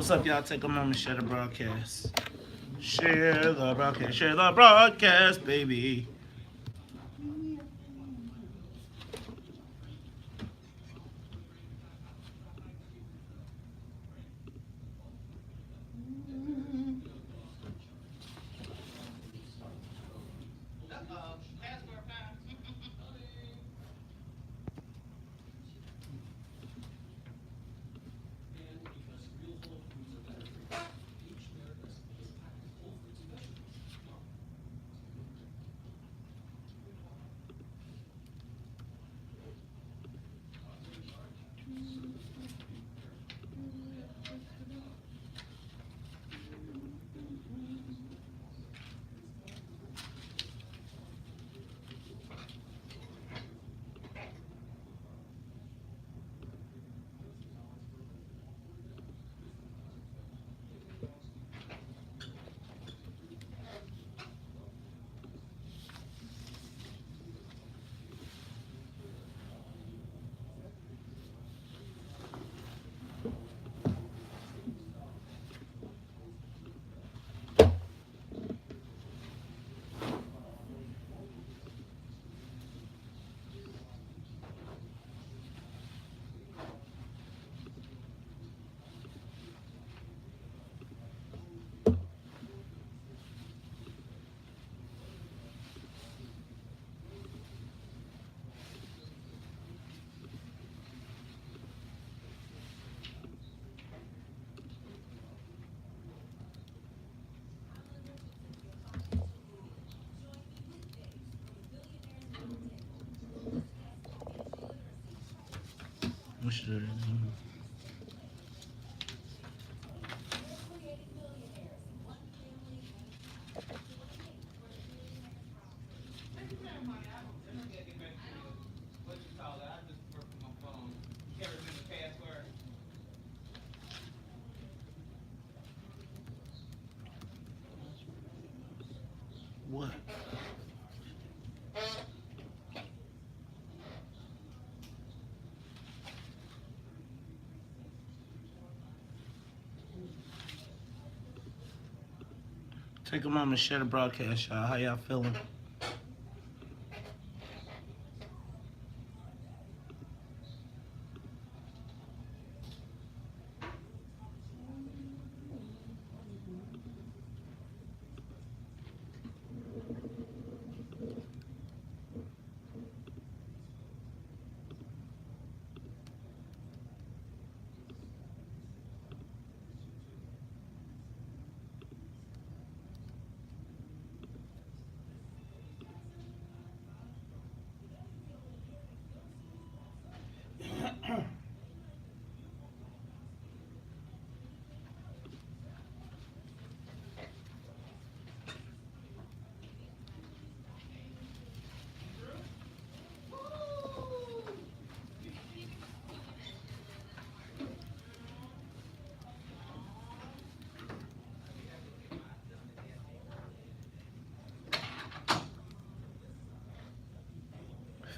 What's up, y'all? Take a moment, share the broadcast. Share the broadcast, baby. What? Take a moment, share the broadcast, y'all. How y'all feeling?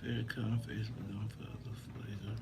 Farrakhan, Facebook, and Pfleger.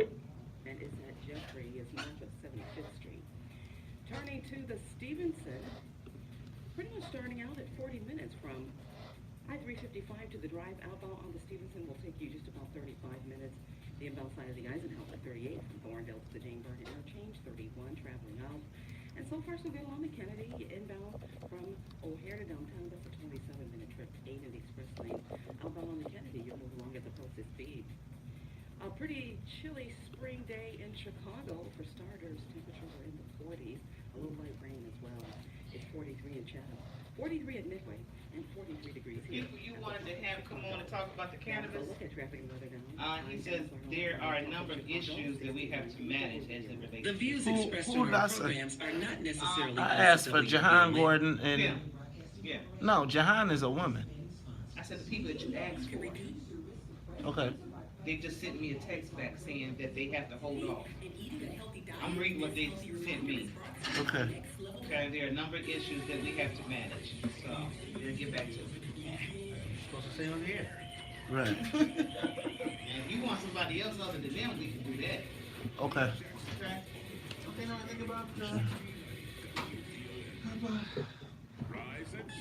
and it's at Jeffrey, is north of 75th Street. Turning to the Stevenson, pretty much starting out at 40 minutes from I-355 to the drive outbound on the Stevenson will take you just about 35 minutes. The inbound side of the Eisenhower, 38 from Thorndale to the Jane Byrne interchange, 31 traveling out. And so far so good on the Kennedy inbound from O'Hare to downtown. That's a 27-minute trip, 8 in the express lane. Outbound on the Kennedy, you'll move along at the posted speed. A pretty chilly spring day in Chicago for starters. Temperatures are in the 40s. A little light rain as well. It's 43 in Chatham, 43 at Midway, and 43 degrees here. You wanted to have come on and talk about the cannabis? Look at traffic and weather now. He says there are a number of issues that we have to manage as it relates. The views Who- expressed who on did our I say? programs are not necessarily. I asked for Jahan Gordon and Yeah. no, Jahan is a woman. I said the people that you asked for, Okay. they just sent me a text back saying that they have to hold off. I'm reading what they sent me. Okay. Okay, there are a number of issues that we have to manage, so they'll get back to it. Supposed to say on the air. Right. And if you want somebody else other than them, we can do that. Okay. Okay? Okay, now I think about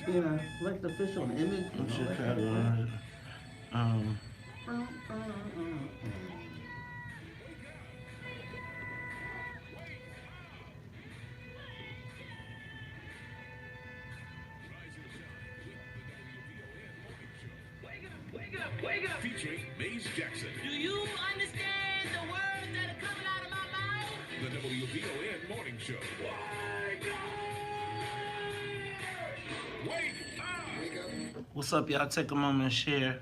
Yeah, elected official and image. I'm Chicago. Right. Featuring Maze Jackson. Do you understand the words that are coming out of my mouth? The WVON Morning Show. Wake up! What's up, y'all? Take a moment and share.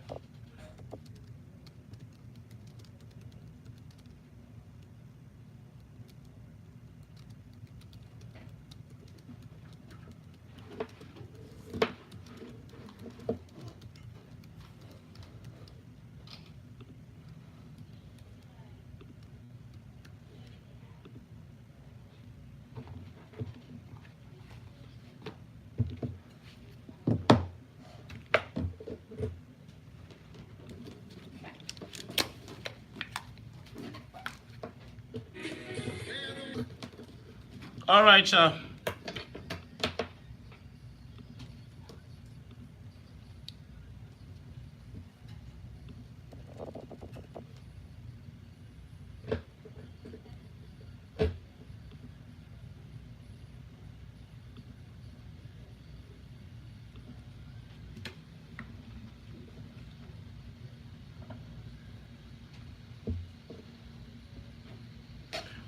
All right, y'all.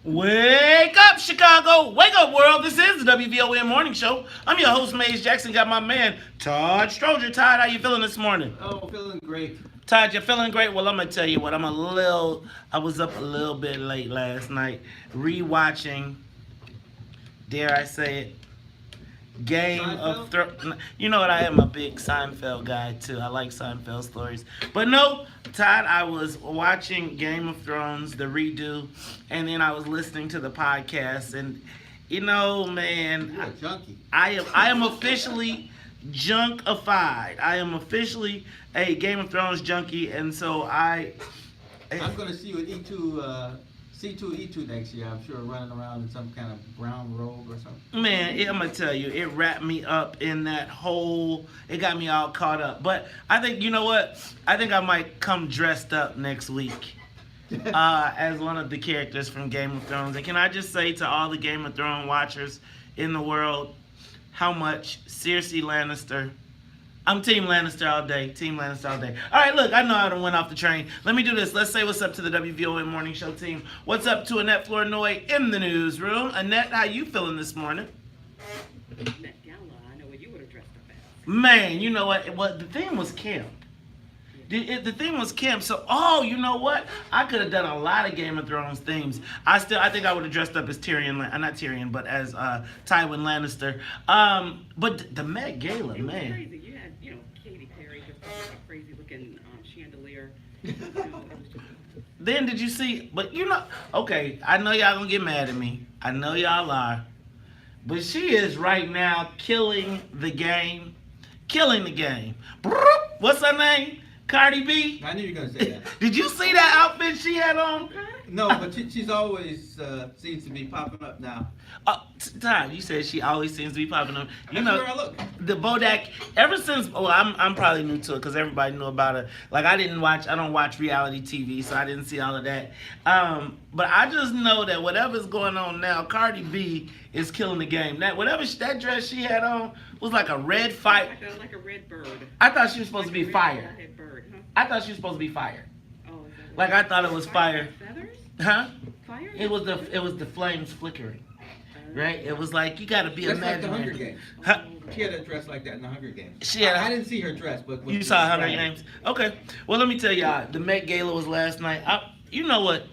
Wake up, Chicago! Wake up, world! This is the WVON Morning Show. I'm your host, Maze Jackson. Got my man, Todd Stroger. Todd, how you feeling this morning? Oh, feeling great. Todd, you feeling great? Well, I'm going to tell you what. I was up a little bit late last night, rewatching, dare I say it, Game of Thrones. You know what? I am a big Seinfeld guy, too. I like Seinfeld stories. But no, Todd, I was watching Game of Thrones, the redo, and then I was listening to the podcast. And, you know, man, You're a junkie. I am officially junkified. I am officially a Game of Thrones junkie. And so I'm going to see you at C2E2 next year. I'm sure running around in some kind of brown robe or something. Man, I'm going to tell you, it wrapped me up in that whole, it got me all caught up. But I think, you know what? I think I might come dressed up next week as one of the characters from Game of Thrones. And can I just say to all the Game of Thrones watchers in the world, how much Cersei Lannister, I'm Team Lannister all day. Team Lannister all day. All right, look, I know I done went off the train. Let me do this. Let's say what's up to the WVON Morning Show team. What's up to Annette Flournoy in the newsroom? Annette, how you feeling this morning? Met Gala, I know what you would have dressed up as. Man, you know what? The theme was camp. The theme was camp. So, you know what? I could have done a lot of Game of Thrones themes. I think I would have dressed up as Tyrion, not Tyrion, but as Tywin Lannister. But the Met Gala, It was man. crazy. You had, Katy Perry just a crazy looking chandelier. It was just Then did you see? But okay, I know y'all gonna get mad at me. I know y'all are. But she is right now killing the game. Killing the game. What's her name? Cardi B. I knew you were going to say that. Did you see that outfit she had on? No, but she's always seems to be popping up now. Todd, you said she always seems to be popping up. You That's know, where I look. the Bodak. Ever since, I'm probably new to it because everybody knew about it. Like I don't watch reality TV, so I didn't see all of that. But I just know that whatever's going on now, Cardi B is killing the game. That that dress she had on was like a red fire. Like a red bird. I thought she was supposed to be fire. Red bird, huh? I thought she was supposed to be fire. Oh, is that Like I thought it was fire. Feathers? Huh? Fire? It was the flames flickering. Right? It was like you gotta be Just like the imaginary. Hunger Games. Huh? She had a dress like that in the Hunger Games. She had. I didn't see her dress, but You saw Hunger right. Games? Okay. Well, let me tell y'all, the Met Gala was last night. You know what?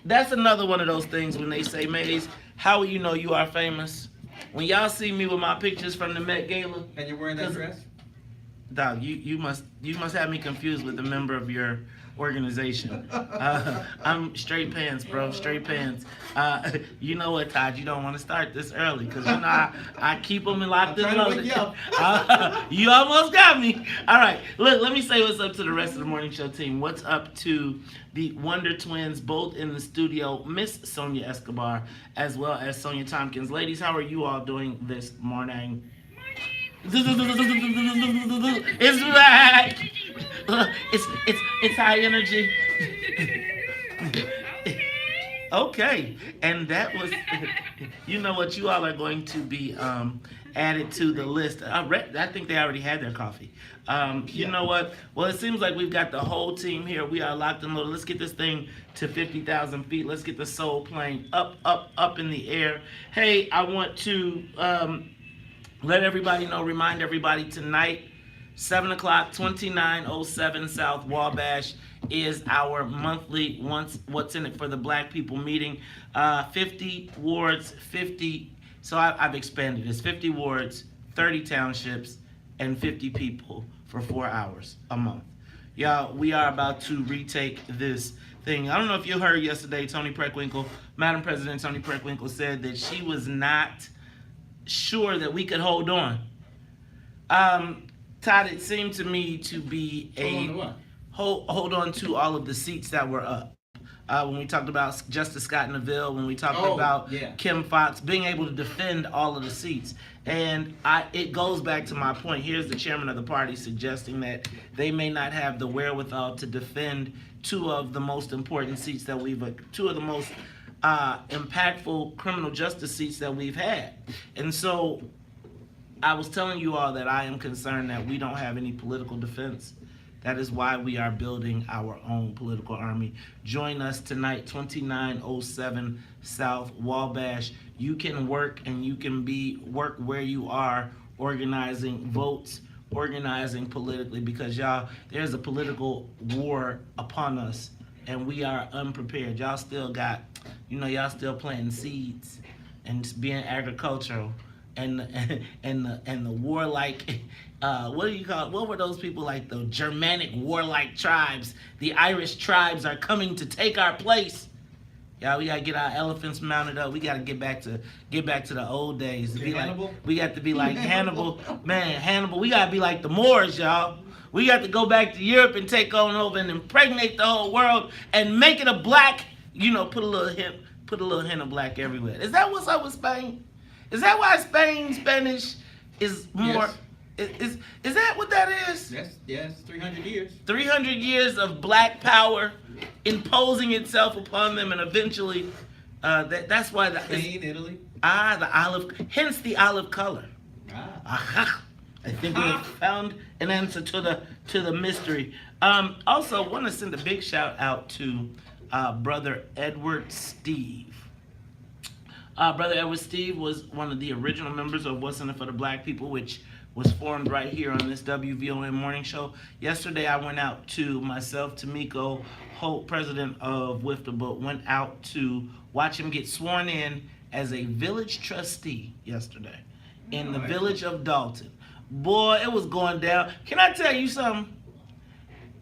That's another one of those things when they say, Maze, how will you know you are famous? When y'all see me with my pictures from the Met Gala, And you're wearing that dress? dog, you must have me confused with a member of your organization. I'm straight pants, bro, straight pants. You know what, Todd? You don't want to start this early because you know I keep them in locked and I'm trying to loaded. wake you up. You almost got me. All right, look, let me say what's up to the rest of the morning show team. What's up to the Wonder Twins, both in the studio, Miss Sonia Escobar, as well as Sonia Tompkins. Ladies, how are you all doing this morning? It's back. It's high energy. Okay, and that was, you know what, you all are going to be added to the list. I think they already had their coffee. You know what? Well, it seems like we've got the whole team here. We are locked and loaded. Let's get this thing to 50,000 feet. Let's get the soul plane up in the air. Hey, I want to let everybody know, remind everybody tonight, 7 o'clock, 2907 South Wabash is our monthly What's in It for the Black People meeting. 50 wards, 50, so I've expanded. It's 50 wards, 30 townships, and 50 people for 4 hours a month. Y'all, we are about to retake this thing. I don't know if you heard yesterday, Madam President Tony Preckwinkle said that she was not sure that we could hold on. Todd, it seemed to me to be hold on to all of the seats that were up. When we talked about Justice Scott Neville, when we talked about Kim Foxx, being able to defend all of the seats. And it goes back to my point. Here's the chairman of the party suggesting that they may not have the wherewithal to defend two of the most important seats that two of the most impactful criminal justice seats that we've had. And so I was telling you all that I am concerned that we don't have any political defense. That is why we are building our own political army. Join us tonight, 2907 South Wabash. You can work and you can work where you are, organizing votes, organizing politically, because y'all, there's a political war upon us and we are unprepared. Y'all still got, y'all still planting seeds and being agricultural. And the warlike, what were those people like? The Germanic warlike tribes, the Irish tribes are coming to take our place. Y'all, we gotta get our elephants mounted up. We gotta get back to the old days. We got to be like Hannibal. Man, Hannibal. We gotta be like the Moors, y'all. We got to go back to Europe and take on over and impregnate the whole world and make it a black. Put a little hint of black everywhere. Is that what's up with Spain? Is that why Spanish is more? Yes. Is that what that is? Yes, 300 years. 300 years of black power imposing itself upon them, and eventually, that's why Spain, Italy. Hence the olive color. Ah. I think we have found an answer to the mystery. Also, want to send a big shout out to Brother Edward Steve. Brother Edward Steve was one of the original members of What's in It for the Black People, which was formed right here on this WVON morning show. Yesterday, I went out to myself, Tamiko Holt, president of WIFTA, went out to watch him get sworn in as a village trustee yesterday in the village of Dalton. Boy, it was going down. Can I tell you something?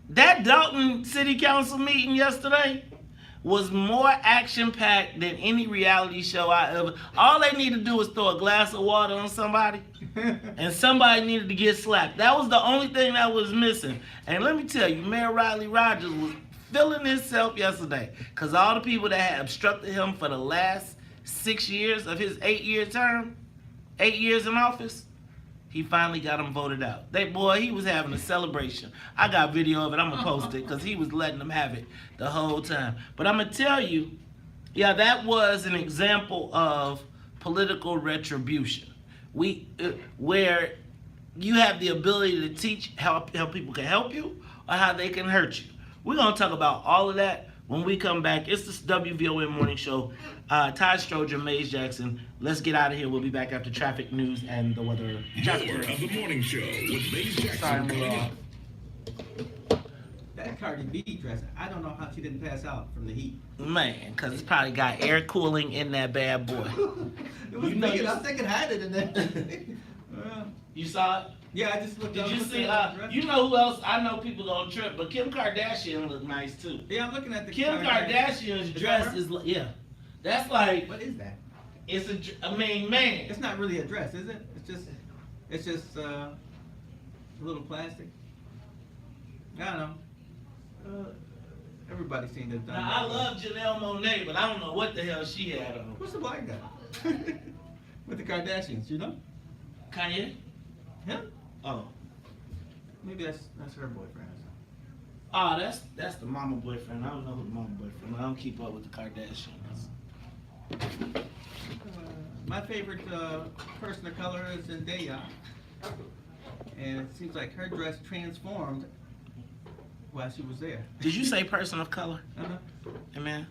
That Dalton City Council meeting yesterday was more action-packed than any reality show all they need to do is throw a glass of water on somebody, and somebody needed to get slapped. That was the only thing that was missing. And let me tell you, Mayor Riley Rogers was feeling himself yesterday. Because all the people that had obstructed him for the last 6 years of his 8-year term, 8 years in office, he finally got him voted out. He was having a celebration. I got video of it. I'm going to post it because he was letting them have it the whole time. But I'm going to tell you, yeah, that was an example of political retribution. Where you have the ability to teach how people can help you or how they can hurt you. We're going to talk about all of that when we come back. It's the WVON Morning Show. Todd Stroger, Maze Jackson. Let's get out of here. We'll be back after traffic news and the weather. More of the morning show with Maze Jackson. Sorry, coming up. That Cardi B dress, I don't know how she didn't pass out from the heat. Man, because it's probably got air cooling in that bad boy. It was big. I was thinking I had it in there. You saw it? Yeah, I just looked. Did you see? dress. You know who else? I know people don't trip, but Kim Kardashian looked nice too. Yeah, I'm looking at the Kim Kardashian's dress is yeah. That's like What is that? it's a. I mean, man. It's not really a dress, is it? It's just a little plastic. I don't know. Everybody seemed to have done Now that. I love Janelle Monáe, but I don't know what the hell she had on. What's the black guy? With the Kardashians, you know? Kanye? Him? Oh. Maybe that's her boyfriend or something. Oh, that's the mama boyfriend. I don't know who the mama boyfriend. I don't keep up with the Kardashians. My favorite person of color is Zendaya. And it seems like her dress transformed while she was there. Did you say person of color? Uh-huh. Hey, man.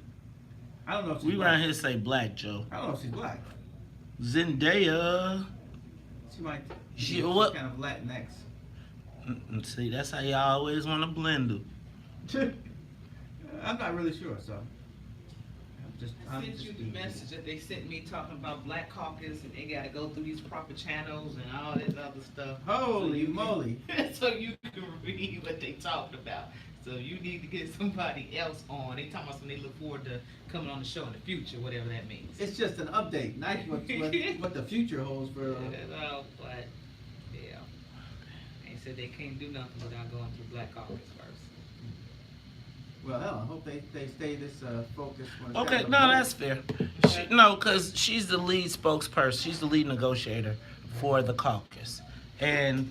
I don't know if she's We black. around here say black, Joe. I don't know if she's black. Zendaya. She might She- be what- kind of Latinx. See, that's how y'all always want to blend them. I'm not really sure, so. I sent you the message that they sent me talking about Black Caucus and they gotta go through these proper channels and all this other stuff. Holy moly. So you can read what they talked about. So you need to get somebody else on. They talking about something they look forward to coming on the show in the future, whatever that means. It's just an update, not what the future holds for. But yeah, they said they can't do nothing without going through Black Caucus first. Well, hell, I hope they stay this focused. when it's Okay, time to no, vote. that's fair. Because she's the lead spokesperson. She's the lead negotiator for the caucus. And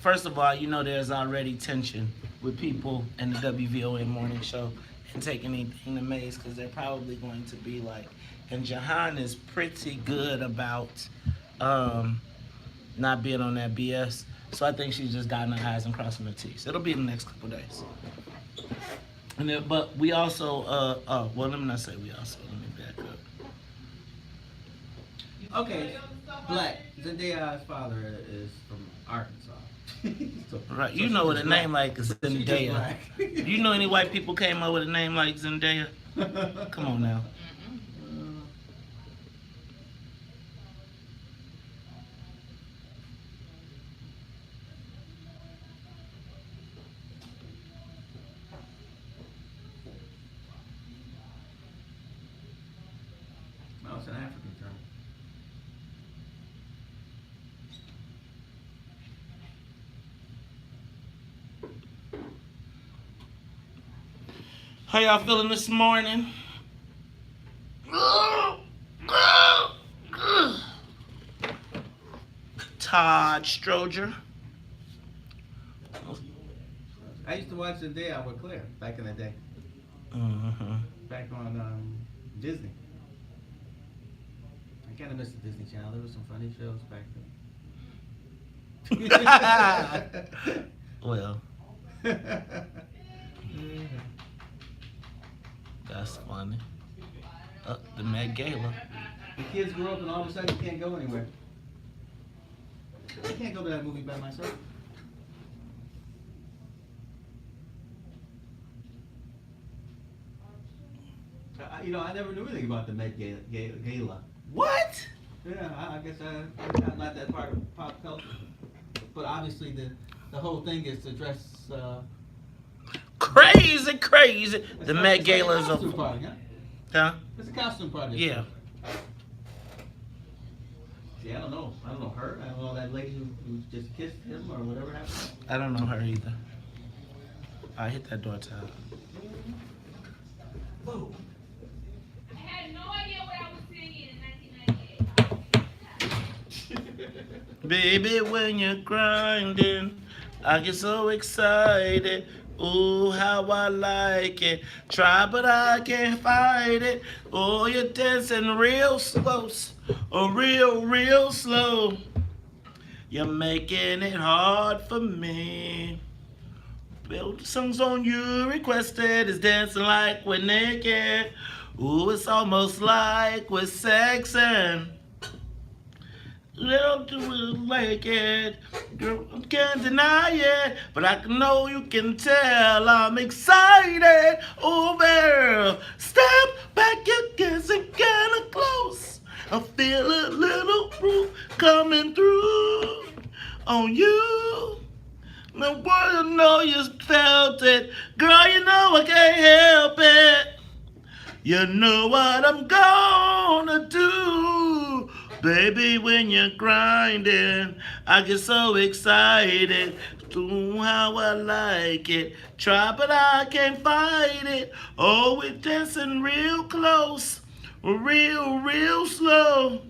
first of all, there's already tension with people in the WVON morning show and taking anything to Maze because they're probably going to be like, and Jahan is pretty good about not being on that BS. So I think she's just dotting her I's and crossing her T's. It'll be in the next couple days. And then, but we also, well, let me not say we also. Let me back up. Okay, black. Zendaya's father is from Arkansas. So- Right, so you she's know with a just name black. like She's just Zendaya. black. Do you know any white people came up with a name like Zendaya? Come on now. No, it's an African term. How y'all feeling this morning? Todd Stroger. I used to watch Zendaya with Claire back in the day, Mm-hmm. back on Disney. I kind of miss the Disney Channel. There were some funny shows back then. Well, that's funny. The Met Gala. The kids grow up and all of a sudden you can't go anywhere. I can't go to that movie by myself. I never knew anything about the Met Gala. What? Yeah, I guess I'm not that part of pop culture. But obviously the whole thing is to dress. Crazy. The Met It's Gala like is a costume a. party, huh? Huh? It's a costume party. Yeah. See, I don't know her. I don't know that lady who just kissed him or whatever happened. I don't know her either. I hit that door, Todd. Whoa. I had no idea what I was singing in 1998. Baby, when you're grinding, I get so excited. Ooh, how I like it. Try, but I can't fight it. Oh, you're dancing real slow. Oh, real slow. You're making it hard for me. Build the songs on you requested. It's dancing like we're naked. Ooh, it's almost like we're sexing. Little do it like it. Girl, I can't deny it. But I know you can tell I'm excited. Oh, girl, step back, you're getting kinda close. I feel a little proof coming through on you. The world know you felt it. Girl, you know I can't help it. You know what I'm gonna do. Baby, when you're grinding, I get so excited. Ooh, how I like it. Try, but I can't fight it. Oh, we're dancing real close. Real slow.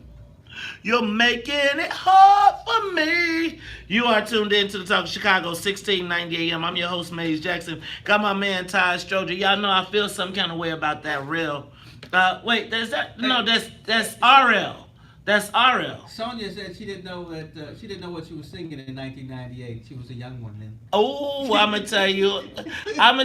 You're making it hard for me. You are tuned in to the Talk of Chicago, 1690 AM. I'm your host, Maze Jackson. Got my man, Ty Stroger. Y'all know I feel some kind of way about that real. Wait, there's that? No, that's RL. That's RL. Sonia said she didn't know that she didn't know what she was singing in 1998. She was a young one then. Oh, I'ma tell you. I'ma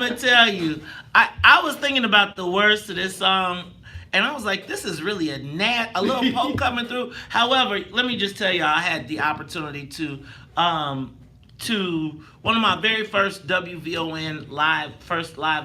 tell you. I was thinking about the words to this song. And I was like, this is really a little poke coming through. However, let me just tell you, I had the opportunity to one of my very first WVON live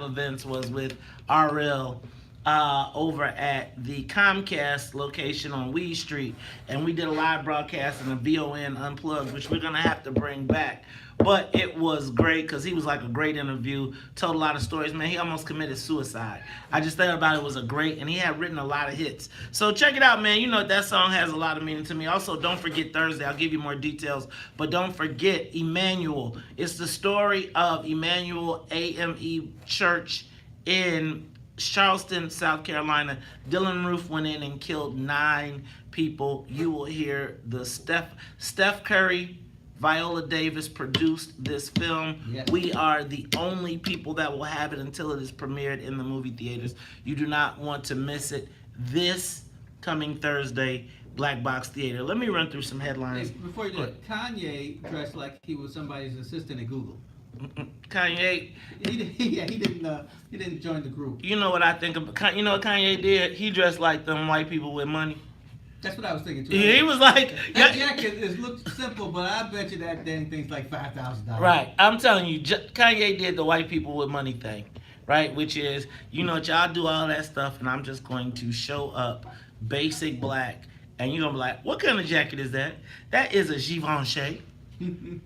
events was with RL over at the Comcast location on Weed Street. And we did a live broadcast in the VON Unplugged, which we're going to have to bring back. But it was great because he was like a great interview, told a lot of stories. Man, he almost committed suicide. I just thought about it was a great, and he had written a lot of hits. So check it out, man. You know that song has a lot of meaning to me. Also, don't forget Thursday. I'll give you more details. But don't forget Emmanuel. It's the story of Emmanuel AME Church in Charleston, South Carolina. Dylan Roof went in and killed 9 people. You will hear the Steph Curry, Viola Davis produced this film. Yes. We are the only people that will have it until it is premiered in the movie theaters. You do not want to miss it this coming Thursday, Black Box Theater. Let me run through some headlines. Hey, before you do it, Kanye dressed like he was somebody's assistant at Google. Kanye, He didn't join the group. you know what I think about? You know what Kanye did? He dressed like them white people with money. That's what I was thinking too. He was like, That jacket looks simple, but I bet you that dang thing's like $5,000. right. I'm telling you, Kanye did the white people with money thing, right? Which is, you know, y'all do all that stuff, and I'm just going to show up basic black, and you're gonna be like, what kind of jacket is that? That is a Givenchy.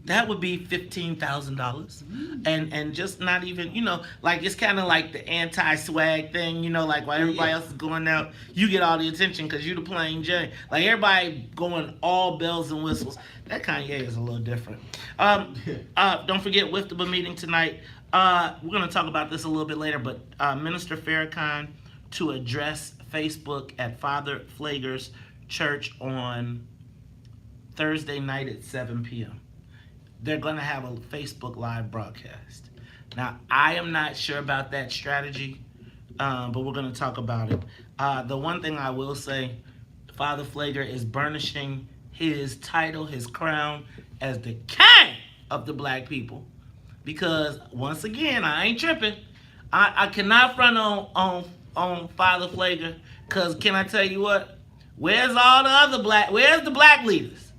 That would be $15,000, and just not even, you know, like it's kind of like the anti-swag thing, you know, like while everybody else is going out, you get all the attention because you the plain Jane. Like everybody going all bells and whistles. That Kanye is a little different. Don't forget Wiftable meeting tonight. We're gonna talk about this a little bit later, but Minister Farrakhan to address Facebook at Father Pfleger's church on Thursday night at 7 p.m. They're going to have a Facebook Live broadcast. Now, I am not sure about that strategy, but we're going to talk about it. The one thing I will say, Father Pfleger is burnishing his title, his crown, as the king of the black people. Because, once again, I ain't tripping. I cannot front on Father Pfleger, because can I tell you what? Where's the black leaders?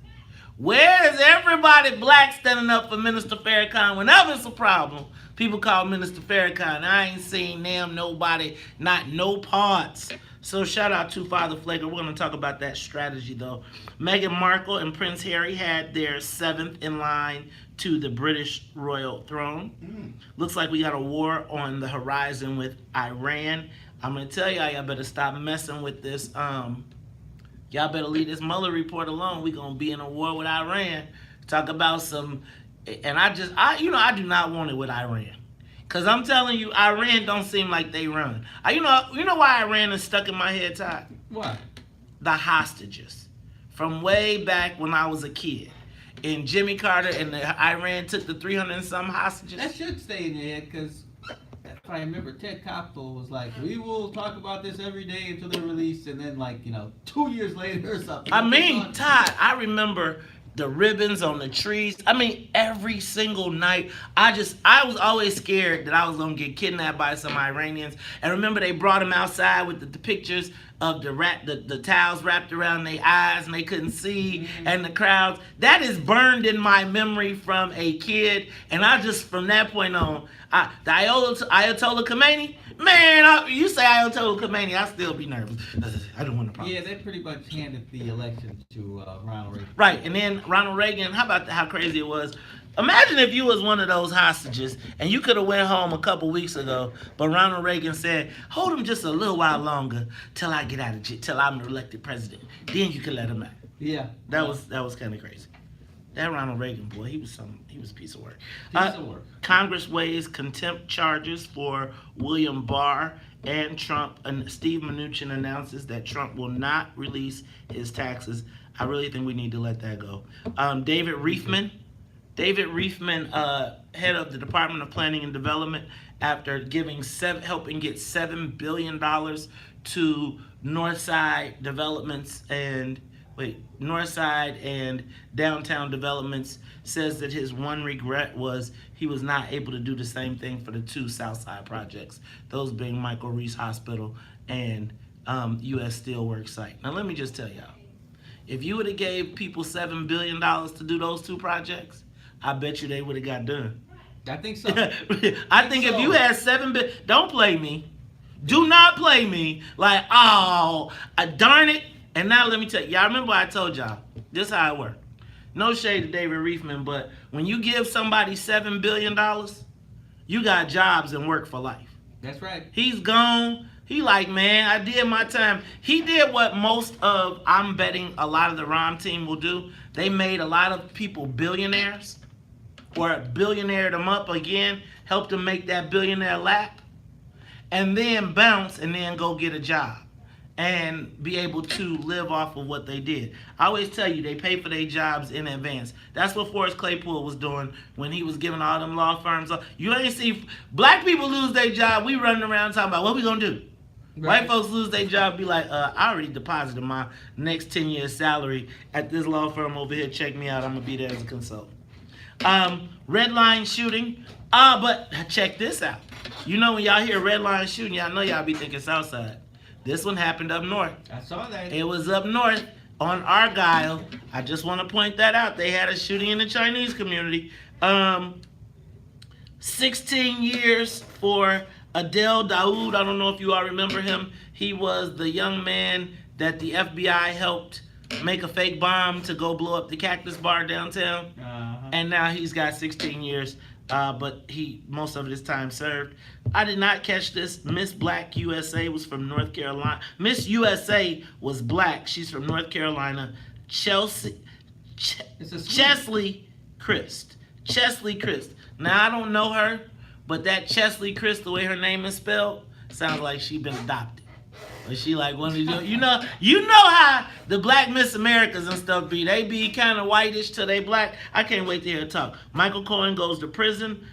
Where is everybody black standing up for Minister Farrakhan? Whenever it's a problem, people call Minister Farrakhan. I ain't seen them, nobody, not no parts. So shout out to Father Pfleger. We're going to talk about that strategy, though. Meghan Markle and Prince Harry had their 7th in line to the British royal throne. Looks like we got a war on the horizon with Iran. I'm going to tell y'all better stop messing with this. Y'all better leave this Mueller report alone. We're going to be in a war with Iran. Talk about some, and I do not want it with Iran. Cause I'm telling you, Iran don't seem like they run. You know why Iran is stuck in my head, Todd? What? The hostages from way back when I was a kid. And Jimmy Carter and Iran took the 300 and some hostages. That should stay in your head because if I remember, Ted Koppel was like, "We will talk about this every day until they're released," and then 2 years later or something. I mean, Todd, I remember the ribbons on the trees. I mean, every single night. I was always scared that I was gonna get kidnapped by some Iranians. And remember, they brought them outside with the pictures of the towels wrapped around their eyes and they couldn't see, and the crowds. That is burned in my memory from a kid, and I just from that point on, the Ayatollah Khomeini, man, you say Ayatollah Khomeini, I still be nervous. I don't want to promise. Yeah, they pretty much handed the election to Ronald Reagan. Right, and then Ronald Reagan. How crazy it was. Imagine if you was one of those hostages and you could have went home a couple weeks ago, but Ronald Reagan said, "Hold him just a little while longer till I get out of jail, till I'm elected president. Then you can let him out." Yeah, That was kind of crazy. That Ronald Reagan boy, he was a piece of work. Congress weighs contempt charges for William Barr and Trump, and Steve Mnuchin announces that Trump will not release his taxes. I really think we need to let that go. David Reifman, head of the Department of Planning and Development, after helping get $7 billion to Northside and downtown developments, says that his one regret was he was not able to do the same thing for the two Southside projects, those being Michael Reese Hospital and U.S. Steelworks site. Now let me just tell y'all, if you would have gave people $7 billion to do those two projects, I bet you they would have got done. I think so. I think if you had $7 billion, don't play me. Do not play me. Like, darn it. And now let me tell you, y'all remember I told y'all, this is how it worked. No shade to David Reifman, but when you give somebody $7 billion, you got jobs and work for life. That's right. He's gone. He like, man, I did my time. He did what I'm betting a lot of the ROM team will do. They made a lot of people billionaires, or billionaired them up again, helped them make that billionaire lap, and then bounce and then go get a job and be able to live off of what they did. I always tell you, they pay for their jobs in advance. That's what Forrest Claypool was doing when he was giving all them law firms. You ain't see black people lose their job. We running around talking about what we gonna do. Right. White folks lose their job, be like, I already deposited my next 10 years salary at this law firm over here. Check me out. I'm gonna be there as a consultant. Red line shooting. But check this out. You know when y'all hear red line shooting, y'all know y'all be thinking Southside. This one happened up north. I saw that. It was up north on Argyle. I just want to point that out. They had a shooting in the Chinese community. 16 years for Adel Daoud. I don't know if you all remember him. He was the young man that the FBI helped make a fake bomb to go blow up the Cactus Bar downtown. And now he's got 16 years. But most of his time served. I did not catch this. Miss Black USA was from North Carolina. Miss USA was black. She's from North Carolina. Chesley Christ. Chesley Christ. Now I don't know her, but that Chesley Christ, the way her name is spelled, sounds like she been adopted. But she like one of these, you know how the black Miss Americas and stuff be. They be kind of whitish till they black. I can't wait to hear her talk. Michael Cohen goes to prison.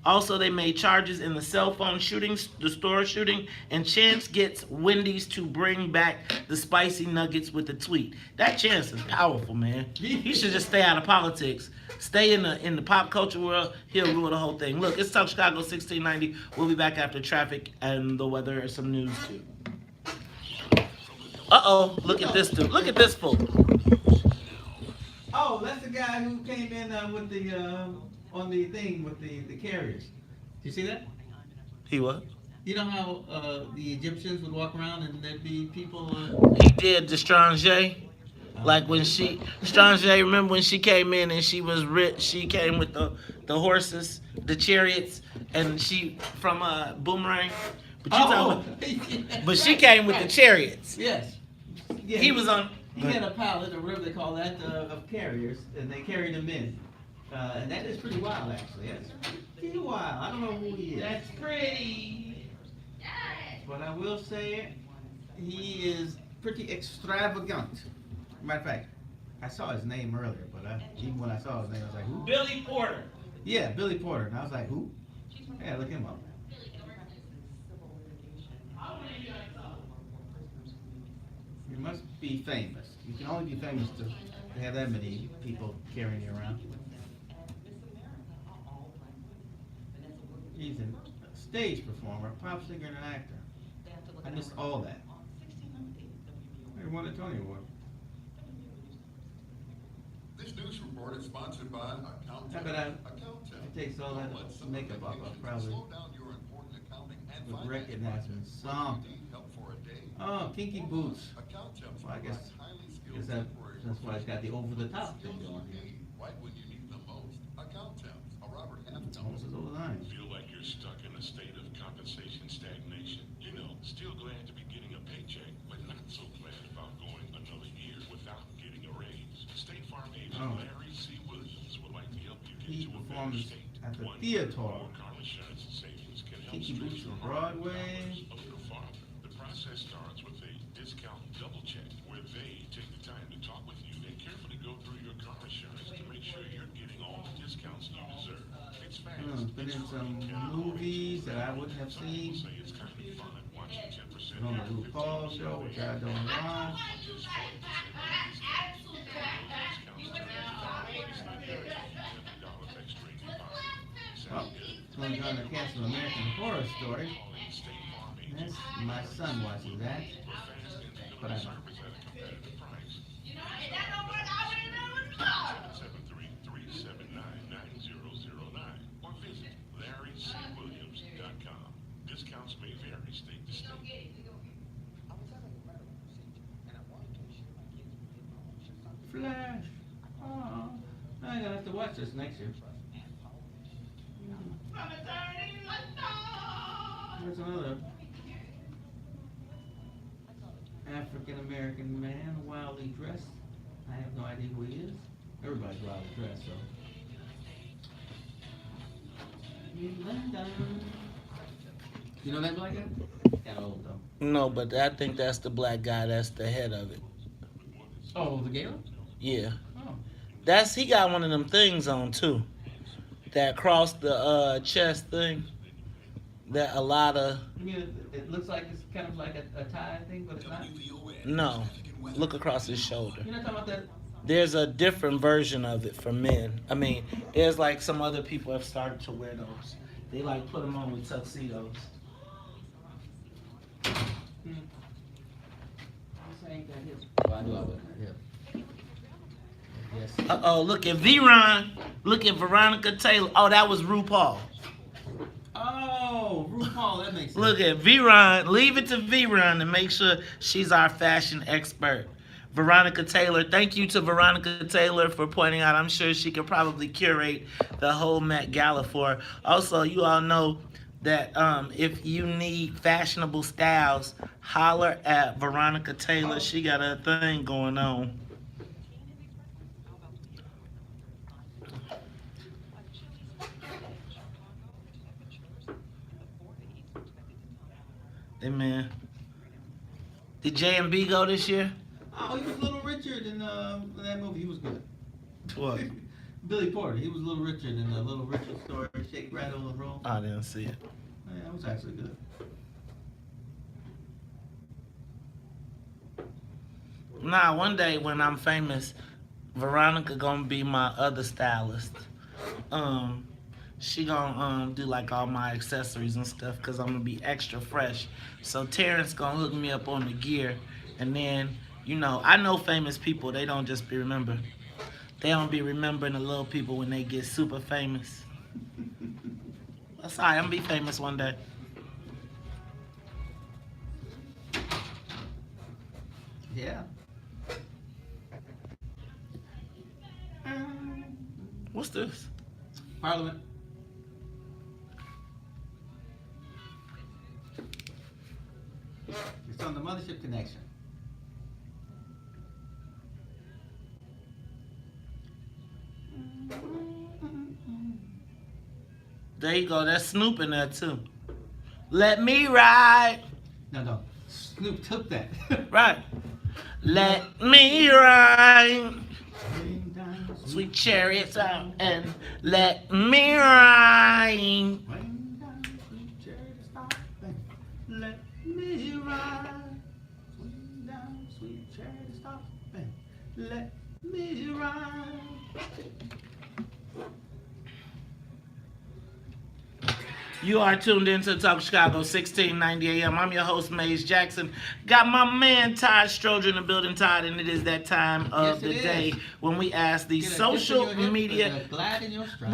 Also, they made charges in the cell phone shootings, the store shooting, and Chance gets Wendy's to bring back the spicy nuggets with the tweet. That Chance is powerful, man. He should just stay out of politics. Stay in the pop culture world. He'll rule the whole thing. Look, it's Talk Chicago 1690. We'll be back after traffic and the weather and some news too. Look at this dude. Look at this fool. Oh, that's the guy who came in with the on the thing with the carriers. Did you see that? He what? You know how the Egyptians would walk around and there'd be people. He did the Stranger. Like when Stranger, remember when she came in and she was rich? She came with the horses, the chariots, and she from Boomerang. But she came with the chariots. Yes. Yeah, he was on. He had a pallet, or whatever they call that, of carriers, and they carried him in. And that is pretty wild, actually. That's pretty wild. I don't know who he is. That's pretty. But I will say, he is pretty extravagant. Matter of fact, I saw his name earlier, but even when I saw his name, I was like, who? Billy Porter. Yeah, Billy Porter. And I was like, who? Yeah, look him up. You must be famous. You can only be famous to have that many people carrying you around. He's a stage performer, pop singer, and an actor. I missed all that. He won a Tony Award. This news report is sponsored by Account I bet it Account takes all that makeup off, I probably would recognize him something. Oh, Kinky Boots. Well, I guess that's why it's got the over-the-top thing going here. Right when you need them most. Account temps, a Robert It's almost as old as I am. Feel like you're stuck in a state of compensation stagnation. You know, still glad to be getting a paycheck, but not so glad about going another year without getting a raise. State Farm agent Larry C. Williams would like to help you get He to a better performs state. at the One theater. more car insurance savings can help Kinky Boots stretch on your Broadway. a little farther. The process starts with a discount double check, where they take the time to talk with you and carefully go through your car insurance to make sure you're getting all the discounts you deserve. It's fast. Been in some movies that I wouldn't have seen. Say it's kind of fun watching 10% Been on the RuPaul show, which I don't watch. Oh, going to cancel American Horror Story. That's, my son watches that. But I don't. Or visit LarryCWilliams.com. Discounts may vary state to state. Flash. Oh, I'm gonna have to watch this next year. There's another African American man, wildly dressed. I have no idea who he is. Everybody's wildly dressed, so. You know that black guy? Kind of old though. No, but I think that's the black guy that's the head of it. Oh, the gala? Yeah. Oh. He got one of them things on too. That cross the chest thing. That a lot of You mean it looks like it's kind of like a tie thing, but it's not? no. Look across his shoulder. You're not talking about that? There's a different version of it for men. I mean, there's like some other people have started to wear those. They like put them on with tuxedos. Oh, I knew I wasn't hip. Yes. Uh-oh, look at V-Ron. Look at Veronica Taylor. Oh, that was RuPaul. Oh, RuPaul, that makes sense. Look at V-Ron. Leave it to V-Ron to make sure she's our fashion expert. Veronica Taylor. Thank you to Veronica Taylor for pointing out. I'm sure she could probably curate the whole Met Gala for her. Also, you all know that if you need fashionable styles, holler at Veronica Taylor. She got a thing going on. Hey man, did J&B go this year? Oh, he was Little Richard in that movie. He was good. What? Billy Porter. He was Little Richard in the Little Richard story. Shake, rattle, and roll. I didn't see it. Yeah, it was actually good. Nah, one day when I'm famous, Veronica gonna be my other stylist. She gonna do like all my accessories and stuff because I'm gonna be extra fresh. So Terrence gonna hook me up on the gear, and then you know I know famous people. They don't just be remembered. They don't be remembering the little people when they get super famous. That's all right. I'm gonna be famous one day. Yeah. What's this? Parliament. It's on the Mothership Connection. There you go. That's Snoop in there too. Let me ride. No. Snoop took that. Right. Let me ride. Sweet chariots out and let me ride. Let me ride. Swing down, sweet chariot, stop and let me ride. You are tuned into Talk Chicago, 1690 AM. I'm your host, Maze Jackson. Got my man, Todd Stroger in the building, Todd, and it is that time of the day when we ask the social media. Glide in your stride.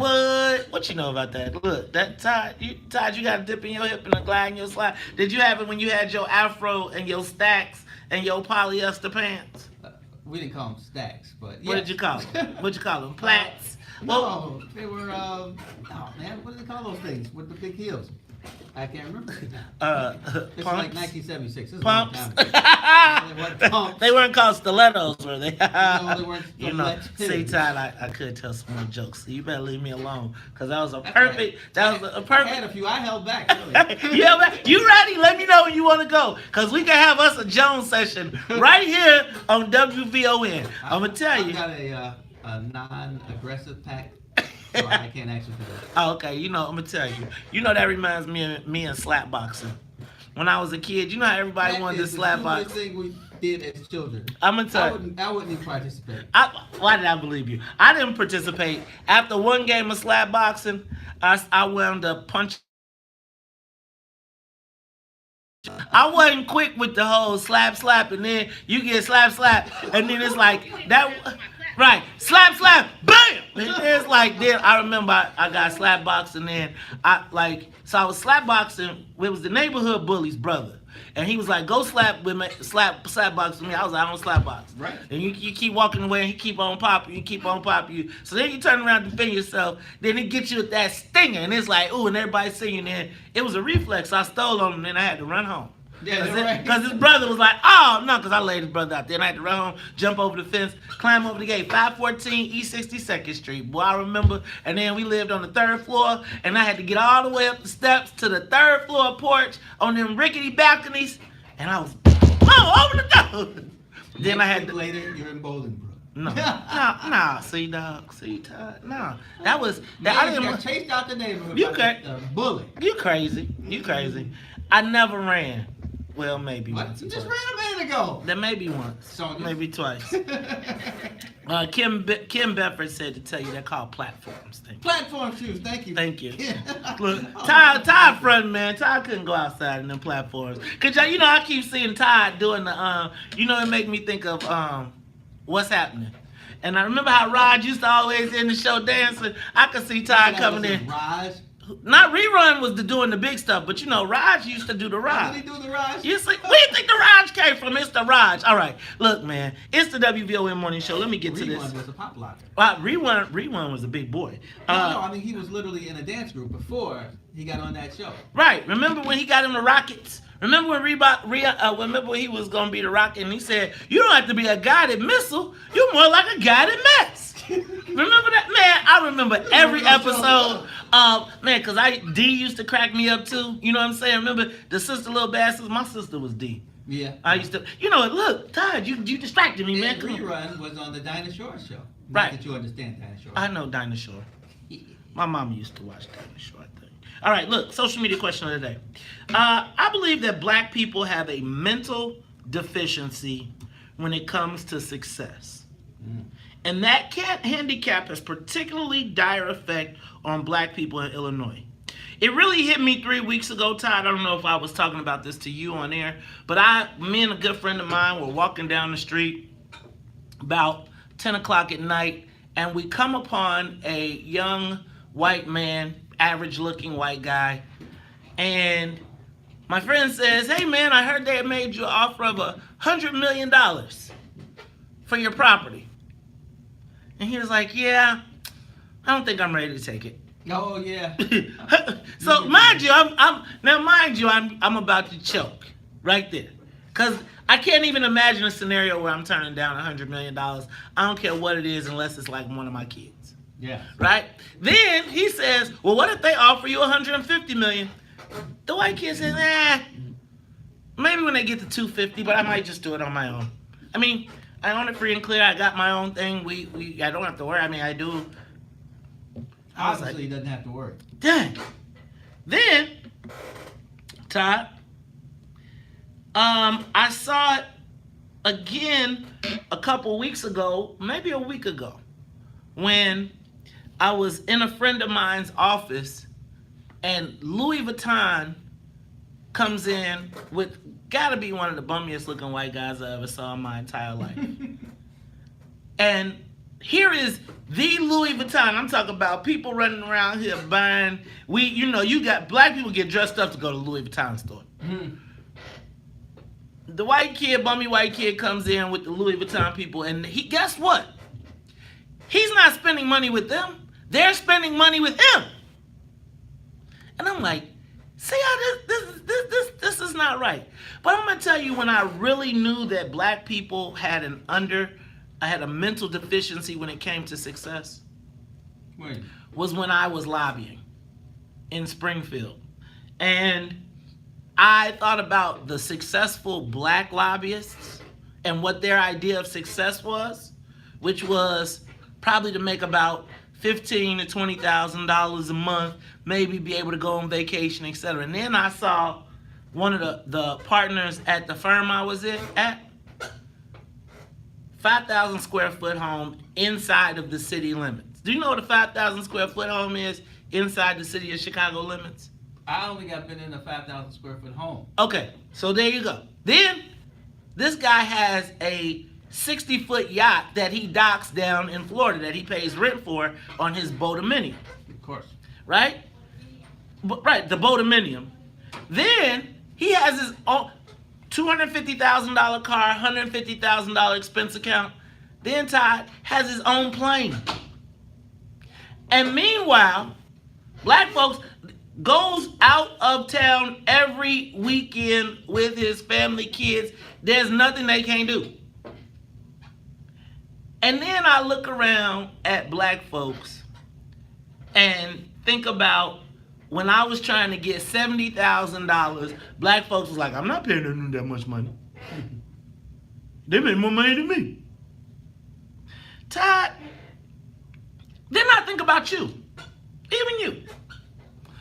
What you know about that? Look, that Todd, you got a dip in your hip and a glide in your slide. Did you have it when you had your afro and your stacks and your polyester pants? We didn't call them stacks, but What did you call them? What'd you call them? Plaits? No, they were, oh man, what do they call those things with the big heels? I can't remember. This is like 1976. This is Pumps. a long time ago. They weren't pumps. They weren't called stilettos, were they? No, they weren't You know, see, Todd, I could tell some more jokes. So you better leave me alone, cause that was a perfect. That was a perfect. I had a few. I held back. Really. You ready? Let me know when you want to go, cause we can have us a Jones session right here on WVON. I'm gonna tell you. I got a non-aggressive pack, so I can't actually do that. Oh, okay. You know, I'm gonna tell you. You know that reminds me of me and slap boxing. When I was a kid, you know how everybody wanted to slap box. That's the thing we did as children. I'm gonna tell you. I wouldn't even participate. Why did I believe you? I didn't participate. After one game of slap boxing, I wound up punching. I wasn't quick with the whole slap, and then you get slap, and then it's like that. Right, slap, bam! And it's like, then I remember I got slap boxed, and then I was slap boxing. It was the neighborhood bully's brother, and he was like, "Go slap with me, slap box with me." I was like, "I don't slap box." Right. And you keep walking away, and he keep on popping you. So then you turn around and defend yourself. Then it gets you with that stinger, and it's like, ooh, and everybody's singing. And it was a reflex. So I stole on him, and I had to run home. Yeah, Because his brother was like, oh, no, because I laid his brother out there. And I had to run home, jump over the fence, climb over the gate, 514 East 62nd Street. Boy, I remember. And then we lived on the 3rd floor, and I had to get all the way up the steps to the 3rd floor porch on them rickety balconies. And I was, open the door. Then I had to. Later, you're in Bolingbrook. No. See, dog. See, Todd. No. That was. Man, I didn't got chased out the neighborhood You by the bully. You crazy. I never ran. Well, maybe What? once. You or just twice. ran a minute ago. Then maybe once. Sonya. Maybe twice. Kim Bedford said to tell you they're called platforms. Platform shoes, thank you. Thank you. Look, Todd front, man. Todd couldn't go outside in them platforms. Cause you know I keep seeing Todd doing the it make me think of What's Happening. And I remember how Raj used to always end the show dancing. I could see Todd coming in. Raj. Not Rerun was doing the big stuff, but Raj used to do the Raj. Did he do the Raj? You see, where do you think the Raj came from? It's the Raj. All right, look, man, it's the WVON morning show. Let me get to this. Rerun was a pop locker. Rerun was a big boy. No, I mean he was literally in a dance group before he got on that show. Right. Remember when he got in the Rockets? Remember when remember when he was gonna be the Rocket, and he said, "You don't have to be a guided missile. You're more like a guided mess." Remember that, man? I remember every episode. Man, because D used to crack me up too. You know what I'm saying? Remember the sister, little bastards? My sister was D. Yeah. I used to, look, Todd, you distracted me, man. And Rerun was on the Dinah Shore show. Right. Not that you understand Dinah Shore. I know Dinah Shore. My mom used to watch Dinah Shore, I think. All right, look, social media question of the day. I believe that black people have a mental deficiency when it comes to success. And that handicap has particularly dire effect on black people in Illinois. It really hit me 3 weeks ago, Todd. I don't know if I was talking about this to you on air, but me and a good friend of mine were walking down the street about 10 o'clock at night, and we come upon a young white man, average-looking white guy, and my friend says, "Hey, man, I heard they made you an offer of $100 million for your property." And he was like, "Yeah, I don't think I'm ready to take it." Oh yeah. So mind you, I'm about to choke right there, cause I can't even imagine a scenario where I'm turning down $100 million. I don't care what it is, unless it's like one of my kids. Yeah. Right? Then he says, well, what if they offer you 150 million? The white kid says, maybe when they get to 250, but I might just do it on my own. I mean, I own it free and clear. I got my own thing. I don't have to worry. I mean, I do. I was Obviously, he doesn't have to worry. dang. Then, Todd, I saw it again a couple weeks ago, maybe a week ago, when I was in a friend of mine's office and Louis Vuitton comes in with gotta be one of the bummiest looking white guys I ever saw in my entire life. And here is the Louis Vuitton. I'm talking about people running around here buying. You got black people get dressed up to go to the Louis Vuitton store. Mm-hmm. The bummy white kid comes in with the Louis Vuitton people, and guess what? He's not spending money with them. They're spending money with him. And I'm like, see how this is not right. But I'm gonna tell you when I really knew that black people had a mental deficiency when it came to success. Wait. Was when I was lobbying in Springfield. And I thought about the successful black lobbyists and what their idea of success was, which was probably to make about $15,000 to $20,000 a month, maybe be able to go on vacation, etc. And then I saw one of the partners at the firm I was at, 5,000 square foot home inside of the city limits. Do you know what a 5,000 square foot home is inside the city of Chicago limits? I only got been in a 5,000 square foot home. Okay, so there you go. Then this guy has a 60-foot yacht that he docks down in Florida that he pays rent for on his boatominium. Of course. Right? Right, the boatominium. Then he has his own $250,000 car, $150,000 expense account. Then Todd has his own plane. And meanwhile, black folks goes out of town every weekend with his family, kids. There's nothing they can't do. And then I look around at black folks and think about when I was trying to get $70,000, black folks was like, I'm not paying them that much money. They make more money than me. Todd, then I think about you, even you.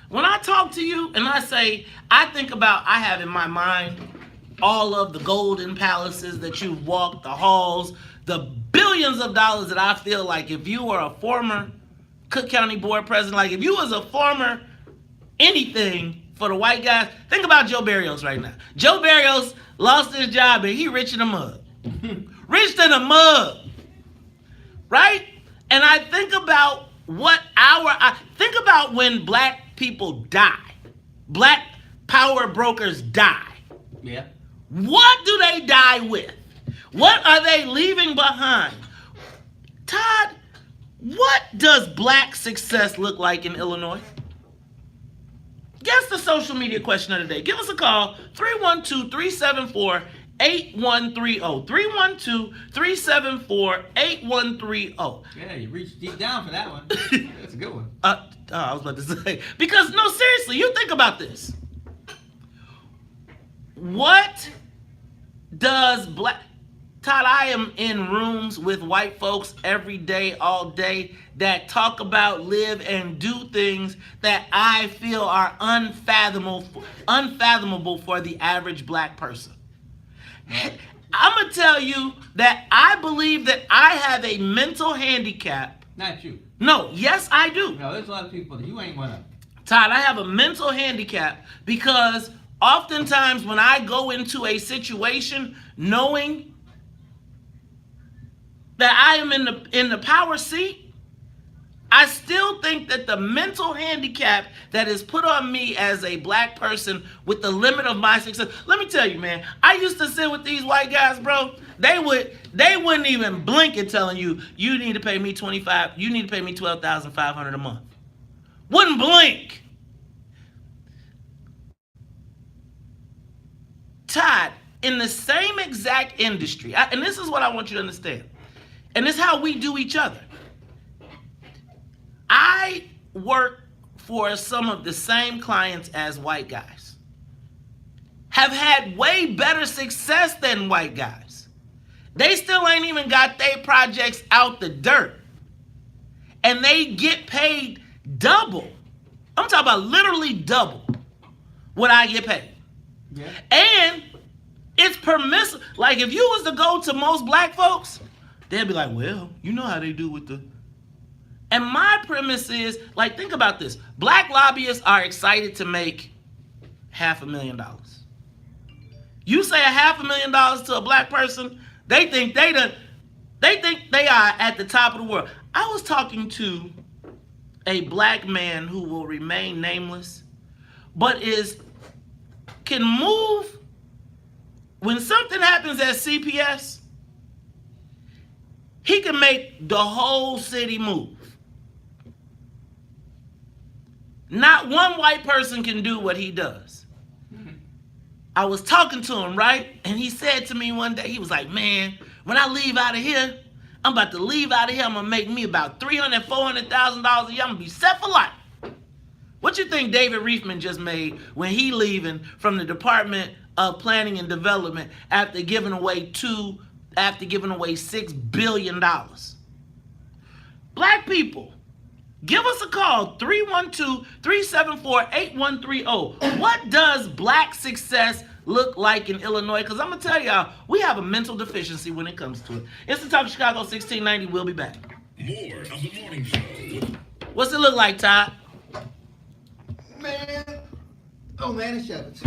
When I talk to you and I say, I have in my mind all of the golden palaces that you've walked, the halls, the billions of dollars that I feel like if you were a former Cook County Board president, like if you was a former anything for the white guys, think about Joe Barrios right now. Joe Barrios lost his job and he rich in the mud. Rich in the mud. Right? And I think about think about when black people die. Black power brokers die. Yeah. What do they die with? What are they leaving behind? Todd, what does black success look like in Illinois? Guess the social media question of the day. Give us a call, 312-374-8130. 312-374-8130. Yeah, you reached deep down for that one. That's a good one. I was about to say. Because, no, seriously, you think about this. What does black... Todd, I am in rooms with white folks every day, all day, that talk about, live, and do things that I feel are unfathomable for the average black person. I'm going to tell you that I believe that I have a mental handicap. Not you. No, yes, I do. No, there's a lot of people, you ain't one of them. Todd, I have a mental handicap because oftentimes when I go into a situation knowing that I am in the power seat, I still think that the mental handicap that is put on me as a black person with the limit of my success. Let me tell you, man, I used to sit with these white guys, bro. They wouldn't even blink at telling you, you need to pay me $12,500 a month. Wouldn't blink. Todd, in the same exact industry, and this is what I want you to understand, and this is how we do each other. I work for some of the same clients as white guys, have had way better success than white guys. They still ain't even got their projects out the dirt. And they get paid double. I'm talking about literally double what I get paid. Yeah. And it's permissible. Like, if you was to go to most black folks, they'd be like, well, you know how they do with the... And my premise is, like, think about this. Black lobbyists are excited to make $500,000. You say $500,000 to a black person, they think they are at the top of the world. I was talking to a black man who will remain nameless, but can move when something happens at CPS. He can make the whole city move. Not one white person can do what he does. I was talking to him, right? And he said to me one day, he was like, man, when I leave out of here, I'm about to leave out of here. I'm going to make me about $300,000, $400,000 a year. I'm going to be set for life. What you think David Reifman just made when he leaving from the Department of Planning and Development after giving away $6 billion? Black people, give us a call, 312-374-8130. What does black success look like in Illinois? Because I'm going to tell y'all, we have a mental deficiency when it comes to it. It's the Talk of Chicago 1690. We'll be back. More of the morning show. What's it look like, Todd? Man, it's shovels.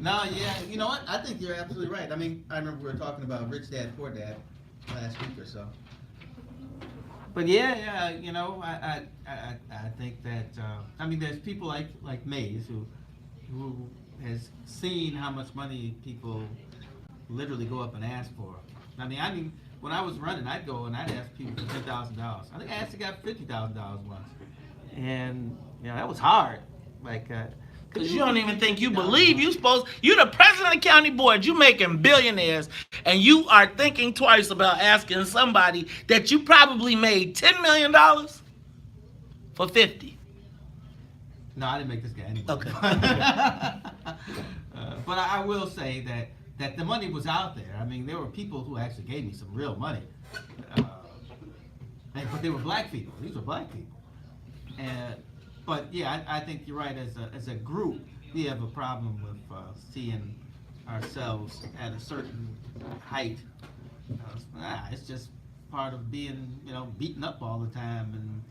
No, yeah, you know what? I think you're absolutely right. I mean, I remember we were talking about Rich Dad, Poor Dad last week or so. But yeah, you know, I think that I mean, there's people like Mays who has seen how much money people literally go up and ask for. I mean, when I was running, I'd go and I'd ask people for $10,000. I think I actually got $50,000 once, and you know that was hard. Like, because you don't even think you believe you're the president of the county board, you making billionaires, and you are thinking twice about asking somebody that you probably made $10 million for 50. No, I didn't make this guy anyway. Okay. But I will say that the money was out there. I mean, there were people who actually gave me some real money. But they were black people. These were black people. But yeah, I think you're right. As a group, we have a problem with seeing ourselves at a certain height. It's just part of being, beaten up all the time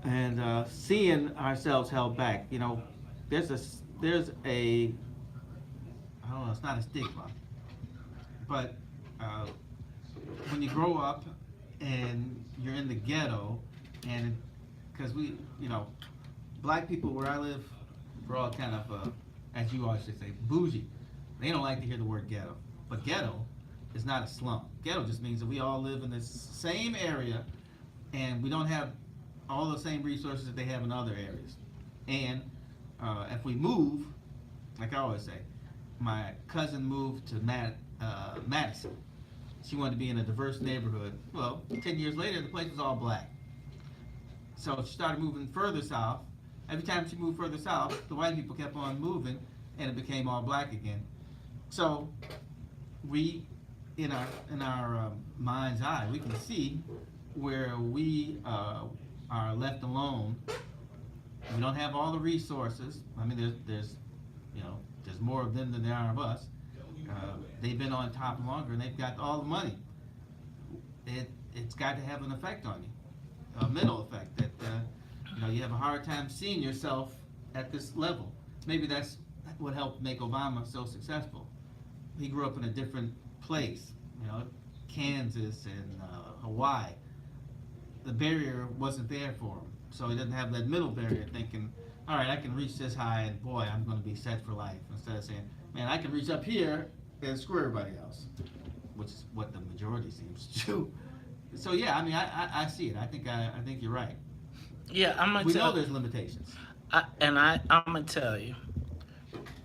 and seeing ourselves held back. You know, there's a I don't know. It's not a stigma, but when you grow up and you're in the ghetto, and because we, black people where I live, we're all kind of, as you always say, bougie. They don't like to hear the word ghetto. But ghetto is not a slum. Ghetto just means that we all live in the same area and we don't have all the same resources that they have in other areas. And if we move, like I always say, my cousin moved to Madison. She wanted to be in a diverse neighborhood. Well, 10 years later, the place was all black. So she started moving further south. Every time she moved further south, the white people kept on moving, and it became all black again. So we, in our mind's eye, we can see where we are left alone. We don't have all the resources. I mean, there's more of them than there are of us. They've been on top longer, and they've got all the money. It's got to have an effect on you, a mental effect that you have a hard time seeing yourself at this level. Maybe that's what helped make Obama so successful. He grew up in a different place, Kansas and Hawaii. The barrier wasn't there for him, so he didn't have that middle barrier thinking, all right, I can reach this high and boy, I'm going to be set for life. Instead of saying, man, I can reach up here and screw everybody else, which is what the majority seems to do. So yeah, I mean, I see it. I think you're right. Yeah, I'm gonna we tell know there's limitations. I'm gonna tell you,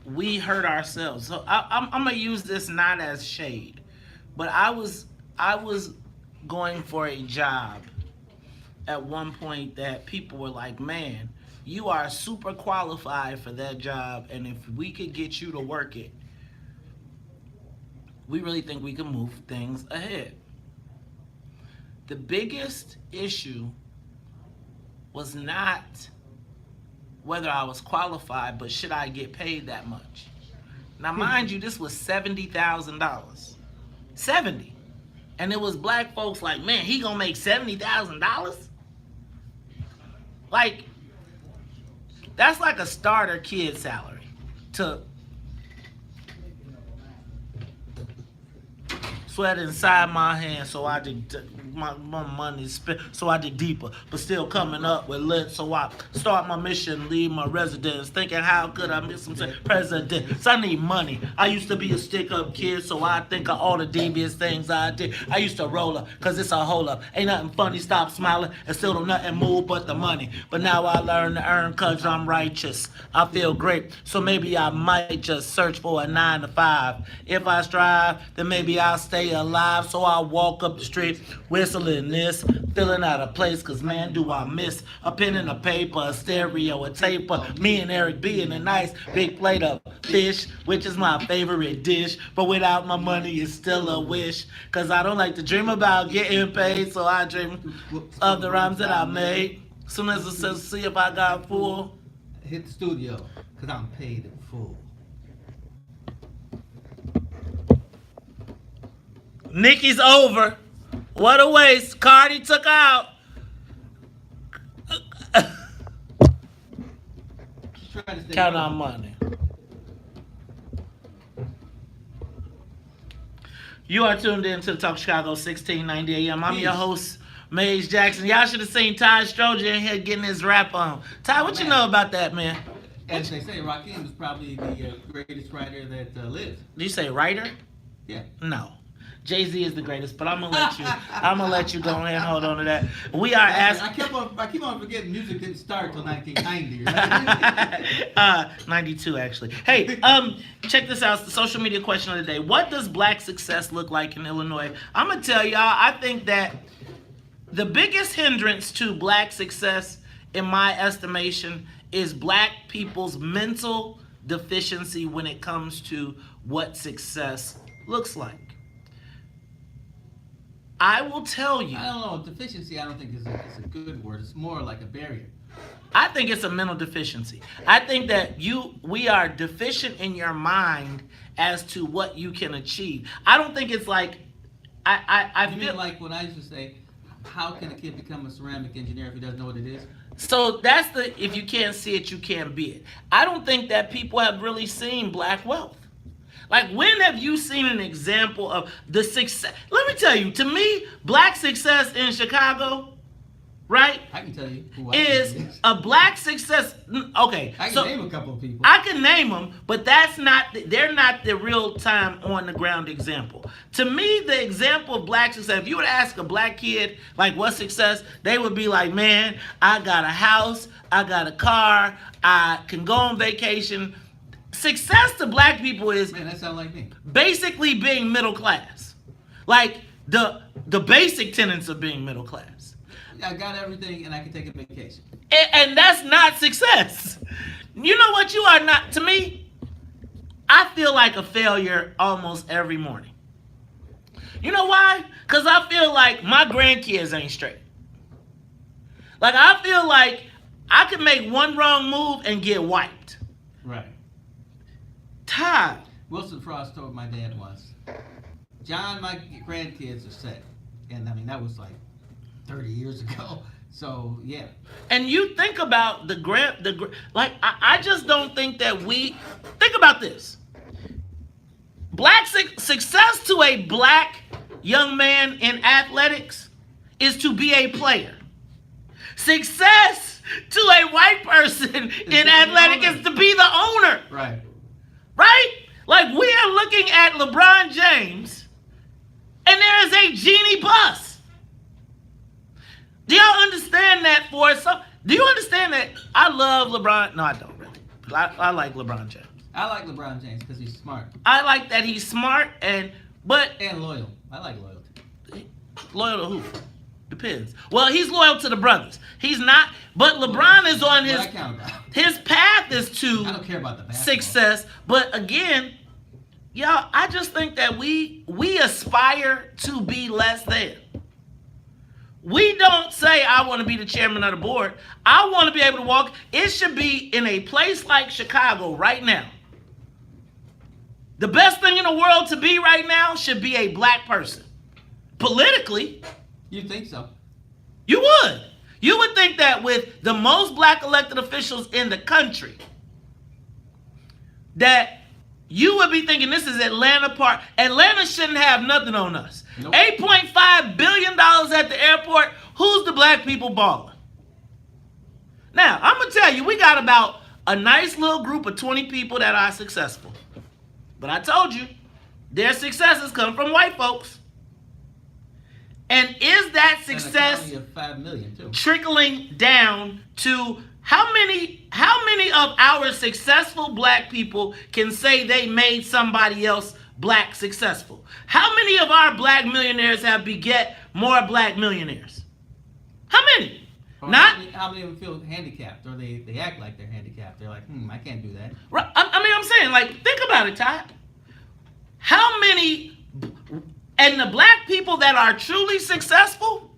we hurt ourselves. So I'm gonna use this not as shade, but I was going for a job, at one point that people were like, man, you are super qualified for that job, and if we could get you to work it, we really think we can move things ahead. The biggest issue was not whether I was qualified, but should I get paid that much? Now, mind you, this was $70,000. 70. And it was black folks like, man, he gonna make $70,000? Like, that's like a starter kid salary to sweat inside my hand so I dig my money spent so I dig deeper, but still coming up with lit so I start my mission, leave my residence, thinking how could I miss some presidents. I need money. I used to be a stick-up kid, so I think of all the devious things I did. I used to roll up, cause it's a hold up. Ain't nothing funny, stop smiling, and still don't nothing move but the money. But now I learn to earn cause I'm righteous. I feel great, so maybe I might just search for a 9 to 5. If I strive, then maybe I'll stay alive. So I walk up the street, whistling this, feeling out of place, cause man do I miss a pen and a paper, a stereo, a taper, me and Eric B in a nice big plate of fish, which is my favorite dish, but without my money it's still a wish, cause I don't like to dream about getting paid, so I dream of the rhymes that I made. Soon as it says see if I got full, Hit the studio, cause I'm paid in full. Nikki's over. What a waste. Cardi took out. Just trying to stay Count young. on money. You are tuned in to the Talk Chicago 1690 AM. I'm your host, Maze Jackson. Y'all should have seen Ty Stroger in here getting his rap on. Ty, what you know about that, man? As they say, Rakim was probably the greatest writer that lived. Did you say writer? Yeah. No. Jay-Z is the greatest, but I'm gonna let you go ahead and hold on to that. We are asking. I keep on forgetting music didn't start till 1990. Right? 92 actually. Hey, check this out. The social media question of the day. What does black success look like in Illinois? I'm gonna tell y'all, I think that the biggest hindrance to black success, in my estimation, is black people's mental deficiency when it comes to what success looks like. I will tell you. I don't know. Deficiency, I don't think is a good word. It's more like a barrier. I think it's a mental deficiency. I think that we are deficient in your mind as to what you can achieve. I don't think it's like I You feel mean like when I used to say, how can a kid become a ceramic engineer if he doesn't know what it is? so that's the if you can't see it, you can't be it. I don't think that people have really seen black wealth. Like, when have you seen an example of the success? Let me tell you, to me, black success in Chicago, right, I can tell you who is think it is. a black success. Okay, I can so name a couple of people. I can name them, but they're not the real time on the ground example. To me, the example of black success, if you would ask a black kid, like, what's success, they would be like, man, I got a house, I got a car, I can go on vacation. Success to black people is Man, that sounds like me. basically being middle class. Like, the basic tenets of being middle class. I got everything and I can take a vacation. And that's not success. You know what you are not, to me, I feel like a failure almost every morning. You know why? Because I feel like my grandkids ain't straight. Like, I feel like I could make one wrong move and get wiped. Right. Ty. Wilson Frost told my dad once, John, my grandkids are set. And I mean, that was like 30 years ago. So, yeah. And you think about I just don't think that think about this. Black success to a black young man in athletics is to be a player. Success to a white person in athletics is to be the owner. Right. Right? Like, we are looking at LeBron James, and there is a genie bus. Do y'all understand that for some? Do you understand that I love LeBron? No, I don't really. But I like LeBron James. I like LeBron James because he's smart I like that he's smart but and loyal. I like loyalty. loyal to who? Depends. Well, he's loyal to the brothers. He's not. But LeBron is on What I count about. his path is to I don't care about the basketball. success. But again, y'all, I just think that we aspire to be less than. We don't say, I want to be the chairman of the board. I want to be able to walk. It should be in a place like Chicago right now. The best thing in the world to be right now should be a black person. Politically, You think so? you would. You would think that with the most black elected officials in the country, that you would be thinking this is Atlanta Park. Atlanta shouldn't have nothing on us. Nope. $8.5 billion at the airport. Who's the black people balling? Now, I'm going to tell you, we got about a nice little group of 20 people that are successful. But I told you, their successes come from white folks. And is that And a success county of 5 million too. trickling down to how many of our successful black people can say they made somebody else black successful? How many of our black millionaires have beget more black millionaires? How many? Or Not how many of them feel handicapped, or they act like they're handicapped? They're like, I can't do that. right. I mean, I'm saying, like, think about it, Todd. How many, and the black people that are truly successful,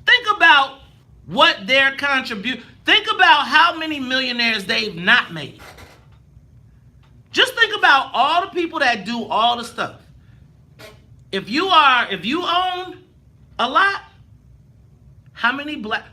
think about what their think about how many millionaires they've not made. Just think about all the people that do all the stuff. If you own a lot,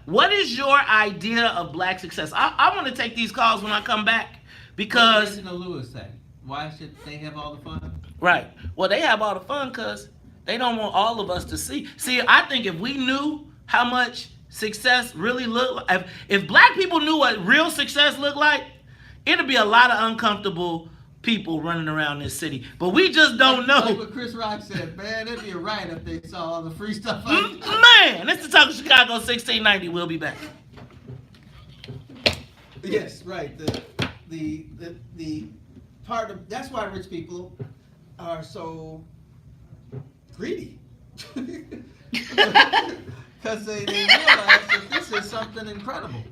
what is your idea of black success? I want to take these calls when I come back because. What did Reginald Lewis say? Why should they have all the fun? Right. Well, they have all the fun because they don't want all of us to see. See, I think if we knew how much success really looked like, if black people knew what real success looked like, it'd be a lot of uncomfortable people running around this city. But we just don't Like know. what Chris Rock said, man, it'd be a riot if they saw all the free stuff. Man, it's the Talk of Chicago 1690. We'll be back. Yes, right. The part of that's why rich people are so greedy. Because they realize that this is something incredible.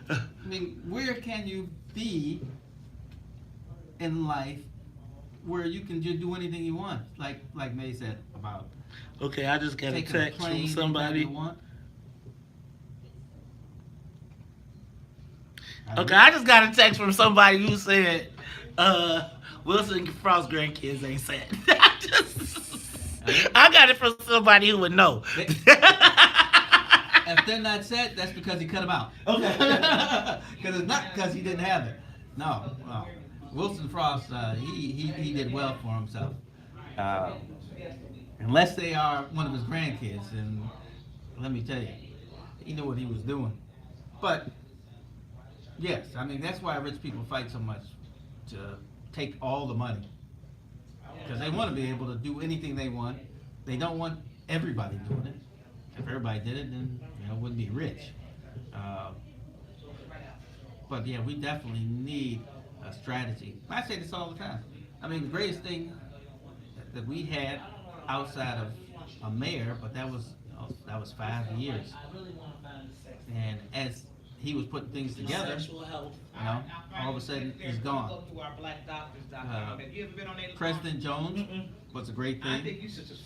I mean, where can you be in life where you can just do anything you want? Like May said about Okay, I just got a taking a text plane from anytime somebody. you want. Okay, I just got a text from somebody who said, Wilson Frost grandkids ain't sad. I got it from somebody who would know. If they're not set, that's because he cut them out. Okay. Because it's not because he didn't have it. No. Wilson Frost, he did well for himself. Unless they are one of his grandkids, and let me tell you, he knew what he was doing. But yes, I mean that's why rich people fight so much to take all the money, because they want to be able to do anything they want. They don't want everybody doing it. If everybody did it, then it wouldn't be rich. But yeah, we definitely need a strategy. I say this all the time. I mean, the greatest thing that we had outside of a mayor, but that was 5 years. And as he was putting things together, all of a sudden he's gone. Go through our blackdoctors.com. Have you ever been on there? President Jones was a great I thing. think you should just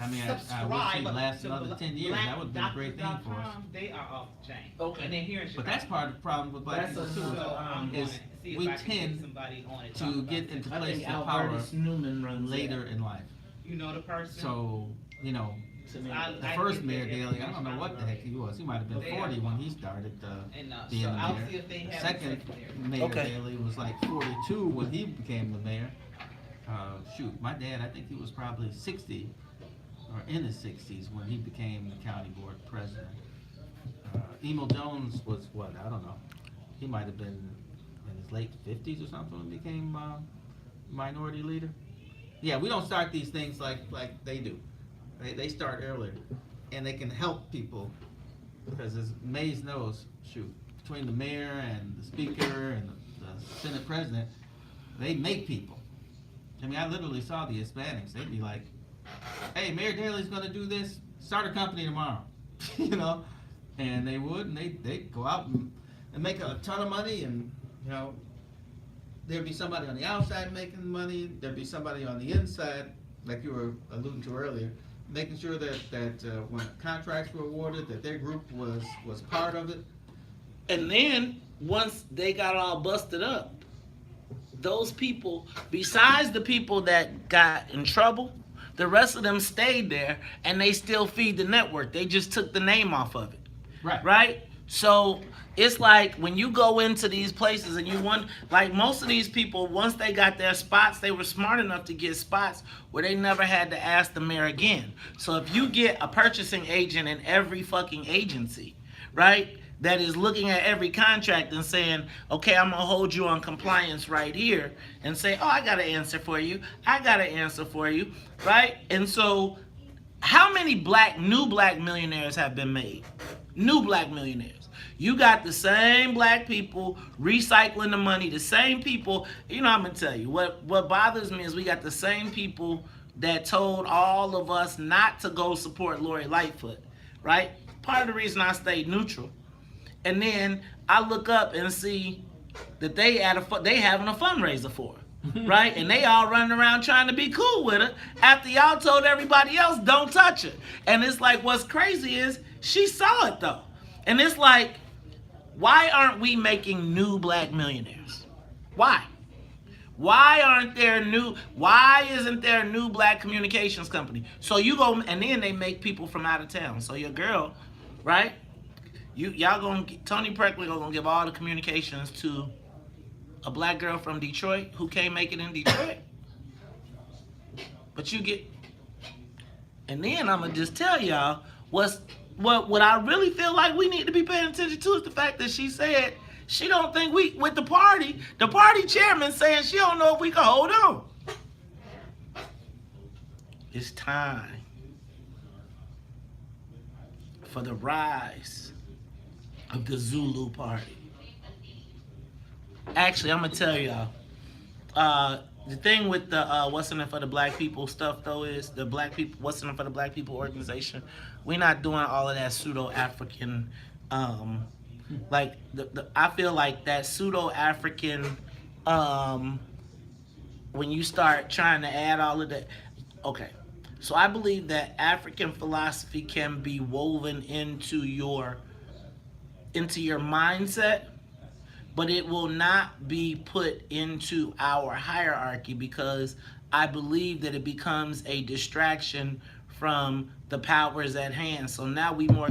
I mean, I wish he'd last another 10 years. That would be a great thing for us. They are off the chain. Okay. And then here in But Chicago. that's part of the problem with black people too. Is we tend to get into I places think of power Albertus Newman runs later in life. You know the person. So, the first mayor Daley, I don't know what the heck he was. He might have been 40 when he started being the I'll see mayor. if they The have second mayor Okay. Daley was like 42 when he became the mayor. My dad, I think he was probably 60 or in his 60s when he became the county board president. Emil Jones was what? I don't know. He might have been in his late 50s or something when he became minority leader. Yeah, we don't start these things like they do. They start earlier, and they can help people because as Mays knows, between the mayor and the speaker and the Senate president, they make people. I mean, I literally saw the Hispanics. They'd be like, "Hey, Mayor Daley's going to do this. start a company tomorrow, you know, and they would, and they'd go out and make a ton of money, and, you know, there'd be somebody on the outside making money, there'd be somebody on the inside, like you were alluding to earlier, making sure that when contracts were awarded, that their group was part of it. And then, once they got all busted up, those people, besides the people that got in trouble, the rest of them stayed there, and they still feed the network. They just took the name off of it. Right. Right? So it's like when you go into these places and you want, like most of these people, once they got their spots, they were smart enough to get spots where they never had to ask the mayor again. So if you get a purchasing agent in every fucking agency, right, that is looking at every contract and saying, okay, I'm going to hold you on compliance right here, and say, oh, I got an answer for you. I got an answer for you, right? And so how many new black millionaires have been made? New black millionaires. You got the same black people recycling the money, the same people. You know, I'm going to tell you, what bothers me is we got the same people that told all of us not to go support Lori Lightfoot, right? Part of the reason I stayed neutral. And then I look up and see that they having a fundraiser for her, right? And they all running around trying to be cool with her after y'all told everybody else don't touch her. And it's like, what's crazy is she saw it though. And it's like, why aren't we making new black millionaires? Why? Why isn't there a new black communications company? So you go, and then they make people from out of town. So your girl, right? Tony Perkler gonna give all the communications to a black girl from Detroit who can't make it in Detroit. But and then I'm gonna just tell y'all what I really feel like we need to be paying attention to is the fact that she said she don't think with the party chairman saying she don't know if we can hold on. It's time for the rise of the Zulu party. Actually, I'm gonna tell y'all. The thing with the what's in it for the black people stuff though is the black people, what's in it for the black people organization. We're not doing all of that pseudo African, like I feel like that pseudo African, when you start trying to add all of that. Okay, so I believe that African philosophy can be woven into your mindset, but it will not be put into our hierarchy because I believe that it becomes a distraction from the powers at hand. So now we more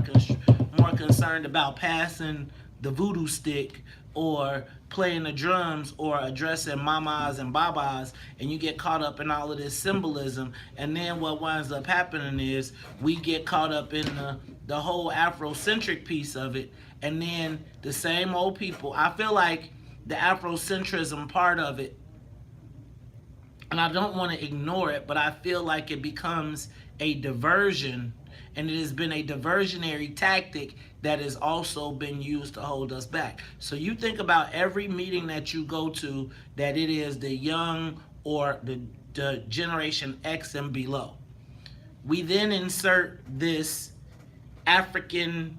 concerned about passing the voodoo stick or playing the drums or addressing mamas and babas, and you get caught up in all of this symbolism. And then what winds up happening is we get caught up in the whole Afrocentric piece of it. And then the same old people, I feel like the Afrocentrism part of it, and I don't want to ignore it, but I feel like it becomes a diversion, and it has been a diversionary tactic that has also been used to hold us back. So you think about every meeting that you go to, that it is the young or the generation X and below. We then insert this African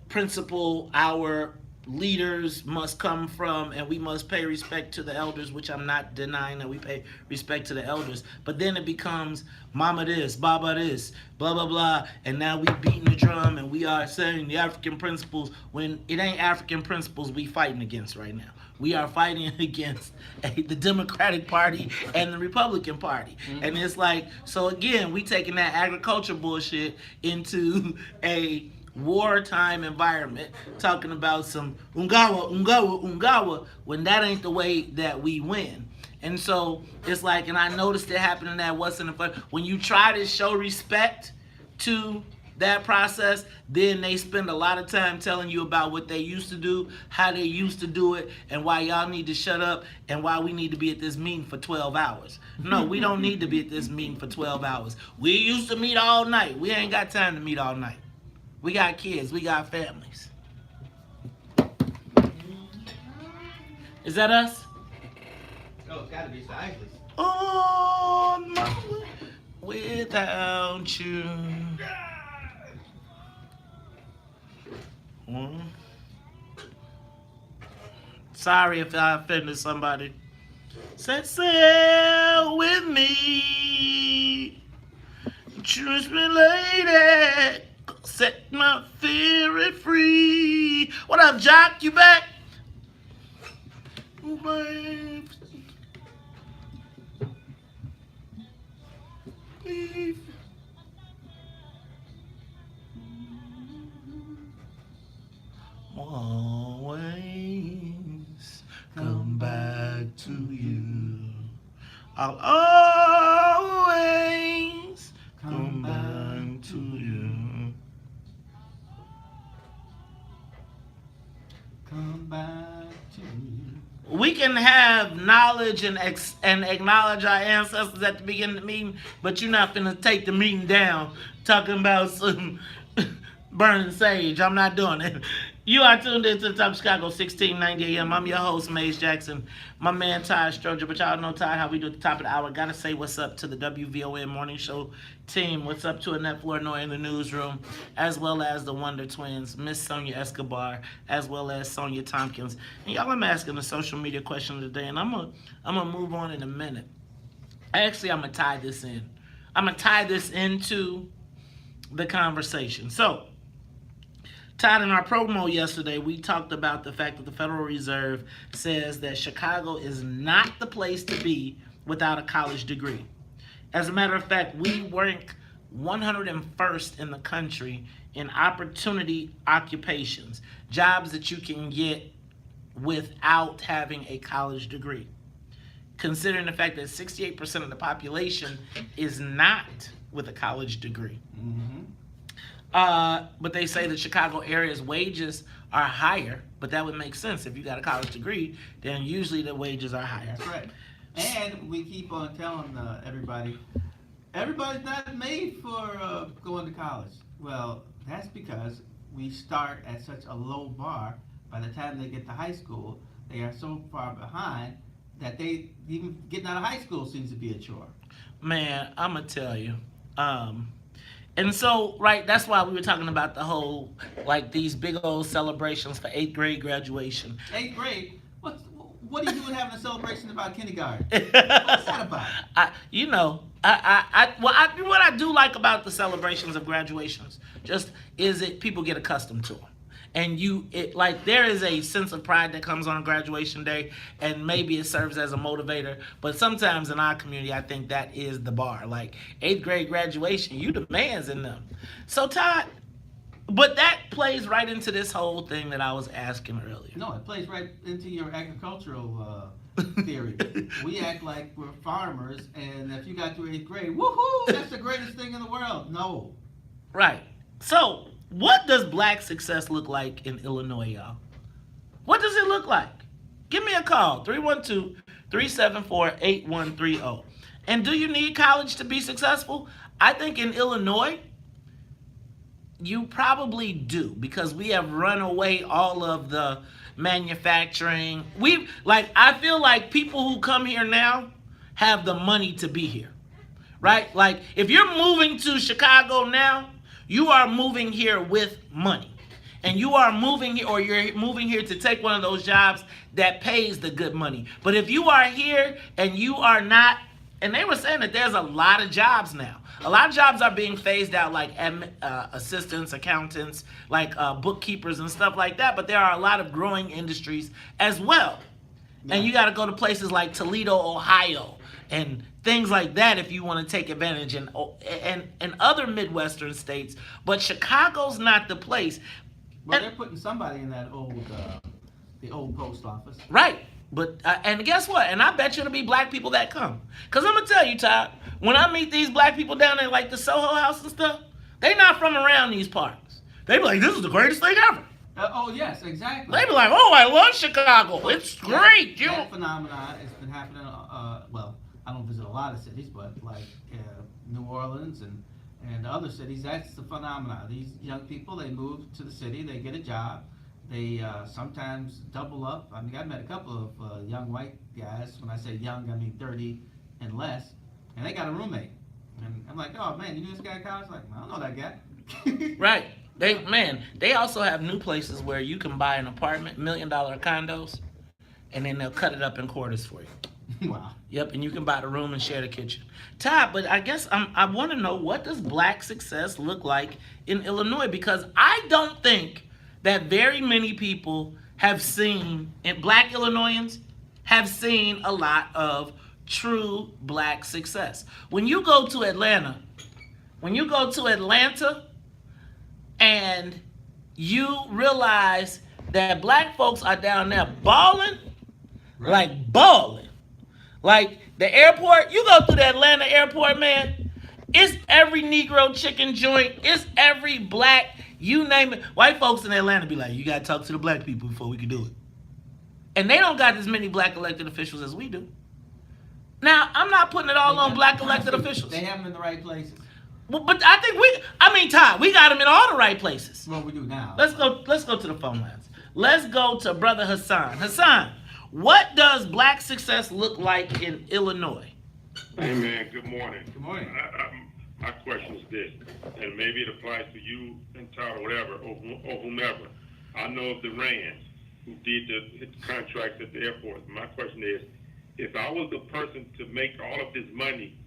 principle, our leaders must come from, and we must pay respect to the elders, which I'm not denying that we pay respect to the elders. But then it becomes mama this, baba this, blah, blah, blah. And now we beating the drum and we are saying the African principles when it ain't African principles we fighting against right now. We are fighting against the Democratic Party and the Republican Party. Mm-hmm. And it's like, so again, we taking that agriculture bullshit into a wartime environment, talking about some ungawa, when that ain't the way that we win. And so it's like, and I noticed it happening that wasn't when you try to show respect to that process, then they spend a lot of time telling you about what they used to do, how they used to do it, and why y'all need to shut up, and why we need to be at this meeting for 12 hours. No, we don't need to be at this meeting for 12 hours. We used to meet all night. We ain't got time to meet all night. We got kids. We got families. Is that us? No, it's gotta be Isley's. Oh, no. without you. Hmm. Sorry if I offended somebody. Set sail with me. Trust me, lady. Set my fury free. What up, Jock? You back? Babe. Leave. Always come back to you. I'll always come back to you. Come back to you. We can have knowledge and acknowledge our ancestors at the beginning of the meeting, but you're not finna take the meeting down talking about some burning sage. I'm not doing it. You are tuned into the Top Chicago 1690 AM. I'm your host, Maze Jackson. My man, Ty Stroger. But y'all know, Ty, how we do at the top of the hour. Gotta say what's up to the WVON Morning Show team. What's up to Annette Flournoy in the newsroom, as well as the Wonder Twins, Miss Sonia Escobar, as well as Sonia Tompkins. And y'all, I'm asking a social media question today, and I'm gonna move on in a minute. Actually, I'm gonna tie this in. I'm gonna tie this into the conversation. So, Todd, in our promo yesterday, we talked about the fact that the Federal Reserve says that Chicago is not the place to be without a college degree. As a matter of fact, we rank 101st in the country in opportunity occupations, jobs that you can get without having a college degree. Considering the fact that 68% of the population is not with a college degree. Mm-hmm. But they say the Chicago area's wages are higher, but that would make sense. If you got a college degree, then usually the wages are higher. That's right. And we keep on telling everybody's not made for going to college. Well, that's because we start at such a low bar. By the time they get to high school, they are so far behind that they even getting out of high school seems to be a chore. Man, I'm gonna tell you. And so, right, that's why we were talking about the whole, like, these big old celebrations for 8th grade graduation. 8th grade? What are you doing having a celebration about kindergarten? What's that about? What I do like about the celebrations of graduations just is that people get accustomed to them. And there is a sense of pride that comes on graduation day, and maybe it serves as a motivator. But sometimes in our community, I think that is the bar. Like 8th grade graduation, you the man's in them. So Todd, but that plays right into this whole thing that I was asking earlier. No, it plays right into your agricultural theory. We act like we're farmers, and if you got to 8th grade, woohoo, that's the greatest thing in the world. No. Right. So, what does black success look like in Illinois, y'all? What does it look like? Give me a call, 312-374-8130. And do you need college to be successful? I think in Illinois, you probably do, because we have run away all of the manufacturing. I feel like people who come here now have the money to be here, right? Like, if you're moving to Chicago now, you are moving here with money. And you are moving here, or you're moving here to take one of those jobs that pays the good money. But if you are here and you are not, and they were saying that there's a lot of jobs now. A lot of jobs are being phased out, like assistants, accountants, like bookkeepers and stuff like that. But there are a lot of growing industries as well. Yeah. And you got to go to places like Toledo, Ohio, and things like that if you want to take advantage, and other Midwestern states. But Chicago's not the place. Well, they're putting somebody in that the old post office. Right. But and guess what? And I bet you it'll be black people that come. Because I'm going to tell you, Todd, when I meet these black people down there, like the Soho House and stuff, they not from around these parts. They be like, this is the greatest thing ever. Oh, yes, exactly. They be like, oh, I love Chicago. It's great. That phenomenon has been happening, well, I don't visit a lot of cities, but like New Orleans and other cities, that's the phenomenon. These young people, they move to the city, they get a job, they sometimes double up. I mean, I met a couple of young white guys. When I say young, I mean 30 and less, and they got a roommate. And I'm like, oh man, you knew this guy in college? Like, I don't know that guy. Right. They also have new places where you can buy an apartment, $1 million condos, and then they'll cut it up in quarters for you. Wow. Yep, and you can buy the room and share the kitchen. Todd, but I guess I want to know, what does black success look like in Illinois? Because I don't think that very many people have seen, and black Illinoisans have seen a lot of true black success. When you go to Atlanta and you realize that black folks are down there balling, like balling. Like the airport, you go through the Atlanta airport, man, it's every Negro chicken joint, it's every black, you name it. White folks in Atlanta be like, you gotta talk to the black people before we can do it. And they don't got as many black elected officials as we do. Now, I'm not putting it all on black elected officials. They have them in the right places. But I think Todd, we got them in all the right places. Well, we do now. Let's go to the phone lines. Let's go to Brother Hassan. Hassan, what does black success look like in Illinois? Hey man, good morning. Good morning. My question is this, and maybe it applies to you and Todd or whatever, or whomever. I know of the Rands who did the contracts at the airport. My question is, if I was the person to make all of this money,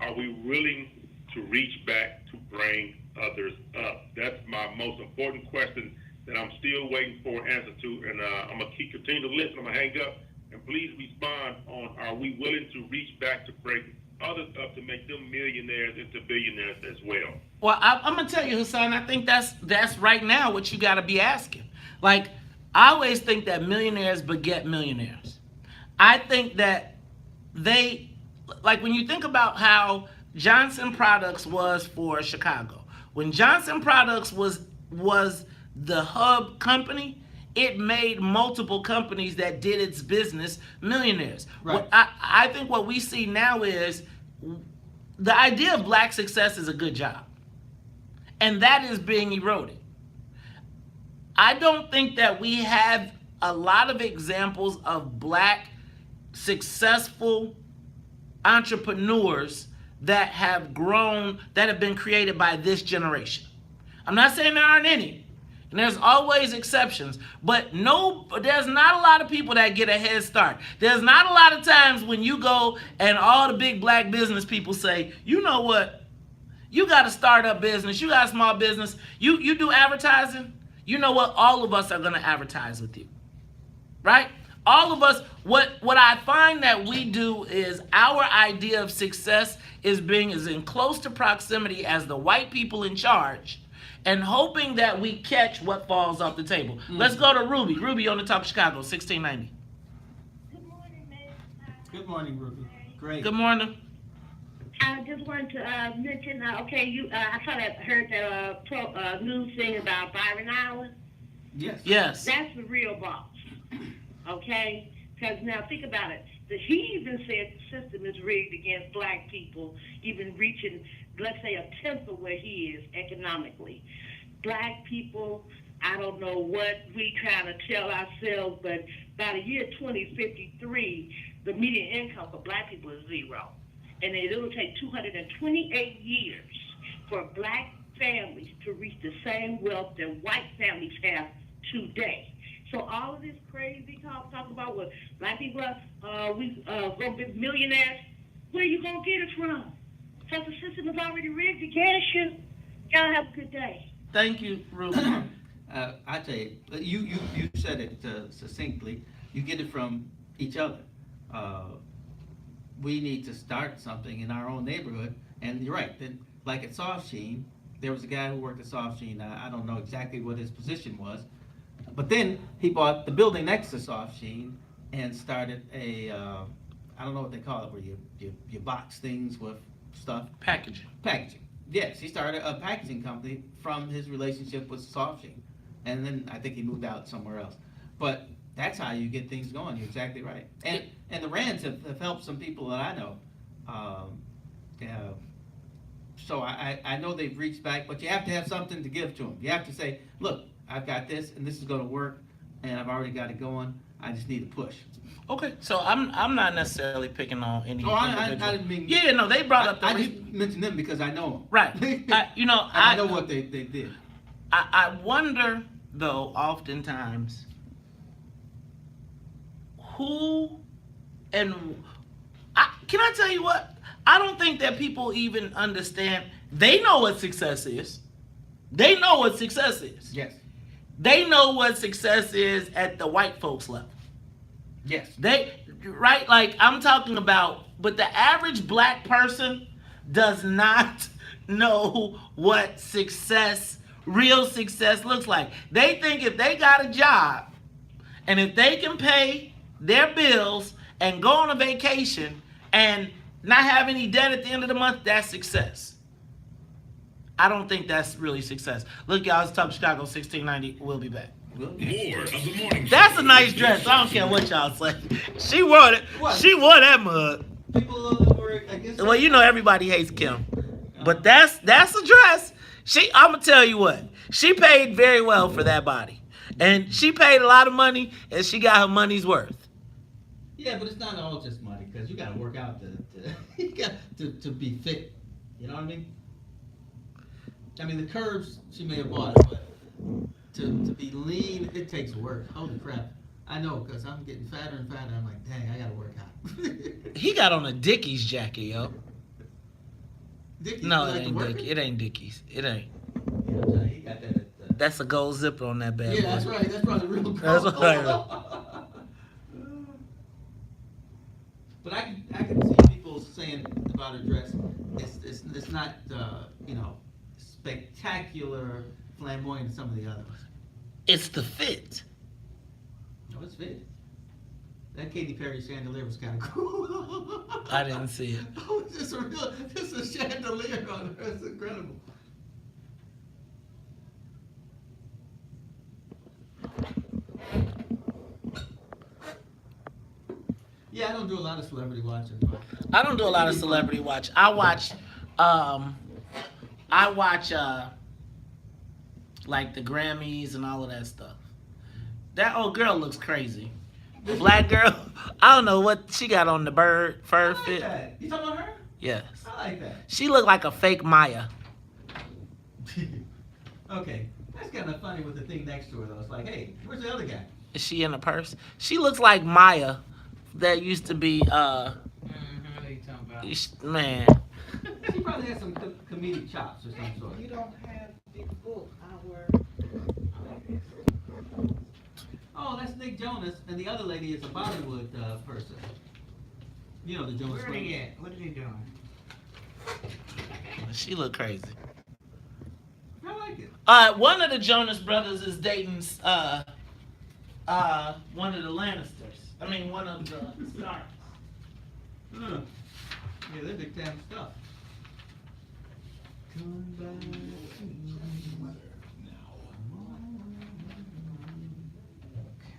are we willing to reach back to bring others up? That's my most important question that I'm still waiting for an answer to, and I'm going to continue to listen. I'm going to hang up, and please respond on, are we willing to reach back to bring others up to make them millionaires into billionaires as well? Well, I'm going to tell you, Hassan, I think that's right now what you got to be asking. Like, I always think that millionaires beget millionaires. I think that like when you think about how Johnson Products was for Chicago, when Johnson Products was the hub company, it made multiple companies that did its business millionaires. Right. I think what we see now is the idea of black success is a good job. And that is being eroded. I don't think that we have a lot of examples of black successful entrepreneurs that have grown, that have been created by this generation. I'm not saying there aren't any, and there's always exceptions, but there's not a lot of people that get a head start. There's not a lot of times when you go and all the big black business people say, you know what, you got a startup business, you got a small business, you do advertising, you know what, all of us are gonna advertise with you, right? All of us, what I find that we do is our idea of success is being as in close to proximity as the white people in charge and hoping that we catch what falls off the table. Let's go to Ruby. Ruby on the Talk Chicago, 1690. Good morning, man. Good morning, Ruby. Great. Good morning. I just wanted to mention, I heard that news thing about Byron Allen. Yes. Yes. That's the real boss, okay? Because now think about it. He even said the system is rigged against black people, even reaching, let's say, a tenth of where he is economically. Black people, I don't know what we trying to tell ourselves, but by the year 2053, the median income for black people is zero. And it'll take 228 years for black families to reach the same wealth that white families have today. So all of this crazy talk about what black people are, we gonna be millionaires. Where are you gonna get it from? Because the system is already rigged against you. Y'all have a good day. Thank you, Ruby. I tell you, you said it succinctly. You get it from each other. We need to start something in our own neighborhood. And you're right. Then, like at Soft Sheen, there was a guy who worked at Soft Sheen. I don't know exactly what his position was, but then he bought the building next to Soft Sheen and started a I don't know what they call it, where you box things with stuff. Packaging. Yes, he started a packaging company from his relationship with Soft Sheen, and then I think he moved out somewhere else. But that's how you get things going. You're exactly right. And the Rands have helped some people that I know. So I know they've reached back, but you have to have something to give to them. You have to say, look, I've got this, and this is going to work, and I've already got it going. I just need a push. Okay, so I'm not necessarily picking on any. Oh, I individual. didn't mean. Yeah, no, they brought up the. I just mentioned them because I know them. Right. I know what they did. I wonder though, oftentimes, who and can I tell you what? I don't think that people even understand. They know what success is. They know what success is. Yes. They know what success is at the white folks level. Yes. Right? Like I'm talking about, but the average black person does not know what success, real success looks like. They think if they got a job and if they can pay their bills and go on a vacation and not have any debt at the end of the month, that's success. I don't think that's really success. Look, y'all, it's Top Chicago 1690. We'll be back. More of the morning. That's a nice dress. I don't care what y'all say. She wore it. What? She wore that mug. People were against. Well, you know everybody hates Kim, but that's a dress. I'm gonna tell you what. She paid very well for that body, and she paid a lot of money, and she got her money's worth. Yeah, but it's not all just money because you got to work out you got to be fit. You know what I mean? I mean the curves she may have bought it, but to be lean it takes work. Holy crap! I know because I'm getting fatter and fatter. I'm like, dang, I got to work out. He got on a Dickies jacket, yo. Dickies, No, you it like ain't to work Dickies. It ain't Dickies. It ain't. Yeah, I'm telling you, he got that at That's a gold zipper on that bad yeah, boy. that's right. That's probably real gold. That's right. But I can see people saying about her dress, it's not spectacular, flamboyant as some of the others. It's the fit. No, it's fit. That Katy Perry chandelier was kind of cool. I didn't see it. Oh, it's just a chandelier on her. It's incredible. Yeah, I don't do a lot of celebrity watching. I don't do a lot of celebrity watch. I watch like the Grammys and all of that stuff. That old girl looks crazy. The black girl, I don't know what she got on the bird fur I like fit. that. You talking about her? Yes. I like that. She looked like a fake Maya. Okay, that's kind of funny with the thing next to her though. It's like, hey, where's the other guy? Is she in a purse? She looks like Maya. That used to be What are you talking about? man. She probably has some comedic chops or some sort. You don't have the book, Oh, that's Nick Jonas, and the other lady is a Bollywood person. You know the Jonas Where are Brothers. they at? What are they doing? She look crazy. I like it. One of the Jonas Brothers is dating one of the Lannisters. I mean, one of the Starks. Yeah, they're big time stuff. Come back to me. Okay.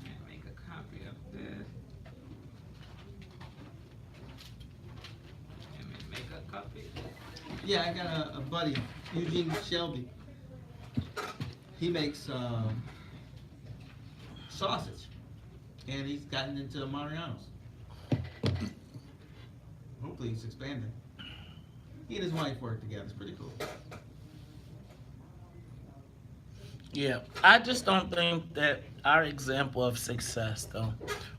I'll make a copy of this. Let me make a copy. Yeah, I got a buddy, Eugene Shelby. He makes sausage, and he's gotten into Mariano's. Hopefully he's expanding. He and his wife work together. It's pretty cool. Yeah, I just don't think that our example of success, though,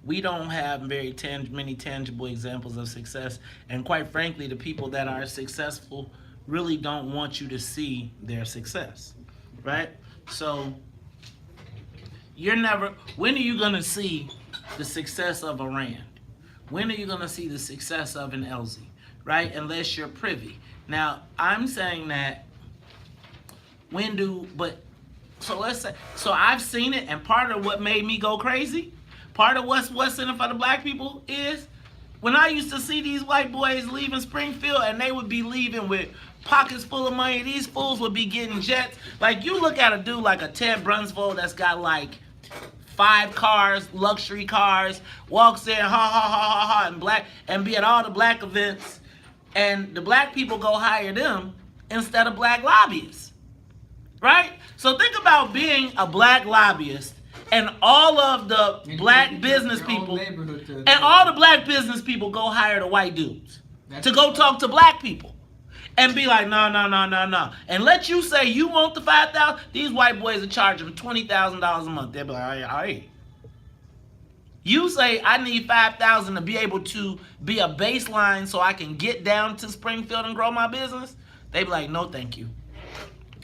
we don't have very many tangible examples of success, and quite frankly, the people that are successful really don't want you to see their success, right? So when are you gonna see the success of a Rand? When are you gonna see the success of an Elsie, right? Unless you're privy. Now, I'm saying that so let's say, so I've seen it, and part of what made me go crazy, part of what's in it for the black people is when I used to see these white boys leaving Springfield, and they would be leaving with pockets full of money. These fools would be getting jets. Like, you look at a dude like a Ted Brunsvold that's got like 5 cars, luxury cars, walks in, and be at all the black events, and the black people go hire them instead of black lobbyists, right? So think about being a black lobbyist and all of the And black you business your own people, neighborhood to- and all the black business people go hire the white dudes That's to go talk to black people and be like, no, and let you say you want the 5,000. These white boys are charging $20,000 a month. They'll be like, all right. You say I need 5,000 to be able to be a baseline so I can get down to Springfield and grow my business. They be like, no, thank you.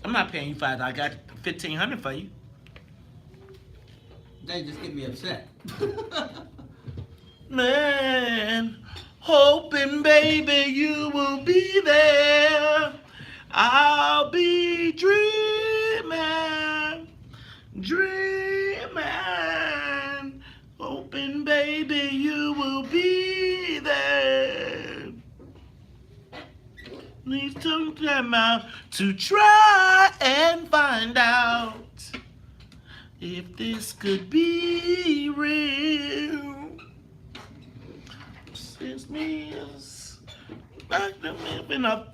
I'm not paying you 5,000. I got 1,500 for you. They just get me upset. Man, hoping baby you will be there. I'll be dreaming, hoping baby you will be there. Please take time out to try and find out if this could be real. Since me is like to live in a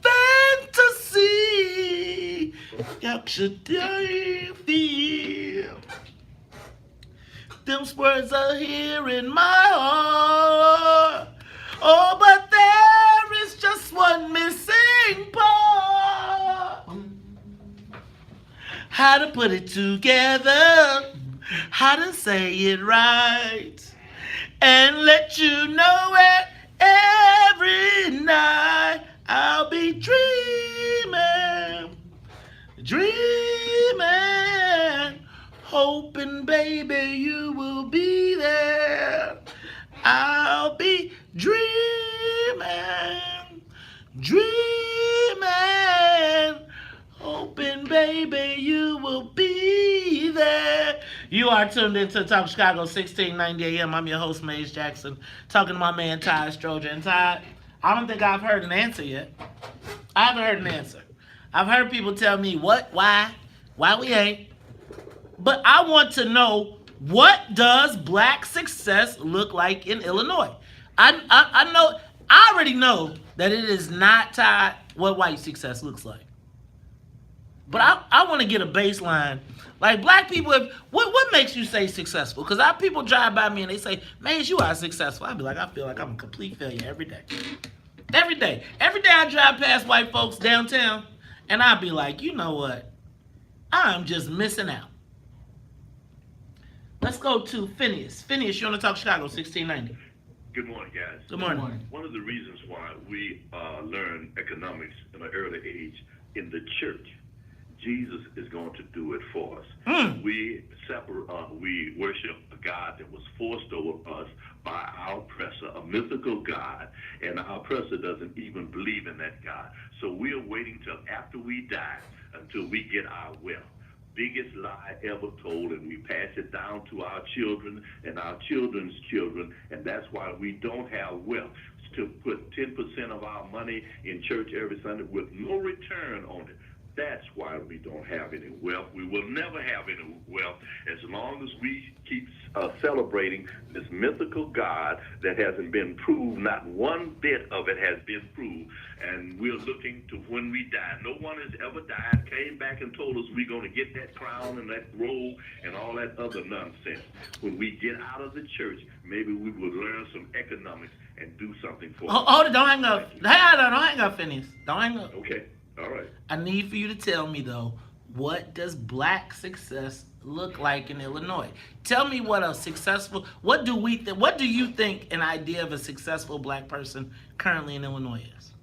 fantasy. How should I feel? Those words are here in my heart. Oh, but there is just one missing part. How to put it together, how to say it right, and let you know it every night. I'll be dreaming, hoping baby you will be there. I'll be dreaming, hoping baby you will be there. You are tuned into Talk Chicago 1690 AM. I'm your host, Maze Jackson, talking to my man Ty Stroger. And Ty, I don't think I've heard an answer yet. I haven't heard an answer. I've heard people tell me what, why we ain't. But I want to know, what does black success look like in Illinois? I know, I already know that it is not tied what white success looks like. But I want to get a baseline. Like black people, what makes you say successful? Because people drive by me and they say, man, you are successful. I be like, I feel like I'm a complete failure every day. Every day I drive past white folks downtown and I be like, you know what? I'm just missing out. Let's go to Phineas. Phineas, you're on the Talk Chicago 1690. Good morning, guys. Good morning. One of the reasons why we learn economics in an early age in the church, Jesus is going to do it for us. We worship a God that was forced over us by our oppressor, a mythical God, and our oppressor doesn't even believe in that God. So we're waiting till after we die until we get our wealth. Biggest lie ever told, and we pass it down to our children and our children's children, and that's why we don't have wealth. To put 10% of our money in church every Sunday with no return on it. That's why we don't have any wealth. We will never have any wealth as long as we keep celebrating this mythical God that hasn't been proved. Not one bit of it has been proved. And we're looking to when we die. No one has ever died, came back and told us we're going to get that crown and that robe and all that other nonsense. When we get out of the church, maybe we will learn some economics and do something for us. Hold it, don't hang up. Don't hang up, Phineas. Don't hang up. Okay. All right. I need for you to tell me, though, what does black success look like in Illinois? Tell me what what do you think an idea of a successful black person currently in Illinois is?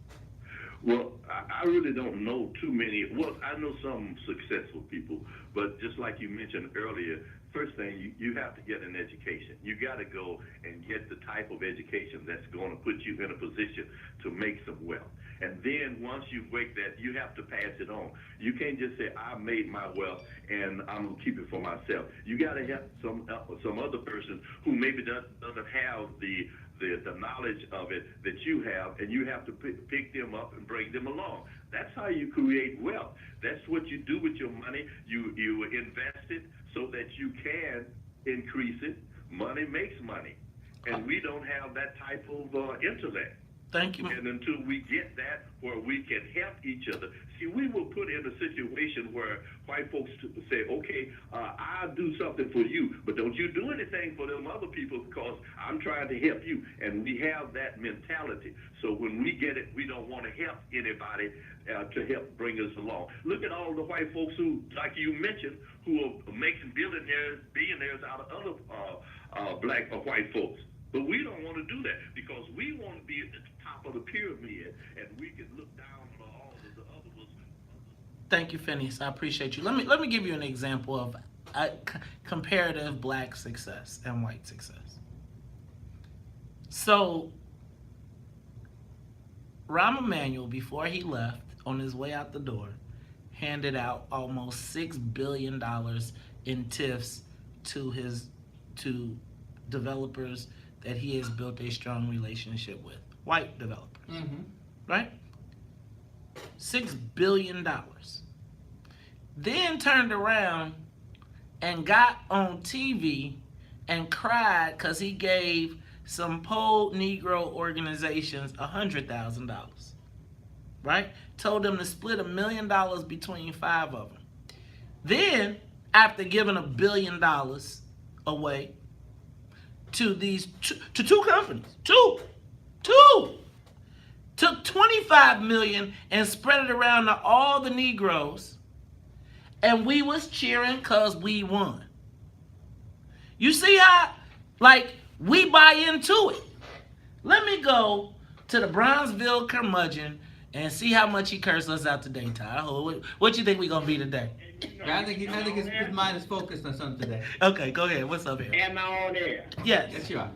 Well, I really don't know too many. Well, I know some successful people, but just like you mentioned earlier, first thing, you have to get an education. You got to go and get the type of education that's going to put you in a position to make some wealth. And then once you break that, you have to pass it on. You can't just say, I made my wealth and I'm going to keep it for myself. You got to have some other person who maybe doesn't have the knowledge of it that you have, and you have to pick them up and bring them along. That's how you create wealth. That's what you do with your money. You invest it so that you can increase it. Money makes money. And we don't have that type of intellect. Thank you. And until we get that where we can help each other. See, we were put in a situation where white folks say, okay, I'll do something for you, but don't you do anything for them other people because I'm trying to help you. And we have that mentality. So when we get it, we don't want to help anybody to help bring us along. Look at all the white folks who, like you mentioned, who are making billionaires out of other black or white folks. But we don't want to do that because we want to be at the top of the pyramid and we can look down on all of the others. Thank you, Phineas. I appreciate you. Let me give you an example of comparative black success and white success. So, Rahm Emanuel, before he left, on his way out the door, handed out almost $6 billion in TIFs to developers that he has built a strong relationship with, white developers, right? $6 billion. Then turned around and got on TV and cried because he gave some poor Negro organizations $100,000, right? Told them to split $1 million between 5 of them. Then, after giving $1 billion away to these two companies, two, took $25 million and spread it around to all the Negroes, and we was cheering because we won. You see how, like, we buy into it. Let me go to the Brownsville curmudgeon and see how much he cursed us out today, Ty. What you think we gonna be today? I think his mind is focused on something today. Okay, go ahead. What's up here? Am I on air? Yes. Yes, you are.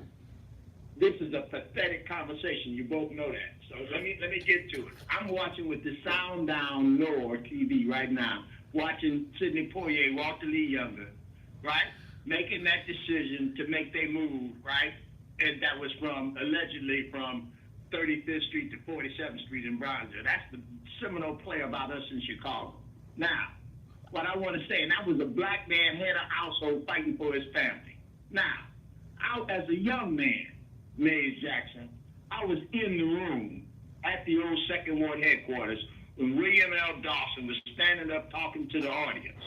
This is a pathetic conversation. You both know that. So let me get to it. I'm watching with the sound down low TV right now, watching Sidney Poitier, Walter Lee Younger, right, making that decision to make their move, right, and that was allegedly from 35th Street to 47th Street in Brownsville. That's the seminal play about us in Chicago. Now, what I want to say, and that was a black man, head of household fighting for his family. Now, as a young man, Mayor Jackson, I was in the room at the old Second Ward headquarters when William L. Dawson was standing up talking to the audience.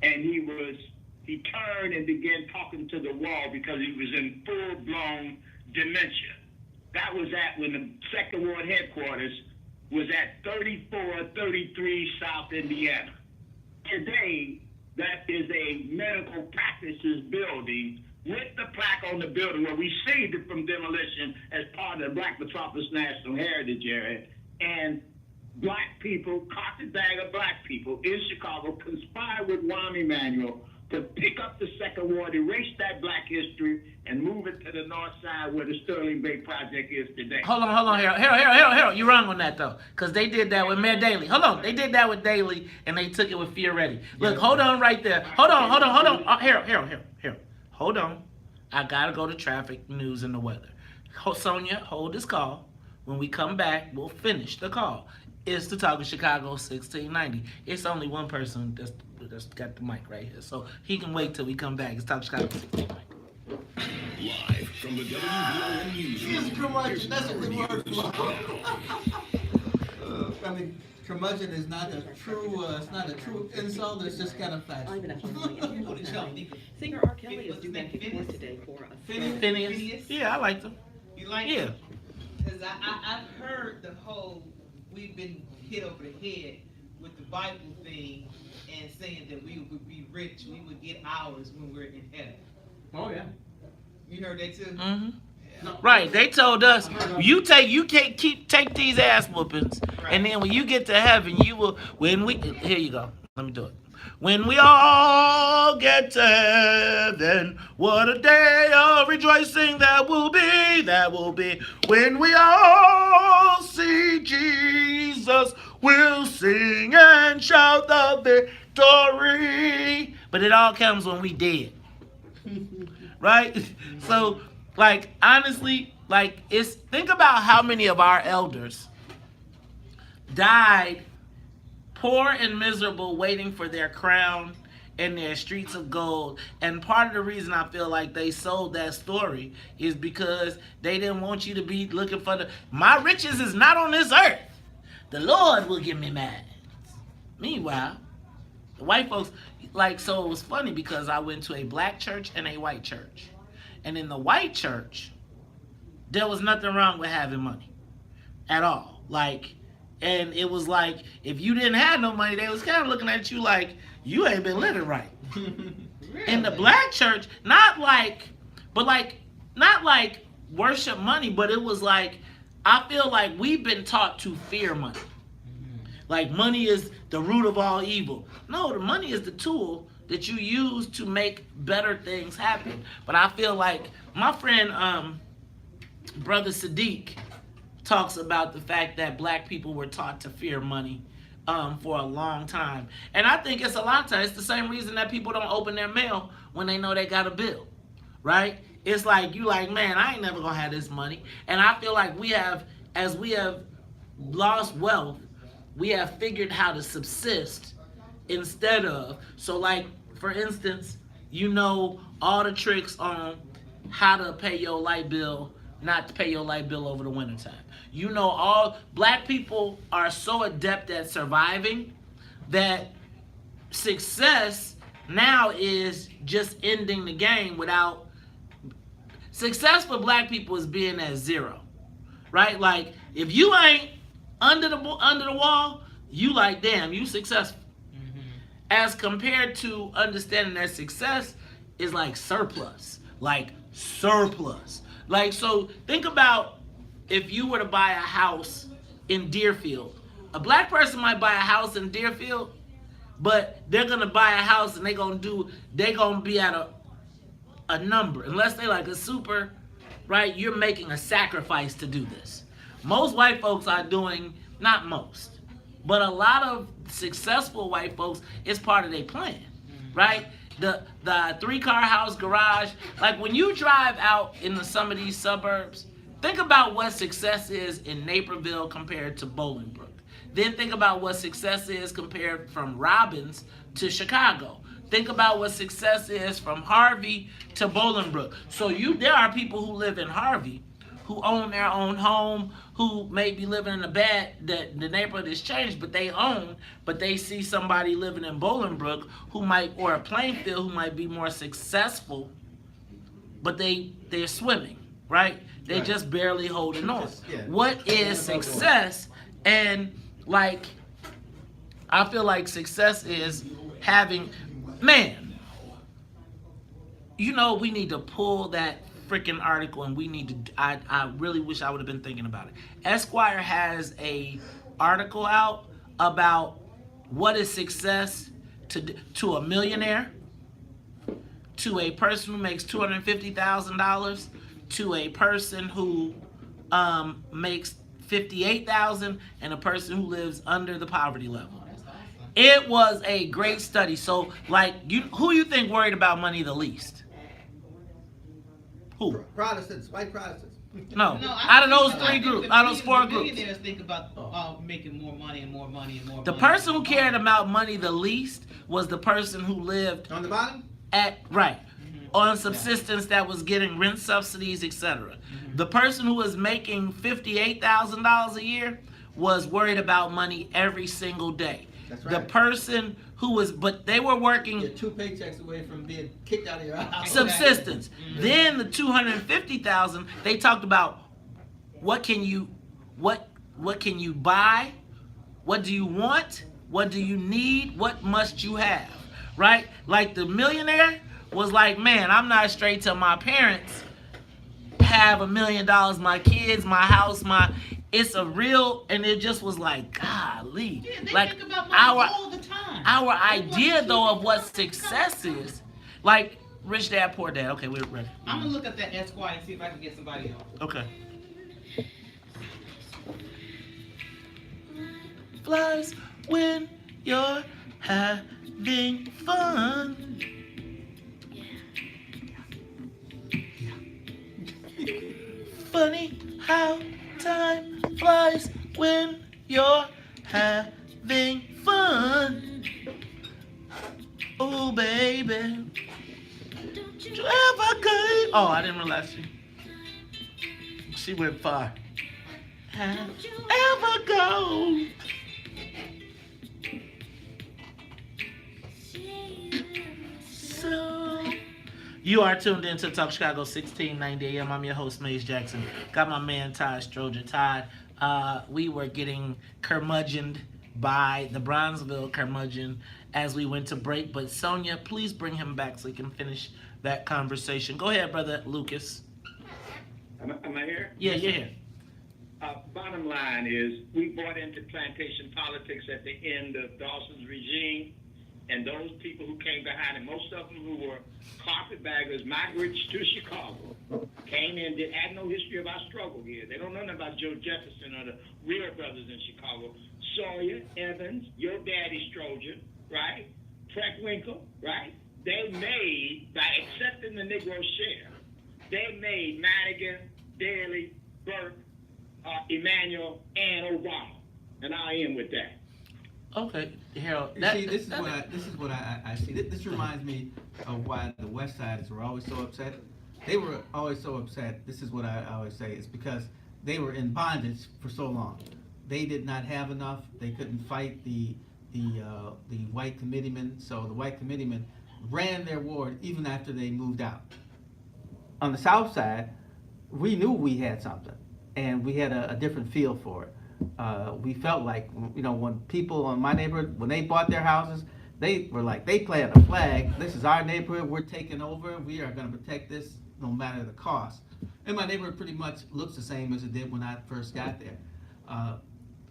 And he turned and began talking to the wall because he was in full-blown dementia. That was when the Second Ward headquarters was at 3433 South Indiana. Today, that is a medical practices building with the plaque on the building where we saved it from demolition as part of the Black Metropolis National Heritage Area. And black people, carpetbagger black people in Chicago conspired with Rahm Emanuel to pick up the Second Ward, erase that black history, and move it to the north side where the Sterling Bay Project is today. Hold on, Harold. You're wrong on that, though, because they did that with Mayor Daley. Hold on. They did that with Daley, and they took it with Fioretti. Look, hold on right there. Hold on. Harold. Hold on. I got to go to traffic, news, and the weather. Sonia, hold this call. When we come back, we'll finish the call. It's the Talk of Chicago 1690. It's only one person that's got the mic right here, so he can wait till we come back. It's Talk of Chicago 1690. Live from the WVON newsroom. That's a good word. I mean, curmudgeon is not a true. It's not a true insult. It's just kind of fact. Singer R. Kelly is due back in court today for a Phineas? Yeah, I liked him. You like Yeah. it? Because I've heard the whole, we've been hit over the head with the Bible thing and saying that we would be rich, we would get ours when we're in heaven. Oh yeah. You heard that too? Mm-hmm. No. Right, they told us take these ass whoopings, and then when you get to heaven, you will. Here you go. Let me do it. When we all get to heaven, what a day of rejoicing that will be. That will be when we all see Jesus. We'll sing and shout the victory. But it all comes when we dead, right? So. Like, honestly, think about how many of our elders died poor and miserable waiting for their crown and their streets of gold. And part of the reason I feel like they sold that story is because they didn't want you to be looking for my riches is not on this earth. The Lord will give me mad. Meanwhile, the white folks, so it was funny because I went to a black church and a white church. And in the white church, there was nothing wrong with having money at all. And it was like, if you didn't have no money, they was kind of looking at you like, you ain't been living right. Really? In the black church, not like worship money, but it was like, I feel like we've been taught to fear money. Like money is the root of all evil. No, the money is the tool that you use to make better things happen. But I feel like my friend, Brother Sadiq, talks about the fact that black people were taught to fear money for a long time. And I think it's a lot of times, it's the same reason that people don't open their mail when they know they got a bill, right? It's like, you like, man, I ain't never gonna have this money. And I feel like as we have lost wealth, we have figured how to subsist instead of, so like, for instance, you know all the tricks on how to pay your light bill, not to pay your light bill over the wintertime. You know, all black people are so adept at surviving that success now is just ending the game without. Success for black people is being at zero, right? Like, if you ain't under the wall, you like, damn, you successful. Mm-hmm. As compared to understanding that success is like surplus. Like, so think about if you were to buy a house in Deerfield. A black person might buy a house in Deerfield, but they're gonna buy a house and they're gonna be at a number. Unless they like a super, right? You're making a sacrifice to do this. Most white folks are doing, not most, but a lot of successful white folks, it's part of their plan, right? The 3-car house garage, like when you drive out into some of these suburbs, think about what success is in Naperville compared to Bolingbrook. Then think about what success is compared from Robbins to Chicago. Think about what success is from Harvey to Bolingbrook. So there are people who live in Harvey who own their own home, who may be living in the neighborhood has changed, but they see somebody living in Bolingbrook or a Plainfield who might be more successful, but they're swimming, right? They're just barely holding on. What is success? And like, I feel like success is having, man, you know, we need to pull that freaking article and we need to, I really wish I would have been thinking about it. Esquire has a article out about what is success to a millionaire, to a person who makes $250,000, to a person who makes $58,000, and a person who lives under the poverty level. It was a great study. So, like, who you think worried about money the least? Who? Protestants, white Protestants. No, out of those 3 groups, out of those 4 groups. Millionaires think about making more money and more money and more money. The person who cared about money the least was the person who lived on the bottom? On subsistence that was getting rent subsidies, etc. The person who was making $58,000 a year was worried about money every single day. That's right. The person who was, but they were working. You're 2 paychecks away from being kicked out of your house. Subsistence. Then the $250,000, they talked about what can you buy, what do you want, what do you need, what must you have, right? Like the millionaire was like, man, I'm not straight till my parents have $1 million, my kids, my house, it's a real, and it just was like, golly. Yeah, they like think about money all the time. Our idea though of what success is, like Rich Dad, Poor Dad. Okay, we're ready. I'm gonna look at that Esquire and see if I can get somebody else. Okay. Flies when you're having fun. Funny how time flies when you're having fun. Oh, baby. Don't you ever go. Oh, I didn't realize she went far. Don't you ever go. So, you are tuned in to Talk Chicago 1690 AM. I'm your host, Maze Jackson. Got my man, Todd Stroger. Todd, we were getting curmudgeoned by the Bronzeville curmudgeon as we went to break. But Sonia, please bring him back so he can finish that conversation. Go ahead, Brother Lucas. Am I here? Yeah, you're here. Bottom line is, we bought into plantation politics at the end of Dawson's regime, and those people who came behind it, most of them who were carpetbaggers, migrants to Chicago, came in, had no history of our struggle here. They don't know nothing about Joe Jefferson or the Real Brothers in Chicago. Sawyer, Evans, your daddy Stroger, right? Preckwinkle, right? They made, by accepting the Negro share, they made Madigan, Daley, Burke, Emanuel, and Obama. And I'll end with that. Okay, Harold. See, this is what I see. This reminds me of why the West Siders were always so upset. They were always so upset. This is what I always say. It's because they were in bondage for so long. They did not have enough. They couldn't fight the white committeemen. So the white committeemen ran their ward even after they moved out. On the South Side, we knew we had something, and we had a different feel for it. We felt like, when people in my neighborhood, when they bought their houses, they were like, they planted a flag. This is our neighborhood. We're taking over. We are going to protect this no matter the cost. And my neighborhood pretty much looks the same as it did when I first got there.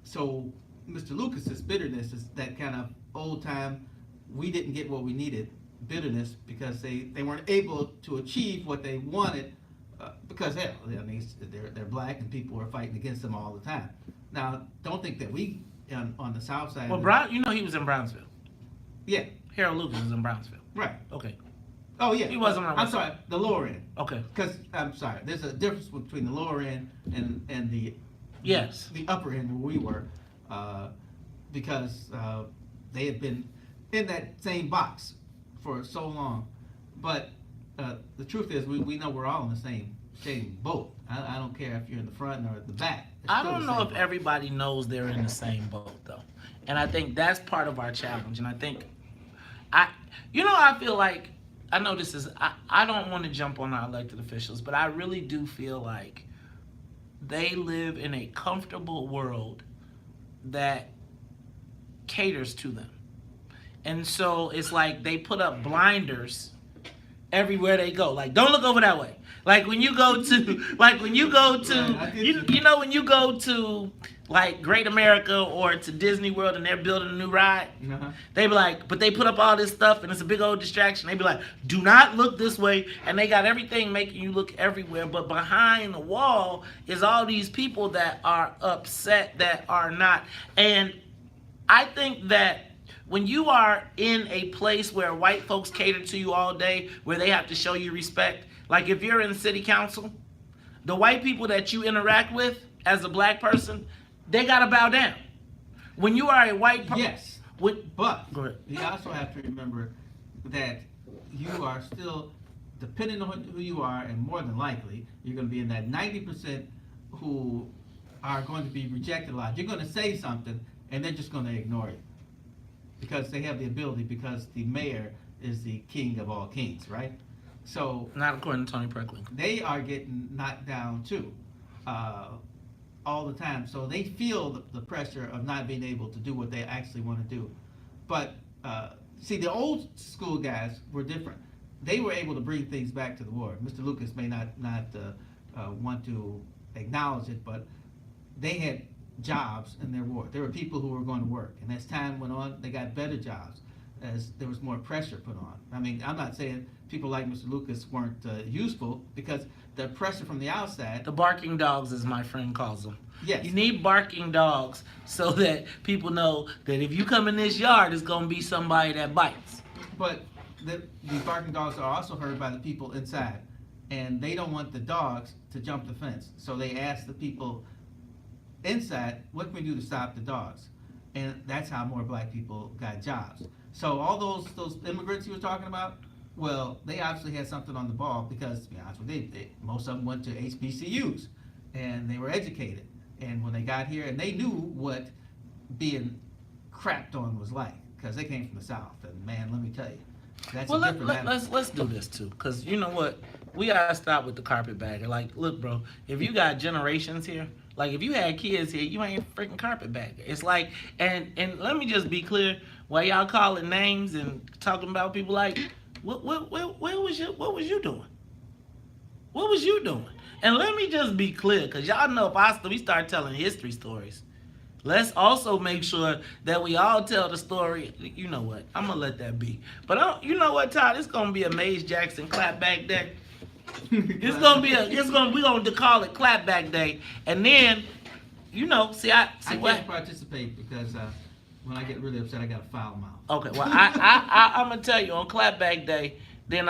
So Mr. Lucas's bitterness is that kind of old time, we didn't get what we needed bitterness because they weren't able to achieve what they wanted because hell, they're black and people were fighting against them all the time. Now, don't think that we on the South Side. Well, he was in Brownsville. Yeah. Harold Lucas was in Brownsville. Right. Okay. Oh yeah. He wasn't on. I'm sorry, the lower end. Okay. Because I'm sorry, there's a difference between the lower end and the upper end where we were, because they had been in that same box for so long. But the truth is, we know we're all in the same boat. I don't care if you're in the front or at the back. I don't know if everybody knows they're in the same boat though, and I think that's part of our challenge. And I think, I feel like, I know this is, I don't want to jump on our elected officials, but I really do feel like they live in a comfortable world that caters to them. And so it's like they put up blinders everywhere they go. Like, don't look over that way. Like when you go to, when you go to like Great America or to Disney World and they're building a new ride, they be like, but they put up all this stuff and it's a big old distraction. They be like, do not look this way. And they got everything making you look everywhere. But behind the wall is all these people that are upset, that are not. And I think that when you are in a place where white folks cater to you all day, where they have to show you respect, like if you're in city council, the white people that you interact with as a black person, they gotta bow down. When you are a white person, yes, but you also have to remember that you are still, depending on who you are, and more than likely, you're going to be in that 90% who are going to be rejected a lot. You're going to say something, and they're just going to ignore you because they have the ability, because the mayor is the king of all kings, right? So not according to Tony Preckwinkle. They are getting knocked down too, all the time. So they feel the pressure of not being able to do what they actually want to do. But see, the old school guys were different. They were able to bring things back to the ward. Mr. Lucas may not want to acknowledge it, but they had jobs in their ward. There were people who were going to work, and as time went on, they got better jobs as there was more pressure put on. I mean, I'm not saying people like Mr. Lucas weren't useful, because the pressure from the outside. The barking dogs, as my friend calls them. Yes. You need barking dogs so that people know that if you come in this yard, it's going to be somebody that bites. But the barking dogs are also heard by the people inside, and they don't want the dogs to jump the fence. So they ask the people inside, what can we do to stop the dogs? and that's how more black people got jobs. So all those immigrants you were talking about, well, they obviously had something on the ball because, to be honest with you, most of them went to HBCUs, and they were educated. And when they got here, and they knew what being crapped on was like, because they came from the South, and man, let me tell you, that's Well, a different attitude. let's do this too, because you know what? We gotta stop with the carpetbagger. Like, look, bro, if you got generations here, like if you had kids here, you ain't freaking carpetbagger. It's like, and let me just be clear, while y'all calling names and talking about people, like, what was you doing? What was you doing? And let me just be clear, because y'all know if we start telling history stories, let's also make sure that we all tell the story. You know what? I'm going to let that be. But you know what, Todd? It's going to be a Maze Jackson clapback day. We're going to call it clapback day. And then, you know, I can't participate because when I get really upset, I got to foul mouth. Okay, well, I'm going to tell you, on clapback day, then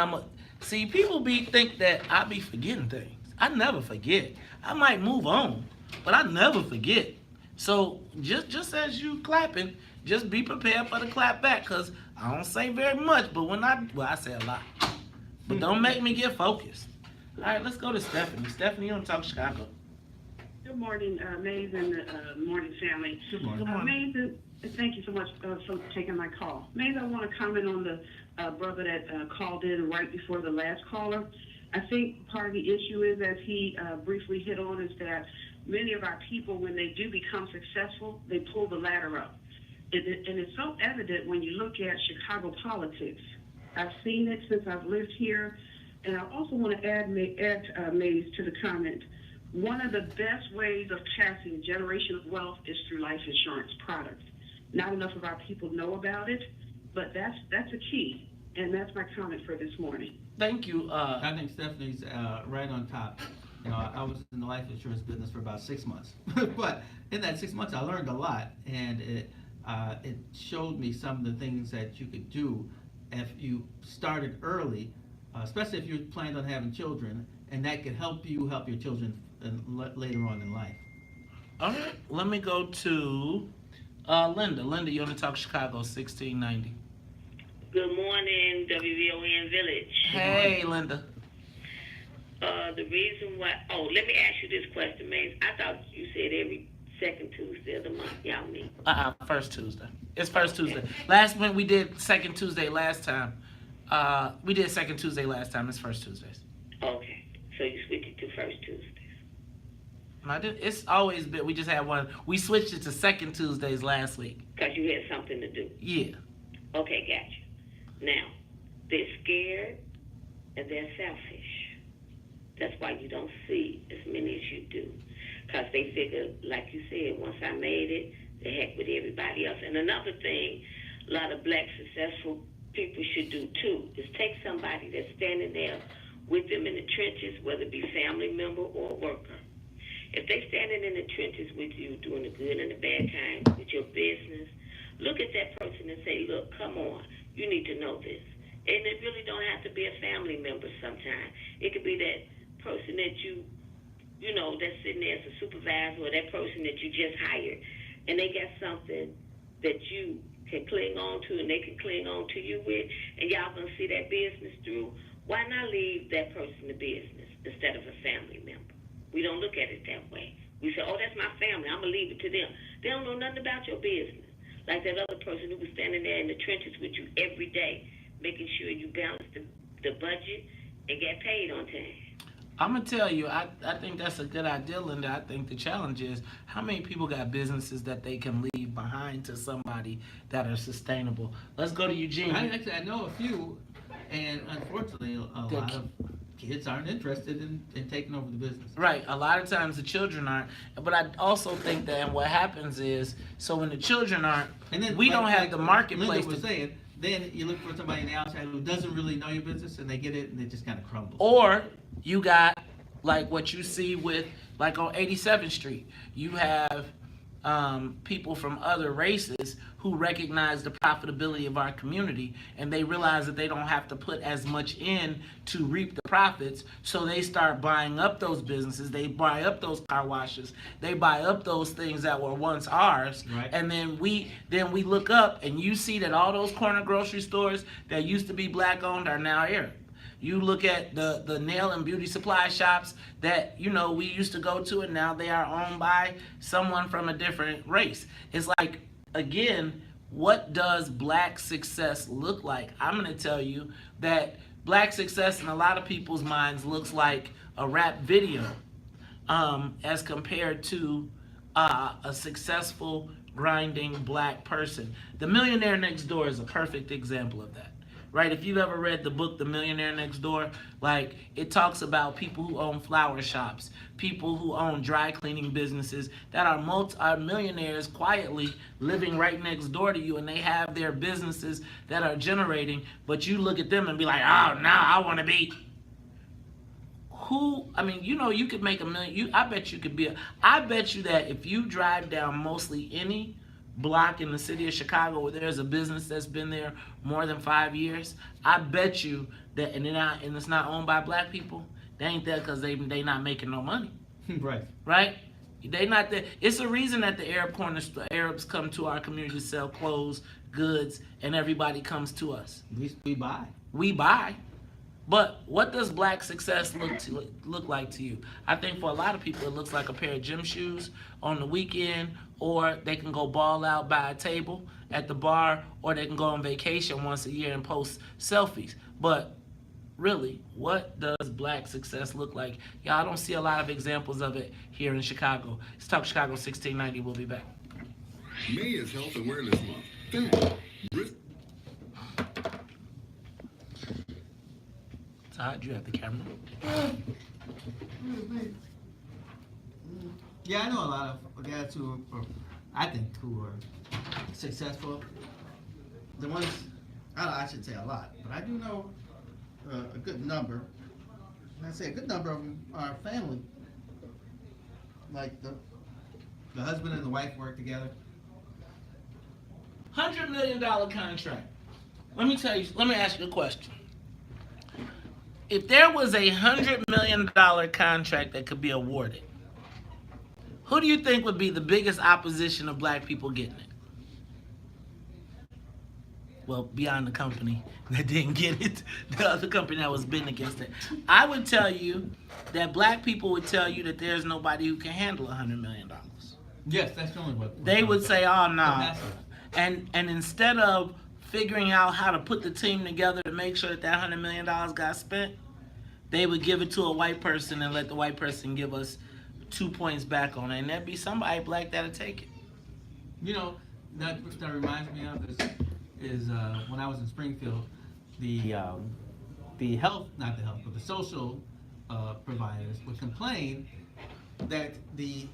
see, people think that I be forgetting things. I never forget. I might move on, but I never forget. So just as you clapping, just be prepared for the clap back, because I don't say very much, but I say a lot. But don't make me get focused. All right, let's go to Stephanie. Stephanie, you want to talk Chicago? Good morning, Maze and morning family. Good morning. Maze, thank you so much for taking my call. Maze, I want to comment on the brother that called in right before the last caller. I think part of the issue is, as he briefly hit on, is that many of our people, when they do become successful, they pull the ladder up. And it's so evident when you look at Chicago politics. I've seen it since I've lived here. And I also want to add Maze to the comment. One of the best ways of passing generational wealth is through life insurance products. Not enough of our people know about it, but that's a key. And that's my comment for this morning. Thank you. I think Stephanie's right on top. You know, I was in the life insurance business for about 6 months, but in that 6 months, I learned a lot, and it showed me some of the things that you could do if you started early, especially if you planned on having children, and that could help you help your children later on in life. All right, let me go to Linda. Linda, you want to talk Chicago 1690? Good morning, WVON Village. Hey, Linda. The reason why, let me ask you this question, Maze. I thought you said every second Tuesday of the month y'all meet. First Tuesday. It's first Tuesday. Last month we did second Tuesday last time. We did second Tuesday last time. It's first Tuesdays. Okay, so you switched it to first Tuesdays. It's always been, we just had one. We switched it to second Tuesdays last week. Because you had something to do. Yeah. Okay, gotcha. Now, they're scared and they're selfish. That's why you don't see as many as you do. Because they figure, like you said, once I made it, the heck with everybody else. And another thing a lot of black successful people should do too is take somebody that's standing there with them in the trenches, whether it be family member or worker. If they standing in the trenches with you, doing the good and the bad times with your business, look at that person and say, look, come on, you need to know this. And it really don't have to be a family member sometimes. It could be that person that you know, that's sitting there as a supervisor, or that person that you just hired, and they got something that you can cling on to and they can cling on to you with, and y'all gonna see that business through. Why not leave that person the business instead of a family member? We don't look at it that way. We say, oh, that's my family, I'm gonna leave it to them. They don't know nothing about your business. Like that other person who was standing there in the trenches with you every day, making sure you balance the budget and get paid on time. I'm going to tell you, I think that's a good idea, Linda. I think the challenge is how many people got businesses that they can leave behind to somebody that are sustainable. Let's go to Eugene. I know a few, and unfortunately, a lot of kids aren't interested in taking over the business. Right. A lot of times the children aren't. But I also think that, and what happens is, so when the children aren't, and then, we don't have the marketplace. Linda was saying, then you look for somebody on the outside who doesn't really know your business, and they get it, and it just kind of crumbles. Or you got like what you see with, like on 87th Street, you have people from other races who recognize the profitability of our community, and they realize that they don't have to put as much in to reap the profits, so they start buying up those businesses, they buy up those car washes, they buy up those things that were once ours, Right. and then we look up and you see that all those corner grocery stores that used to be black owned are now Arab. You look at the nail and beauty supply shops that, you know, we used to go to, and now they are owned by someone from a different race. It's like, again, what does black success look like? I'm going to tell you that black success in a lot of people's minds looks like a rap video, as compared to a successful, grinding black person. The Millionaire Next Door is a perfect example of that. Right, if you've ever read the book The Millionaire Next Door, like, it talks about people who own flower shops, people who own dry cleaning businesses that are millionaires quietly living right next door to you, and they have their businesses that are generating, but you look at them and be like, oh, now I want to be. Who, I mean, you know, you could make $1 million. I bet you that if you drive down mostly any block in the city of Chicago where there's a business that's been there more than 5 years, I bet you that, and it's not owned by black people, they ain't there because they not making no money. Right? They not there. It's a reason that the Arabs come to our community to sell clothes, goods, and everybody comes to us. We buy. We buy. But what does black success look like to you? I think for a lot of people it looks like a pair of gym shoes on the weekend, or they can go ball out by a table at the bar, or they can go on vacation once a year and post selfies. But really, what does black success look like? Y'all, I don't see a lot of examples of it here in Chicago. It's Talk Chicago 1690. We'll be back. May is Health Awareness Month. Todd, you have the camera. Yeah, I know a lot of guys who are successful. The ones, I should say a lot, but I do know a good number. When I say a good number of them are family. Like the husband and the wife work together. $100 million contract. Let me ask you a question. If there was a $100 million contract that could be awarded, who do you think would be the biggest opposition of black people getting it? Well, beyond the company that didn't get it, the other company that was bidding against it. I would tell you that black people would tell you that there's nobody who can handle $100 million. Yes, that's the only one. They would say, oh, no. Nah. And instead of figuring out how to put the team together to make sure that $100 million got spent, they would give it to a white person and let the white person give us 2 points back on it. And there'd be somebody black that'd take it. You know, that reminds me of is when I was in Springfield, the social providers would complain that the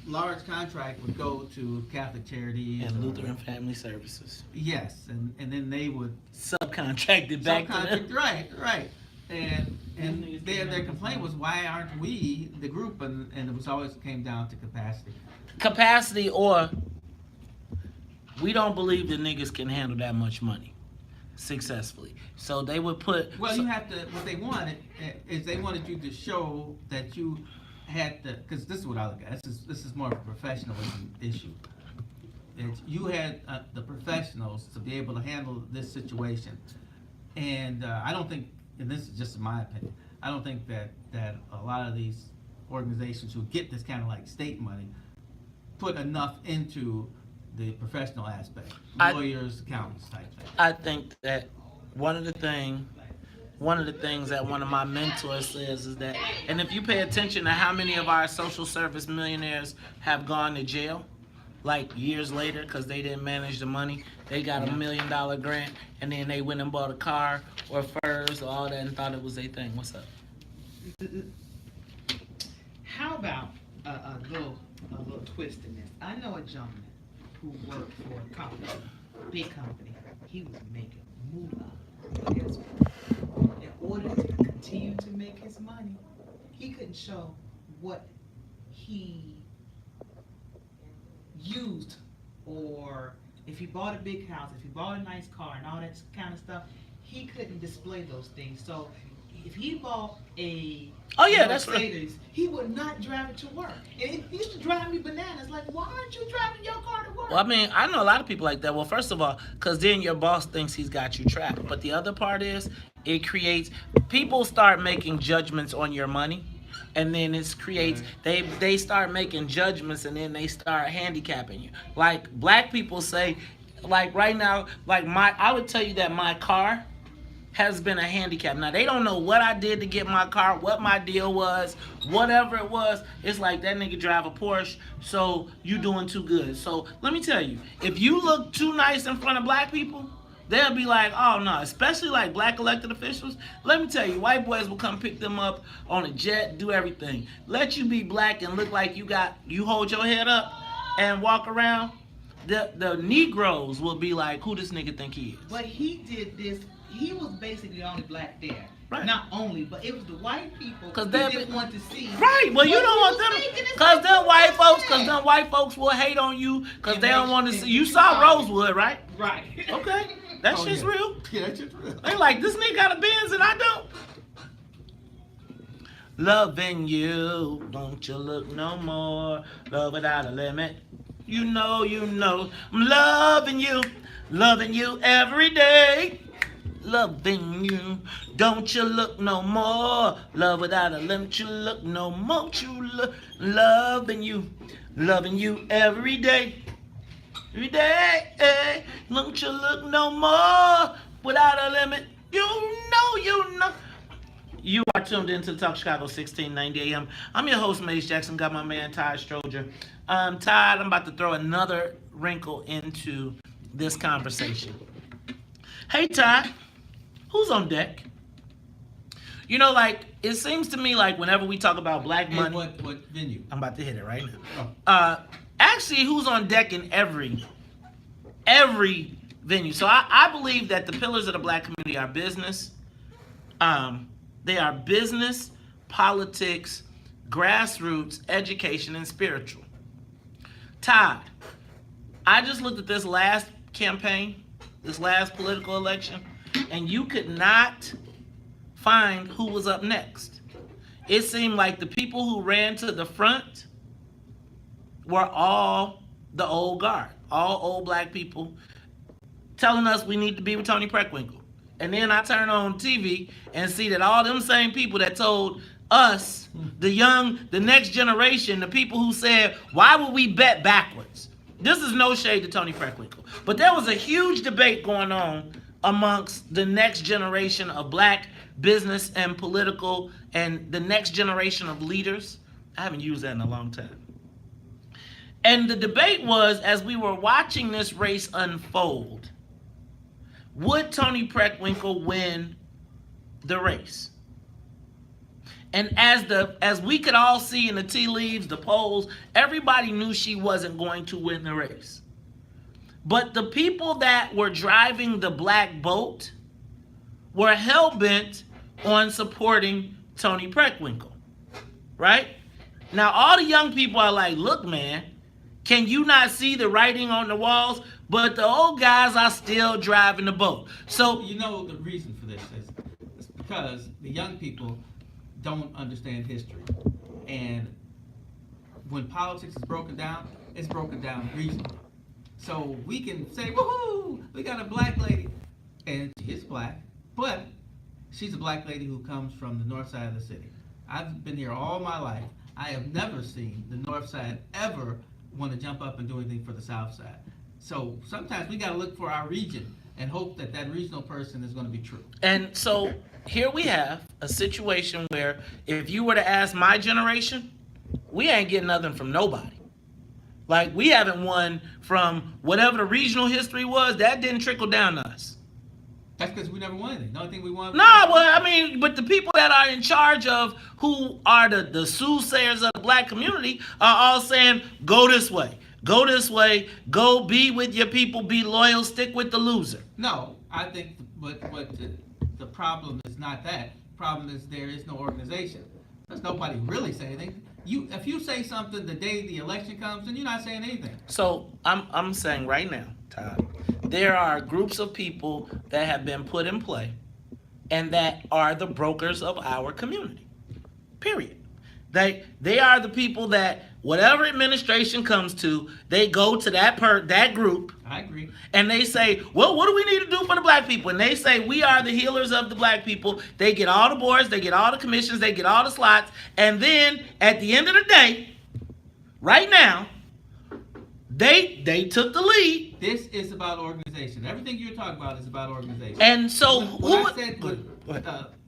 large contract would go to Catholic charities and Lutheran Family Services. Yes, and then they would subcontract it back to them. Right. And their complaint was, why aren't we the group? And it was always came down to capacity. Capacity, or we don't believe the niggas can handle that much money successfully. So they would put. Well, you have to. What they wanted is they wanted you to show that you had to. Because this is what I look at. This is more of a professionalism issue. You had the professionals to be able to handle this situation, and I don't think. And this is just my opinion, I don't think that a lot of these organizations who get this kind of like state money put enough into the professional aspect, lawyers, accountants type thing. I think that one of the things that one of my mentors says is that, and if you pay attention to how many of our social service millionaires have gone to jail, like years later, because they didn't manage the money, they got $1 million grant, and then they went and bought a car or furs or all that and thought it was their thing. What's up? How about a little twist in this? I know a gentleman who worked for a company, big company. He was making moolah. But guess what? In order to continue to make his money, he couldn't show what he used, or if he bought a big house, if he bought a nice car and all that kind of stuff, he couldn't display those things. So if he bought a that's right. Mercedes, he would not drive it to work. And it used to drive me bananas. Like, why aren't you driving your car to work? Well, I mean, I know a lot of people like that. Well, first of all, because then your boss thinks he's got you trapped. But the other part is, it creates, people start making judgments on your money. And then it creates, they start making judgments, and then they start handicapping you. Like, black people say, like right now, like I would tell you that my car has been a handicap. Now, they don't know what I did to get my car, what my deal was, whatever it was. It's like, that nigga drive a Porsche, so you doing too good. So let me tell you, if you look too nice in front of black people, they'll be like, oh no, especially like black elected officials. Let me tell you, white boys will come pick them up on a jet, do everything. Let you be black and look like you hold your head up and walk around. The Negroes will be like, who this nigga think he is? But he did this. He was basically the only black there. Right. Not only, but it was the white people Cause who they didn't want to see. Right. Well, you don't want them. Cause them white folks will hate on you. Cause they don't want to see. You saw Rosewood, right? Right. Okay. That shit's real. Yeah, that shit's real. They like, this nigga got a Benz and I don't. Loving you, don't you look no more. Love without a limit. You know, I'm loving you every day. Loving you, don't you look no more. Love without a limit, you look no more. Loving you every day. Every day, don't you look no more. Without a limit, you know. You are tuned into the Talk Chicago 1690 AM. I'm your host, Mace Jackson. Got my man, Todd Stroger. Todd, I'm about to throw another wrinkle into this conversation. Hey, Todd, who's on deck? You know, like, it seems to me like whenever we talk about black money... What venue? I'm about to hit it right now. Oh. Actually, who's on deck in every venue? So I believe that the pillars of the black community are business. They are business, politics, grassroots, education, and spiritual. Todd, I just looked at this last campaign, this last political election, and you could not find who was up next. It seemed like the people who ran to the front were all the old guard, all old black people telling us we need to be with Tony Preckwinkle. And then I turn on TV and see that all them same people that told us, the next generation, the people who said, why would we bet backwards? This is no shade to Tony Preckwinkle. But there was a huge debate going on amongst the next generation of black business and political and the next generation of leaders. I haven't used that in a long time. And the debate was, as we were watching this race unfold, would Tony Preckwinkle win the race? And as we could all see in the tea leaves, the polls, everybody knew she wasn't going to win the race. But the people that were driving the black boat were hell-bent on supporting Tony Preckwinkle, right? Now, all the young people are like, look, man, can you not see the writing on the walls? But the old guys are still driving the boat. So, you know, the reason for this is because the young people don't understand history. And when politics is broken down, it's broken down regionally. So we can say, woohoo, we got a black lady. And she is black, but she's a black lady who comes from the north side of the city. I've been here all my life. I have never seen the north side ever want to jump up and do anything for the south side. So sometimes we got to look for our region and hope that that regional person is going to be true. And so here we have a situation where if you were to ask my generation, we ain't getting nothing from nobody. Like, we haven't won from whatever the regional history was. That didn't trickle down to us. That's because we never won anything. The only thing we won... No, well, I mean, but the people that are in charge of who are the soothsayers of the black community are all saying, go this way. Go this way. Go be with your people. Be loyal. Stick with the loser. No, I think the problem is not that. The problem is there is no organization. There's nobody really saying anything. if you say something the day the election comes, then you're not saying anything. So I'm saying right now, Todd, there are groups of people that have been put in play and that are the brokers of our community. Period. They are the people that whatever administration comes to, they go to that group. I agree. And they say, well, what do we need to do for the black people? And they say, we are the healers of the black people. They get all the boards, they get all the commissions, they get all the slots. And then at the end of the day, right now, they took the lead. This is about organization. Everything you're talking about is about organization. And so What I said was,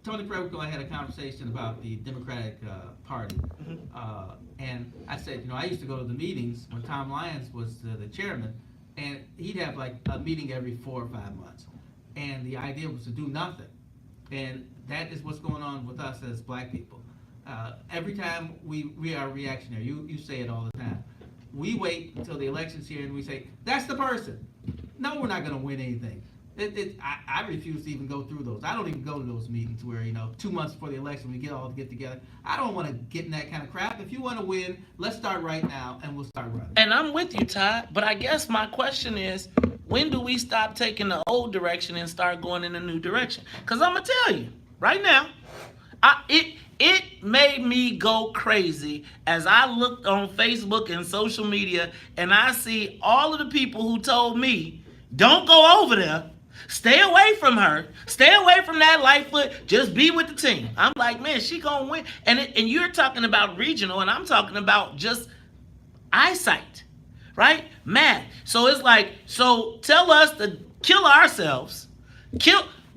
Tony Prewickle and I had a conversation about the Democratic Party. And I said, I used to go to the meetings when Tom Lyons was the chairman, and he'd have like a meeting every 4 or 5 months. And the idea was to do nothing. And that is what's going on with us as black people. Every time we are reactionary, you say it all the time. We wait until the election's here and we say, that's the person. No, we're not going to win anything. I refuse to even go through those. I don't even go to those meetings where, 2 months before the election we get together. I don't want to get in that kind of crap. If you want to win, let's start right now and we'll start running. And I'm with you, Todd, but I guess my question is, when do we stop taking the old direction and start going in a new direction? Because I'm going to tell you, right now, it made me go crazy as I looked on Facebook and social media and I see all of the people who told me, don't go over there. Stay away from her. Stay away from that Lightfoot. Just be with the team. I'm like, man, she gonna win. And you're talking about regional, and I'm talking about just eyesight, right? Math. So it's like, so tell us to kill ourselves.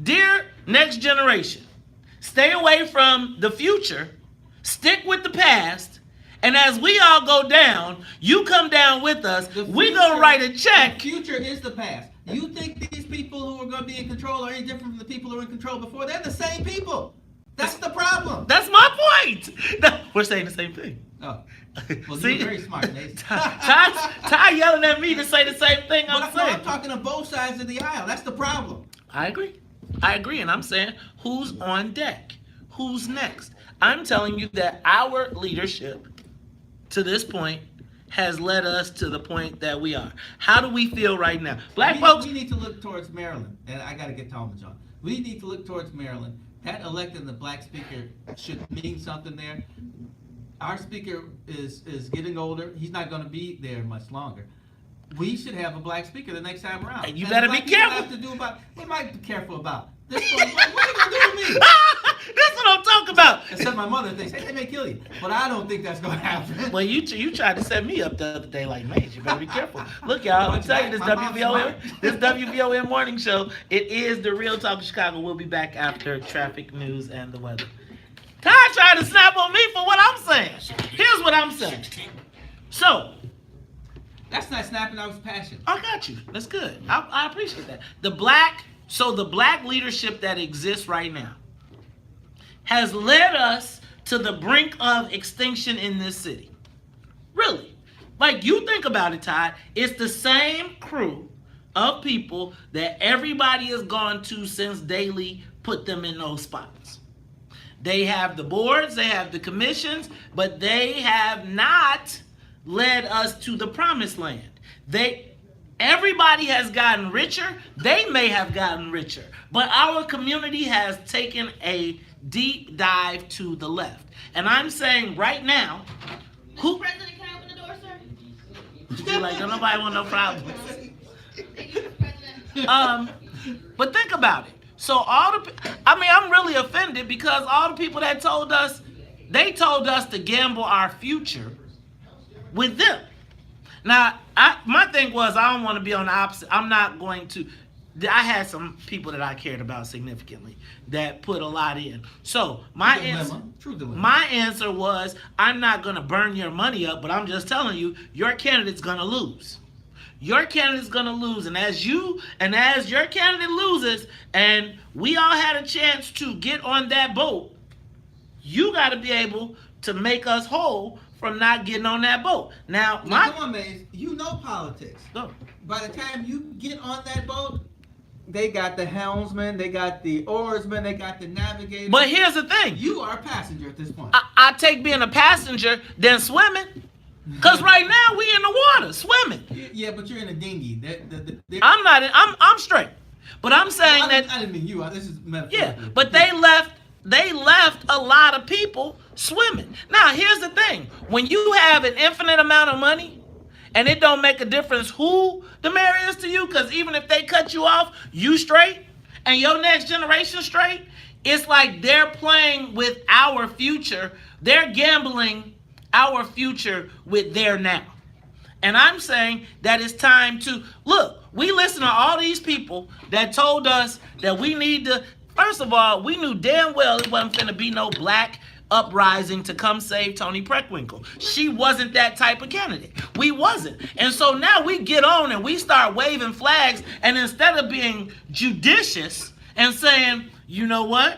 Dear next generation, stay away from the future. Stick with the past. And as we all go down, you come down with us. We're going to write a check. The future is the past. You think these people who are going to be in control are any different from the people who were in control before? They're the same people. That's the problem. That's my point. No, we're saying the same thing. Oh. Well, you're very smart, Nathan. Ty yelling at me to say the same thing I'm saying. I'm talking on both sides of the aisle. That's the problem. I agree. And I'm saying, who's on deck? Who's next? I'm telling you that our leadership to this point has led us to the point that we are. How do we feel right now? Black folks. We need to look towards Maryland. And I got to get Tom and John. We need to look towards Maryland. That electing the black speaker should mean something there. Our speaker is getting older. He's not going to be there much longer. We should have a black speaker the next time around. And you better be careful. What am I careful about? What are you going to do to me? That's what I'm talking about. Except my mother thinks, hey, they may kill you. But I don't think that's going to happen. Well, you tried to set me up the other day like, man, you better be careful. Look, y'all, I'm telling you, this WVON morning show, it is the Real Talk of Chicago. We'll be back after traffic news and the weather. Ty tried to snap on me for what I'm saying. Here's what I'm saying. So, that's not snapping, that was passion. I got you. That's good. I appreciate that. The black leadership that exists right now has led us to the brink of extinction in this city. Really. Like, you think about it, Todd, it's the same crew of people that everybody has gone to since Daley put them in those spots. They have the boards, they have the commissions, but they have not led us to the promised land. Everybody has gotten richer. They may have gotten richer, but our community has taken a deep dive to the left. And I'm saying right now, Mr. President, can I open the door, sir? You're like, don't nobody want no problems. Thank you, Mr. President. But think about it. So I'm really offended because all the people that told us to gamble our future with them. Now, my thing was I don't want to be on the opposite. I'm not going to. I had some people that I cared about significantly that put a lot in. So my answer was, I'm not going to burn your money up, but I'm just telling you, your candidate's going to lose. Your candidate's going to lose. And as your candidate loses, and we all had a chance to get on that boat, you got to be able to make us whole from not getting on that boat. Now come on, Maze. You know politics. Go. By the time you get on that boat, They got the helmsman, they got the oarsman, they got the navigator. But here's the thing. You are a passenger at this point. I take being a passenger than swimming. Because right now we in the water swimming. Yeah, but you're in a dinghy. I'm not. I'm straight. But I'm saying I didn't mean you. This is metaphorically. Yeah, but they left a lot of people swimming. Now, here's the thing. When you have an infinite amount of money, and it don't make a difference who the mayor is to you, because even if they cut you off, you straight, and your next generation straight, it's like they're playing with our future. They're gambling our future with their now. And I'm saying that it's time to, look, we listen to all these people that told us that we need to, first of all, we knew damn well it wasn't finna be no black uprising to come save Toni Preckwinkle. She wasn't that type of candidate. We wasn't. And so now we get on and we start waving flags, and instead of being judicious and saying, you know what,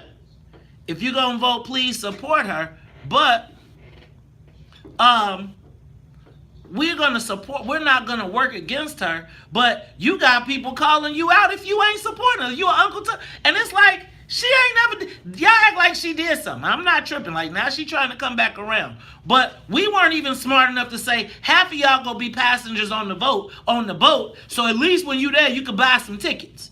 if you're gonna vote, please support her, but we're going to support, we're not going to work against her, but you got people calling you out if you ain't supporting her. You an Uncle Tom. And it's like, she ain't never, y'all act like she did something. I'm not tripping. Like, now she trying to come back around. But we weren't even smart enough to say, half of y'all going to be passengers on the boat, so at least when you there, you can buy some tickets.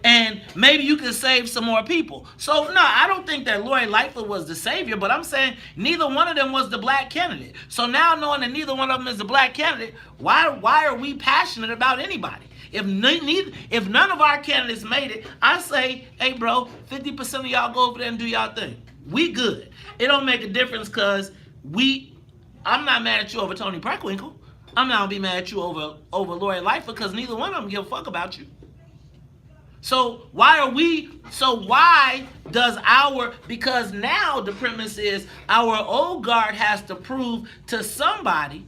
And maybe you can save some more people. So, no, I don't think that Lori Lightfoot was the savior, but I'm saying neither one of them was the black candidate. So now knowing that neither one of them is the black candidate, why are we passionate about anybody? If none of our candidates made it, I say, hey, bro, 50% of y'all go over there and do y'all thing. We good. It don't make a difference because I'm not mad at you over Toni Preckwinkle. I'm not going to be mad at you over Lori Lightfoot because neither one of them give a fuck about you. So because now the premise is our old guard has to prove to somebody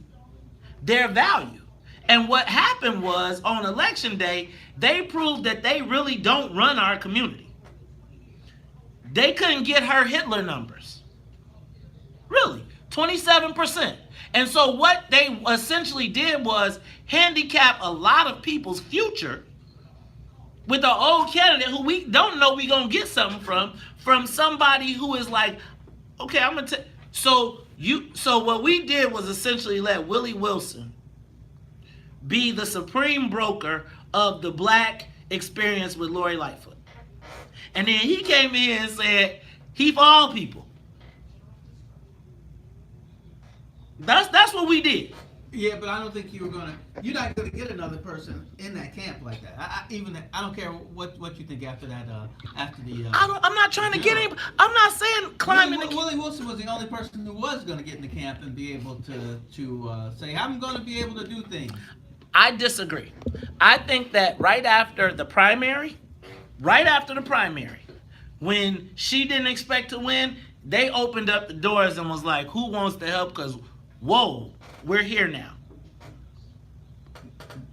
their value. And what happened was on election day, they proved that they really don't run our community. They couldn't get her Hitler numbers. Really, 27%. And so what they essentially did was handicap a lot of people's future with an old candidate who we don't know we gonna get something from somebody who is like, okay, I'm gonna take. So what we did was essentially let Willie Wilson be the supreme broker of the black experience with Lori Lightfoot, and then he came in and said he for all people. That's what we did. Yeah, but I don't think you're not gonna get another person in that camp like that. I don't care what you think after that. I'm not trying to get him. I'm not saying climbing. Willie Wilson was the only person who was gonna get in the camp and be able to say, I'm gonna be able to do things. I disagree. I think that right after the primary, when she didn't expect to win, they opened up the doors and was like, who wants to help? Because, whoa, we're here now.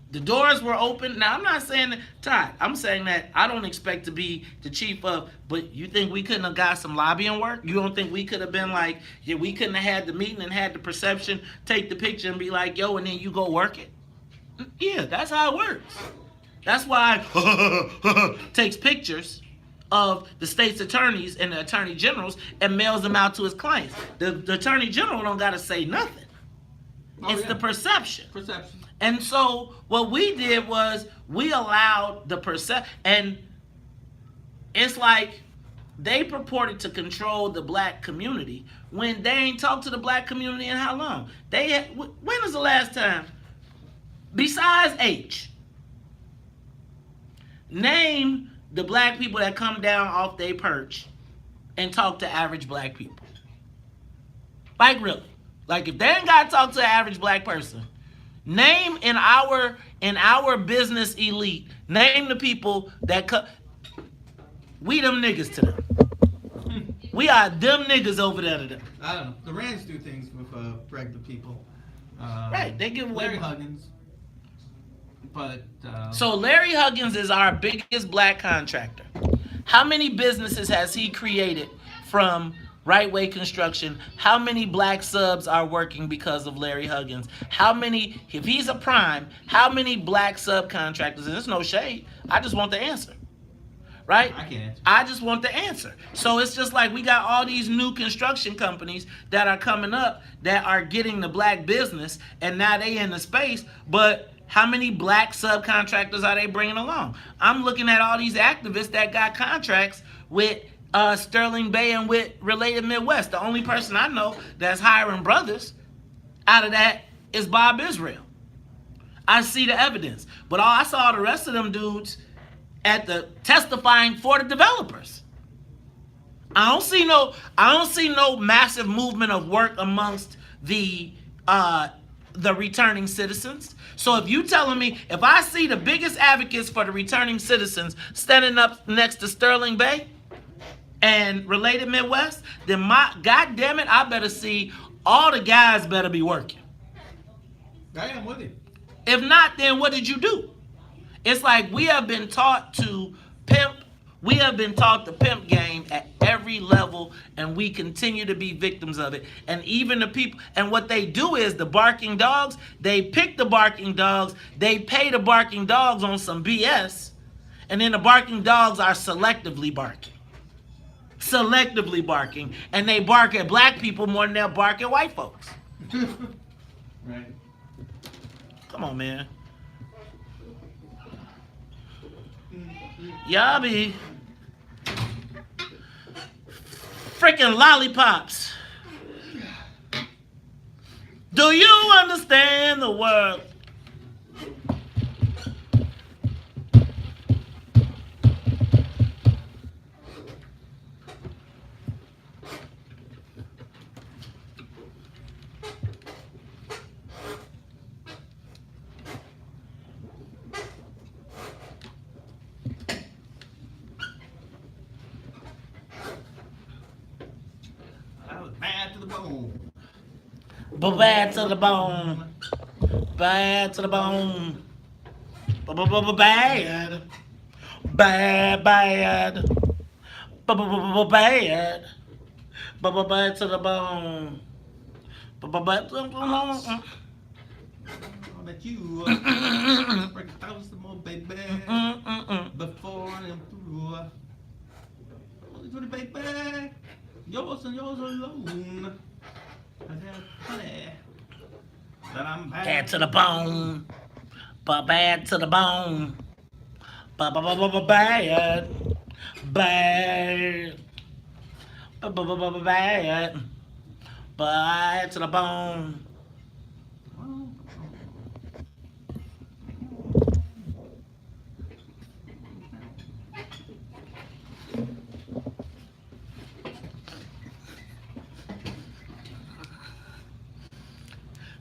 The doors were open. Now, I'm not saying that, Todd, I'm saying that I don't expect to be the chief of, but you think we couldn't have got some lobbying work? You don't think we could have been like, yeah, we couldn't have had the meeting and had the perception, take the picture and be like, yo, and then you go work it? Yeah, that's how it works. That's why takes pictures of the state's attorneys and the attorney generals and mails them out to his clients. The attorney general don't got to say nothing. It's the perception. And so what we did was we allowed the perception, and it's like they purported to control the black community when they ain't talked to the black community in how long? When was the last time? Besides H, name the black people that come down off their perch and talk to average black people. Like really. Like if they ain't got to talk to an average black person, name in our business elite, name the people that we them niggas to them. We are them niggas over there to them. I don't know. The Rands do things with regular people. Right, they give away Larry Huggins. But so Larry Huggins is our biggest black contractor. How many businesses has he created from Right Way Construction? How many black subs are working because of Larry Huggins? How many, if he's a prime, how many black subcontractors? And there's no shade. I just want the answer. right? I can't answer. I just want the answer. So it's just like we got all these new construction companies that are coming up that are getting the black business, and now they in the space, but how many black subcontractors are they bringing along? I'm looking at all these activists that got contracts with Sterling Bay and with Related Midwest. The only person I know that's hiring brothers out of that is Bob Israel. I see the evidence. But I saw the rest of them dudes at the testifying for the developers. I don't see no massive movement of work amongst the returning citizens. So if you telling me, if I see the biggest advocates for the returning citizens standing up next to Sterling Bay and Related Midwest, then God damn it, I better see all the guys better be working. I am with you. If not, then what did you do? It's like we have been taught to pimp. We have been taught the pimp game at every level, and we continue to be victims of it. And even the people, and what they do is the barking dogs, they pick the barking dogs, they pay the barking dogs on some BS, and then the barking dogs are selectively barking. Selectively barking, and they bark at black people more than they'll bark at white folks. Right. Come on, man. Y'all be freaking lollipops. Do you understand the world? Bad to the bone. Bad to the bone. Bad to the bone. Bad. Bad. Bad. Bad. Bad to the bone. Bad to the bone. I'll bet you break a thousand more, baby. Before I am through. Only 20, baby. Yours and yours alone. I have honey. That I'm Bad to the bone. Bad to the bone. Bad. Bad. Bad. Bad to the bone.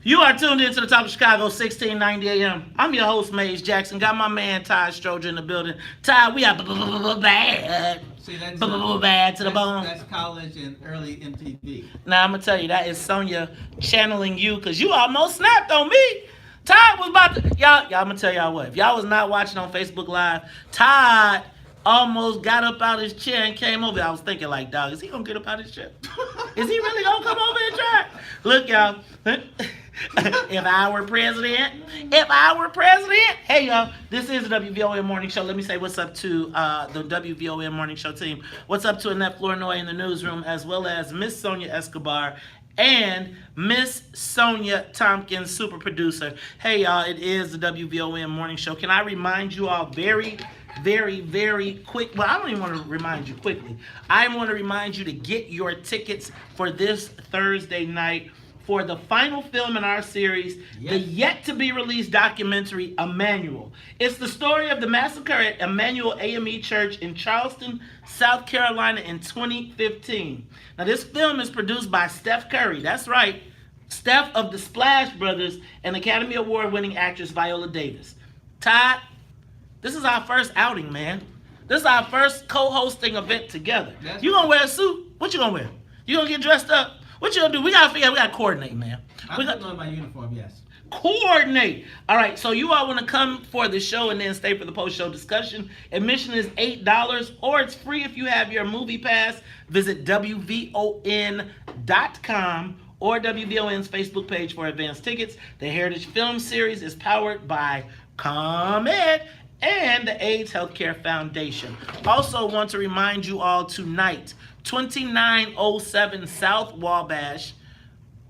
You are tuned into the Top of Chicago, 1690 AM. I'm your host, Maze Jackson. Got my man, Ty Stroger, in the building. Ty, we are bad. See, that's bad to the bone. That's college and early MTV. Now, I'm going to tell you, that is Sonya channeling you, because you almost snapped on me. Ty was about to... Y'all, I'm going to tell y'all what. If y'all was not watching on Facebook Live, Ty almost got up out his chair and came over. I was thinking like, dog, is he going to get up out his chair? Is he really going to come over and try? Look, y'all. If I were president, hey y'all, this is the WVON Morning Show. Let me say what's up to the WVON Morning Show team. What's up to Annette Flournoy in the newsroom, as well as Miss Sonia Escobar and Miss Sonia Tompkins, super producer. Hey y'all, it is the WVON Morning Show. Can I remind you all very quick? Well, I don't even want to remind you quickly. I want to remind you to get your tickets for this Thursday night for the final film in our series, the yet-to-be-released documentary, Emmanuel. It's the story of the massacre at Emmanuel AME Church in Charleston, South Carolina in 2015. Now, this film is produced by Steph Curry. That's right, Steph of the Splash Brothers and Academy Award-winning actress Viola Davis. Todd, this is our first outing, man. This is our first co-hosting event together. You gonna wear a suit? What you gonna wear? You gonna get dressed up? What you gonna do? We gotta coordinate, man. I'm putting on my uniform, yes. Coordinate. All right, so you all want to come for the show and then stay for the post-show discussion. Admission is $8, or it's free if you have your movie pass. Visit WVON.com or WVON's Facebook page for advance tickets. The Heritage Film Series is powered by Comet and the AIDS Healthcare Foundation. Also want to remind you all tonight, 2907 South Wabash,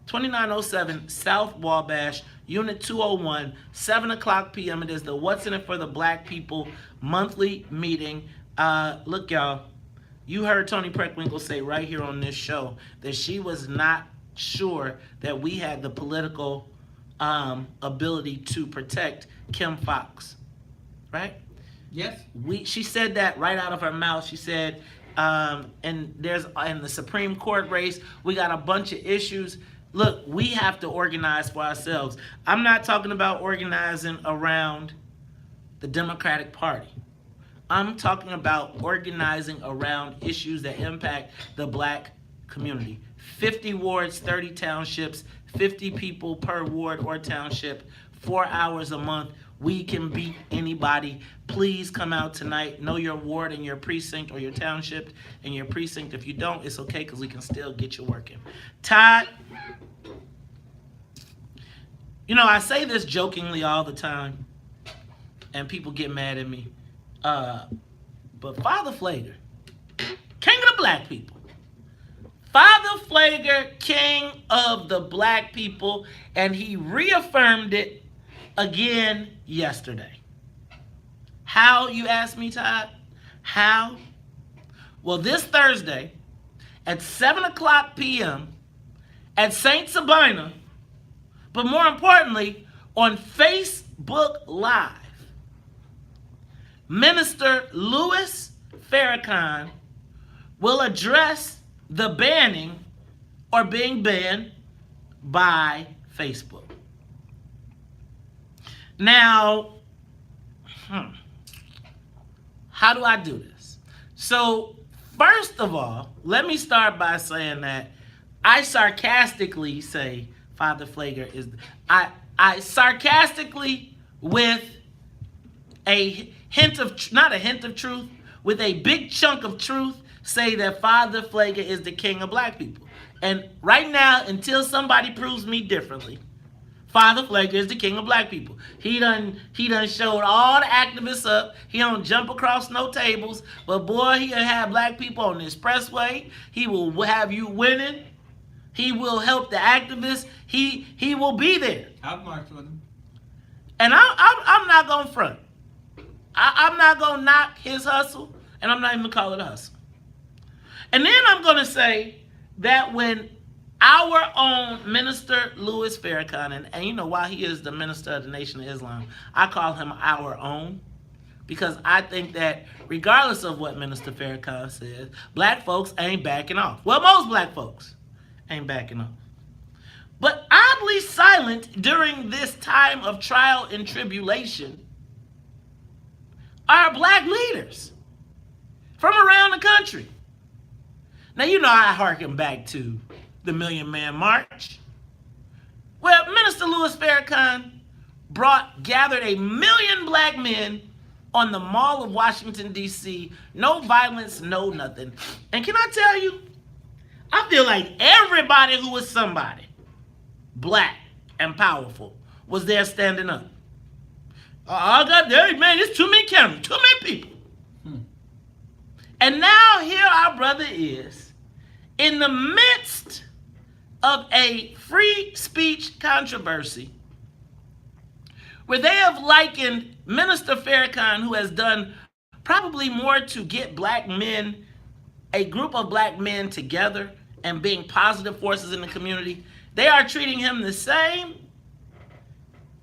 2907 South Wabash, Unit 201, 7 o'clock p.m. It is the What's in It for the Black People monthly meeting. Look, y'all, you heard Toni Preckwinkle say right here on this show that she was not sure that we had the political ability to protect Kim Foxx, right? Yes. She said that right out of her mouth. She said, and there's in the Supreme Court race, we got a bunch of issues. Look, we have to organize for ourselves. I'm not talking about organizing around the Democratic Party. I'm talking about organizing around issues that impact the black community. 50 wards, 30 townships, 50 people per ward or township, 4 hours a month. We can beat anybody. Please come out tonight. Know your ward and your precinct, or your township and your precinct. If you don't, it's okay, because we can still get you working. Todd, you know, I say this jokingly all the time, and people get mad at me. But Father Pfleger, king of the black people. Father Pfleger, king of the black people, and he reaffirmed it again yesterday. How, you ask me, Todd? How? Well, this Thursday at 7 o'clock p.m. at St. Sabina, but more importantly, on Facebook Live, Minister Louis Farrakhan will address the banning or being banned by Facebook. Now, how do I do this? So, first of all, let me start by saying that I sarcastically say Father Pfleger is... I sarcastically, with a hint of... not a hint of truth, with a big chunk of truth, say that Father Pfleger is the king of black people. And right now, until somebody proves me differently, Father Pfleger is the king of black people. He done showed all the activists up. He don't jump across no tables. But boy, he'll have black people on the expressway. He will have you winning. He will help the activists. He will be there. I've marched with him. And I'm not going to front. I'm not going to knock his hustle. And I'm not even going to call it a hustle. And then I'm going to say that when our own Minister Louis Farrakhan, and you know, while he is the minister of the Nation of Islam, I call him our own, because I think that regardless of what Minister Farrakhan says, black folks ain't backing off. Well, most black folks ain't backing off. But oddly silent during this time of trial and tribulation are black leaders from around the country. Now, you know, I hearken back to the Million Man March, where Minister Louis Farrakhan gathered 1 million black men on the Mall of Washington, D.C. No violence, no nothing. And can I tell you, I feel like everybody who was somebody, black and powerful, was there standing up. I got there, man, it's too many cameras, too many people. And now here our brother is, in the midst of a free speech controversy, where they have likened Minister Farrakhan, who has done probably more to get black men, a group of black men together and being positive forces in the community, they are treating him the same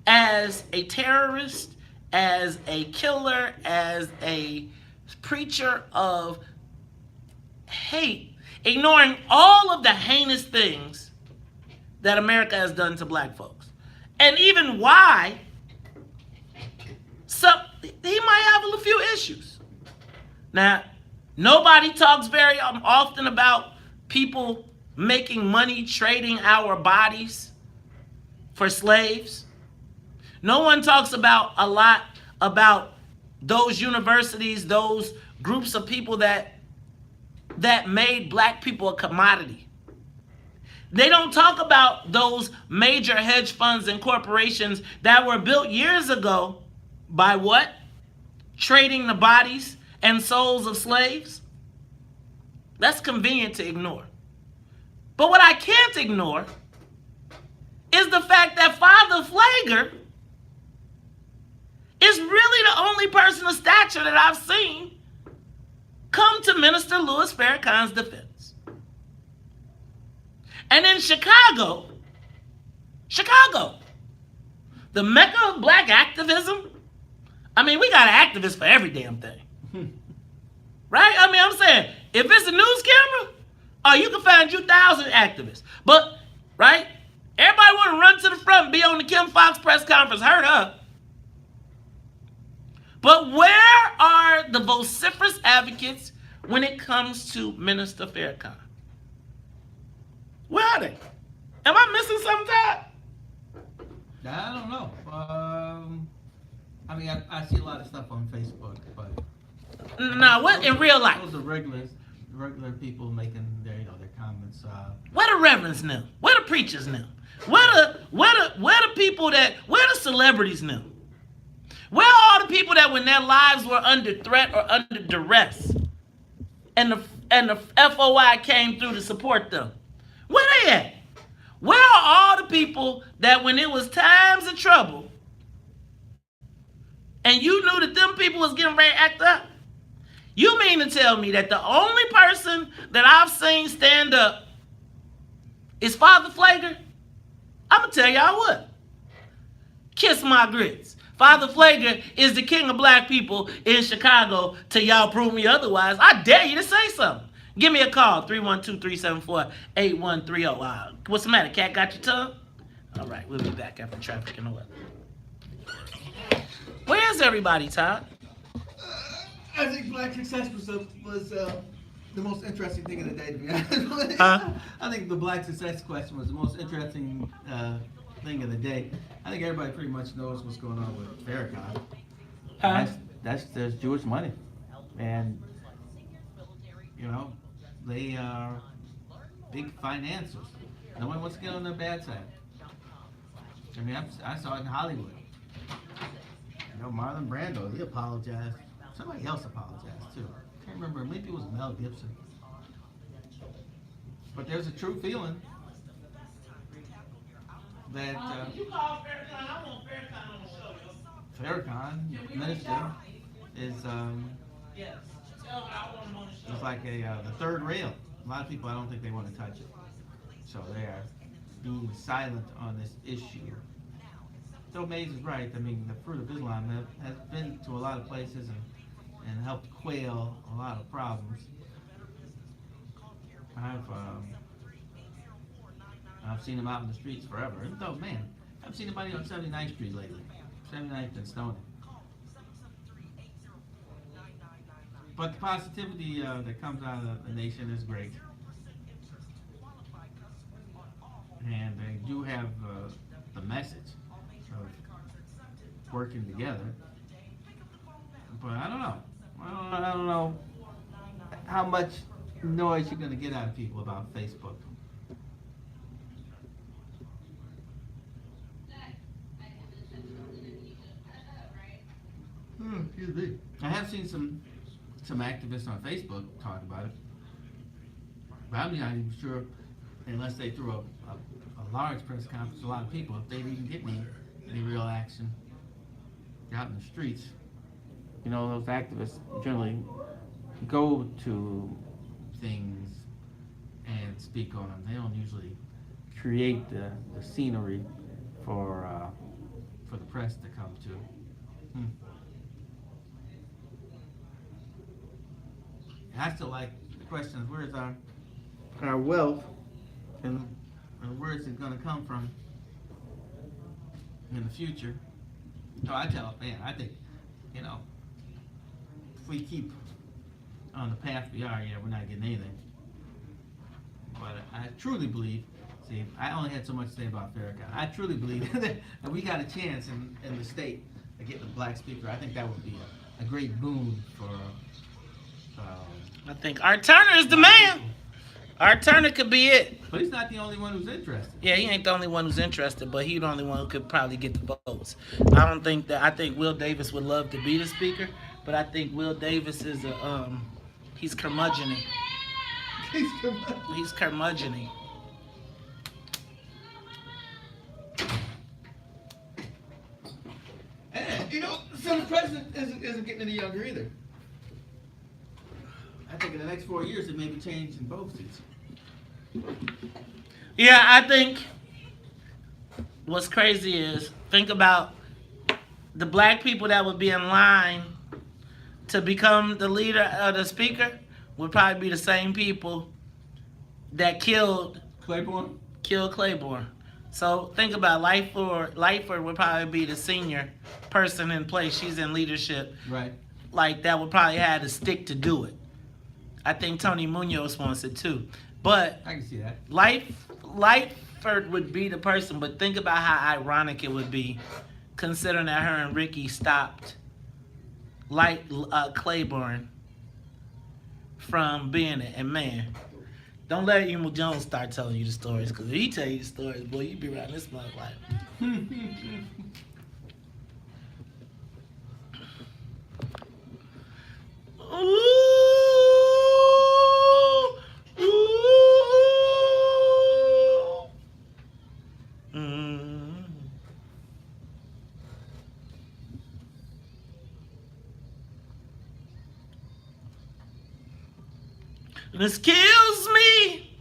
as a terrorist, as a killer, as a preacher of hate, ignoring all of the heinous things that America has done to black folks. And even why he might have a few issues. Now, nobody talks very often about people making money trading our bodies for slaves. No one talks a lot about those universities, those groups of people that made black people a commodity. They don't talk about those major hedge funds and corporations that were built years ago by what? trading the bodies and souls of slaves. That's convenient to ignore. But what I can't ignore is the fact that Father Pfleger is really the only person of stature that I've seen come to Minister Louis Farrakhan's defense. And in Chicago, the mecca of black activism, I mean, we got an activist for every damn thing. Right? I mean, I'm saying, if it's a news camera, you can find you 1,000 activists. But, right? Everybody want to run to the front and be on the Kim Fox press conference. Heard her. But where are the vociferous advocates when it comes to Minister Farrakhan? Where are they? Am I missing something, Todd? I don't know. I mean, I see a lot of stuff on Facebook, but no, what in real life? Those are regular people making their comments. Where the reverends knew? Where the preachers knew? Where the people where the celebrities knew? Where are all the people that when their lives were under threat or under duress, and the FOI came through to support them? Where they at? Where are all the people that when it was times of trouble, and you knew that them people was getting ready to act up? You mean to tell me that the only person that I've seen stand up is Father Pfleger? I'm going to tell y'all what. Kiss my grits. Father Pfleger is the king of black people in Chicago till y'all prove me otherwise. I dare you to say something. Give me a call, 312-374-8130. What's the matter, cat? Got your tongue? All right, we'll be back after traffic and the weather. Where's everybody, Todd? I think black success was the most interesting thing of the day, to be honest. I think the black success question was the most interesting thing of the day. I think everybody pretty much knows what's going on with Farrakhan. That's Jewish money. And, they are big financiers. No one wants to get on their bad side. I mean, I saw it in Hollywood. Marlon Brando, he apologized. Somebody else apologized too. I can't remember. Maybe it was Mel Gibson. But there's a true feeling that You call Farrakhan. I want Farrakhan on the show, yo. Farrakhan, minister, is Yes. Tell me I want him on the show. it's like the third rail. A lot of people, I don't think they want to touch it. So they are being silent on this issue. So Mays is right. I mean, the Fruit of Islam has been to a lot of places and helped quail a lot of problems. I've seen him out in the streets forever. Even though, man, I haven't seen anybody on 79th Street lately. 79th and Stony. But the positivity that comes out of the nation is great. And they do have the message of working together. But I don't know. I don't know how much noise you're going to get out of people about Facebook. Excuse me. I have seen some activists on Facebook talk about it. But I'm not even sure, unless they threw a large press conference, a lot of people, if they'd even get any real action out in the streets. Those activists generally go to things and speak on them. They don't usually create the scenery for the press to come to. I still like the question of where's our wealth and where's it going to come from in the future. So I tell them, man, I think, if we keep on the path we are, we're not getting anything. But I truly believe, I only had so much to say about Farrakhan. I truly believe that we got a chance in the state of getting a black speaker. I think that would be a great boon for I think Art Turner is the man. Art Turner could be it. But he's not the only one who's interested. Yeah, he ain't the only one who's interested, but he's the only one who could probably get the votes. I think Will Davis would love to be the speaker, but I think Will Davis is he's curmudgeon-y. He's curmudgeon-y. And, so the president isn't getting any younger either. I think in the next 4 years it may be changed in both seats. Yeah, I think what's crazy is, think about the black people that would be in line to become the leader or the speaker would probably be the same people that killed Claiborne? So think about Lightford would probably be the senior person in place. She's in leadership. Right. Like that would probably have the stick to do it. I think Tony Munoz wants it too. But I can see that. Lightford would be the person, but think about how ironic it would be considering that her and Ricky stopped Claiborne from being it. And man, don't let Emil Jones start telling you the stories, because if he tell you the stories, boy, you be around this mug like. This kills me.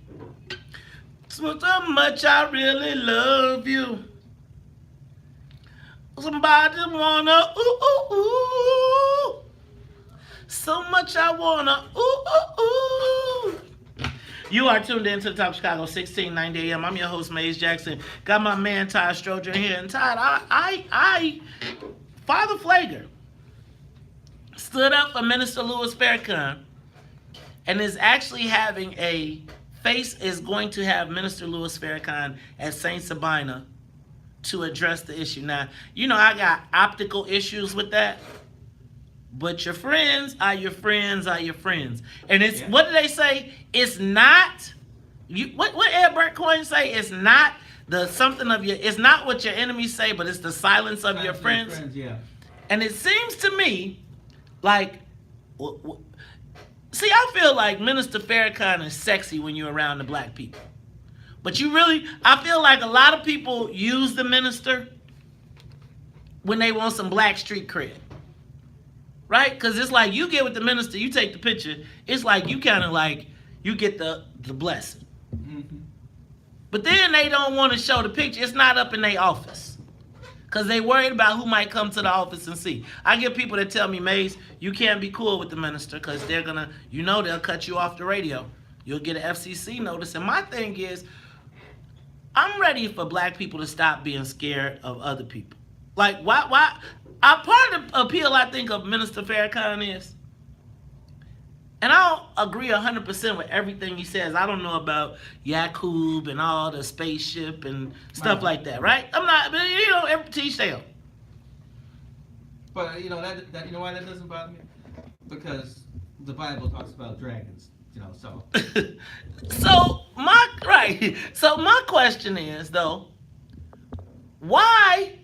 So much I really love you. Somebody wanna ooh. So much I wanna ooh. You are tuned in to the Top of Chicago, 1690 AM. I'm your host, Maze Jackson. Got my man Todd Stroger here. And Todd, Father Pfleger stood up for Minister Louis Farrakhan and is actually going to have Minister Louis Farrakhan at St. Sabina to address the issue. Now, I got optical issues with that, but your friends are your friends are your friends. And it's, What do they say? It's not, what Ed Burke say? It's not it's not what your enemies say, but it's the silence of your friends. Yeah. And it seems to me like, see, I feel like Minister Farrakhan is sexy when you're around the black people. But I feel like a lot of people use the minister when they want some black street cred. Right? Because it's like you get with the minister, you take the picture, it's like you kind of like, you get the blessing. Mm-hmm. But then they don't want to show the picture. It's not up in their office. Because they worried about who might come to the office and see. I get people that tell me, Maze, you can't be cool with the minister because they're going to, they'll cut you off the radio. You'll get an FCC notice. And my thing is, I'm ready for black people to stop being scared of other people. Like, why? Part of the appeal, I think, of Minister Farrakhan is, and I don't agree 100% with everything he says. I don't know about Yakub and all the spaceship and stuff like that, right? I'm not, but teach them. But that why that doesn't bother me? Because the Bible talks about dragons, so. So my question is though, why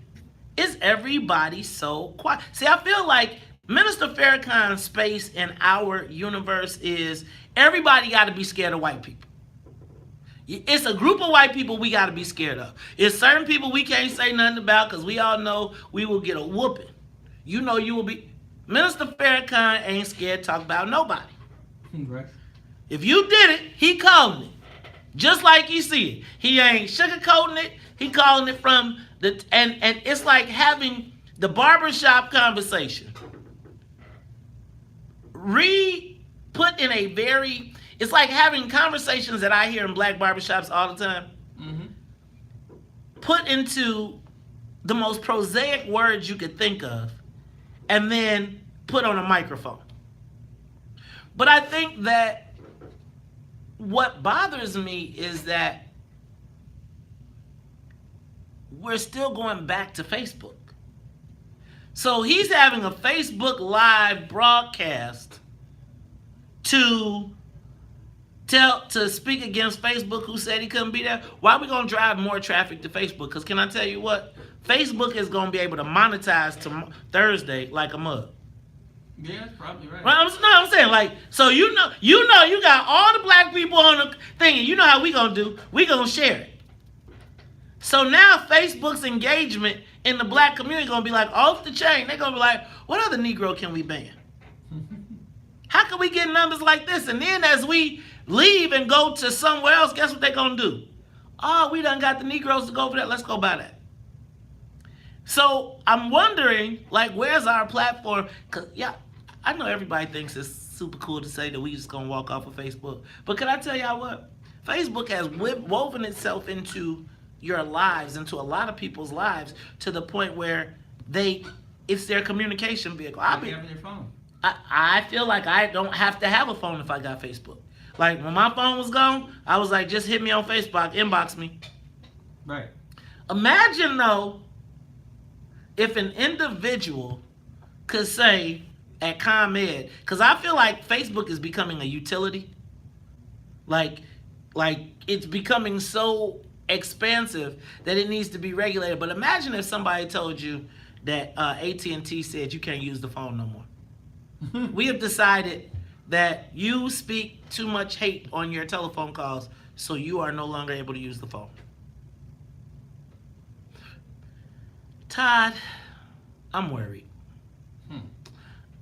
is everybody so quiet? See, I feel like Minister Farrakhan's space in our universe is everybody got to be scared of white people. It's a group of white people we got to be scared of. It's certain people we can't say nothing about because we all know we will get a whooping. You will be. Minister Farrakhan ain't scared to talk about nobody. Right. If you did it, he calling it. Just like you see it. He ain't sugarcoating it. He calling it from the, and it's like having the barbershop conversation. Put in a very, it's like having conversations that I hear in black barbershops all the time. Mm-hmm. Put into the most prosaic words you could think of, and then put on a microphone. But I think that what bothers me is that we're still going back to Facebook. So he's having a Facebook Live broadcast to speak against Facebook, who said he couldn't be there. Why are we going to drive more traffic to Facebook? Because can I tell you what? Facebook is going to be able to monetize to Thursday like a mug. Yeah, that's probably right. Right? I'm saying, like, so you got all the black people on the thing, and you know how we gonna do? We gonna share it. So now Facebook's engagement in the black community gonna be like off the chain. They're gonna be like, what other Negro can we ban? How can we get numbers like this? And then as we leave and go to somewhere else, guess what they're gonna do? Oh, we done got the Negroes to go over there. Let's go buy that. So I'm wondering, like, where's our platform? Cause yeah, I know everybody thinks it's super cool to say that we just gonna walk off of Facebook. But can I tell y'all what? Facebook has woven itself into your lives, into a lot of people's lives, to the point where it's their communication vehicle. I feel like I don't have to have a phone if I got Facebook. Like when my phone was gone, I was like, just hit me on Facebook, inbox me. Right. Imagine though, if an individual could say at ComEd, because I feel like Facebook is becoming a utility. Like it's becoming so expansive that it needs to be regulated. But imagine if somebody told you that AT&T said you can't use the phone no more. We have decided that you speak too much hate on your telephone calls, so you are no longer able to use the phone. Todd, I'm worried.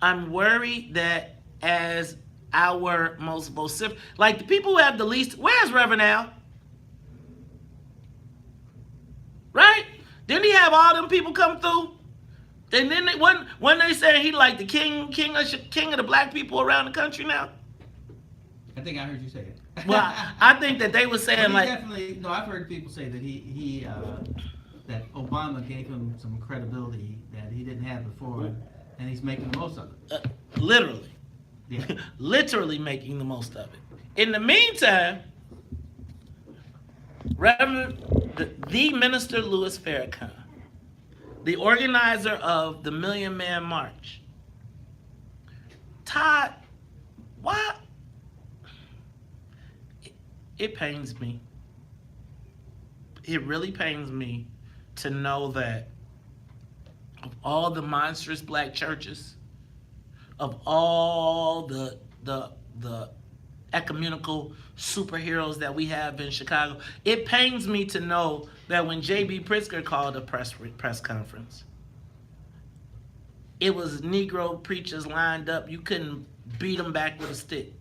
I'm worried that as our most vociferous, like the people who have the least, where's Reverend Al? Right? Didn't he have all them people come through? And then when they say he like the king of the black people around the country now? I think I heard you say it. Well, I think that they were saying like definitely. No, I've heard people say that he that Obama gave him some credibility that he didn't have before, and he's making the most of it. Literally, yeah, literally making the most of it. In the meantime, Reverend the Minister Louis Farrakhan, the organizer of the Million Man March, Todd, why? It pains me. It really pains me to know that of all the monstrous black churches, of all the ecumenical superheroes that we have in Chicago, it pains me to know that when J.B. Pritzker called a press conference, it was Negro preachers lined up. You couldn't beat them back with a stick.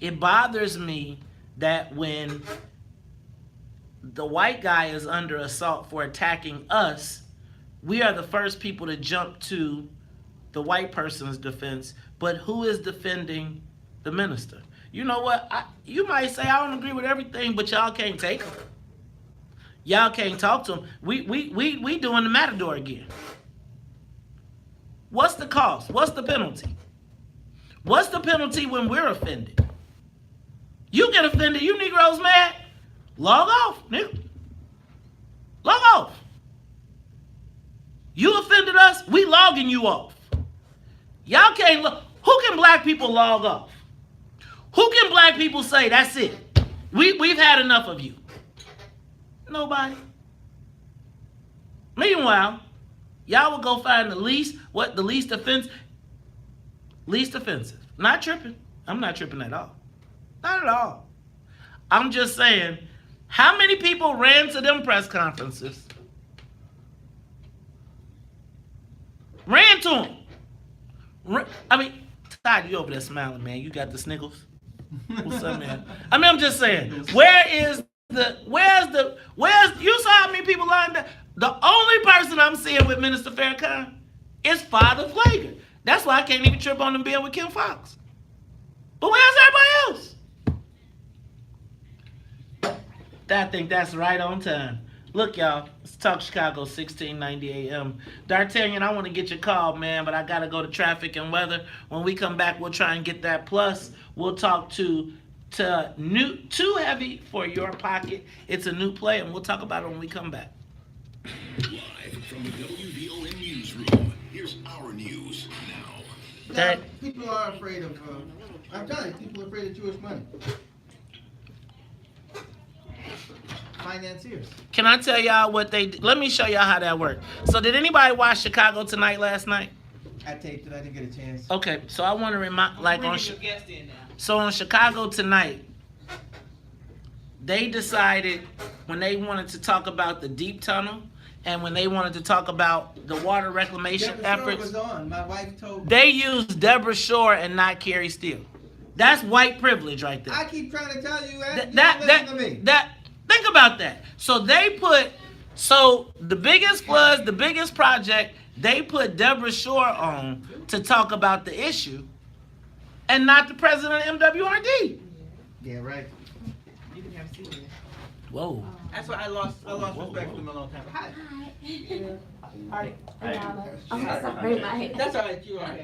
It bothers me that when the white guy is under assault for attacking us, we are the first people to jump to the white person's defense, but who is defending the minister? You know what? You might say, I don't agree with everything, but y'all can't take him. Y'all can't talk to him. We doing the Matador again. What's the cost? What's the penalty? What's the penalty when we're offended? You get offended, you Negroes mad? Log off, nigga. Log off. You offended us, we logging you off. Y'all can't who can black people log off? Who can black people say, that's it? We've had enough of you? Nobody. Meanwhile, y'all will go find the least offensive. Not tripping. I'm not tripping at all. Not at all. I'm just saying, how many people ran to them press conferences? Ran to them. I mean, Todd, you over there smiling, man. You got the sniggles? What's up, man? I mean, I'm just saying, where's you saw how many people lined up? The only person I'm seeing with Minister Farrakhan is Father Pfleger. That's why I can't even trip on them being with Kim Fox. But where's everybody else? I think that's right on time. Look, y'all, it's Talk Chicago, 1690 AM. D'Artagnan, I want to get your call, man, but I got to go to traffic and weather. When we come back, we'll try and get that. Plus, we'll talk to Too Heavy for Your Pocket. It's a new play, and we'll talk about it when we come back. Live from the WVON newsroom, here's our news now. People are afraid of, I'm telling you, people are afraid of Jewish money. Financiers. Can I tell y'all what they did? Let me show y'all how that worked. So did anybody watch Chicago Tonight last night? I taped it. I didn't get a chance. Okay, so I want to remind, like on, Bring your guest in now. so on Chicago tonight, they decided when they wanted to talk about the deep tunnel and when they wanted to talk about the water reclamation Deborah Shore efforts, was on. My wife told me. they used Deborah Shore and not Carrie Steele. That's white privilege right there. I keep trying to tell you that. Think about that. So they put, so the biggest floods, the biggest project, they put Deborah Shore on to talk about the issue, and not the president of MWRD. Yeah, right. You can have a seat. Whoa. That's why I lost respect for them a long time. Hi. I'm sorry, my That's all right. You are.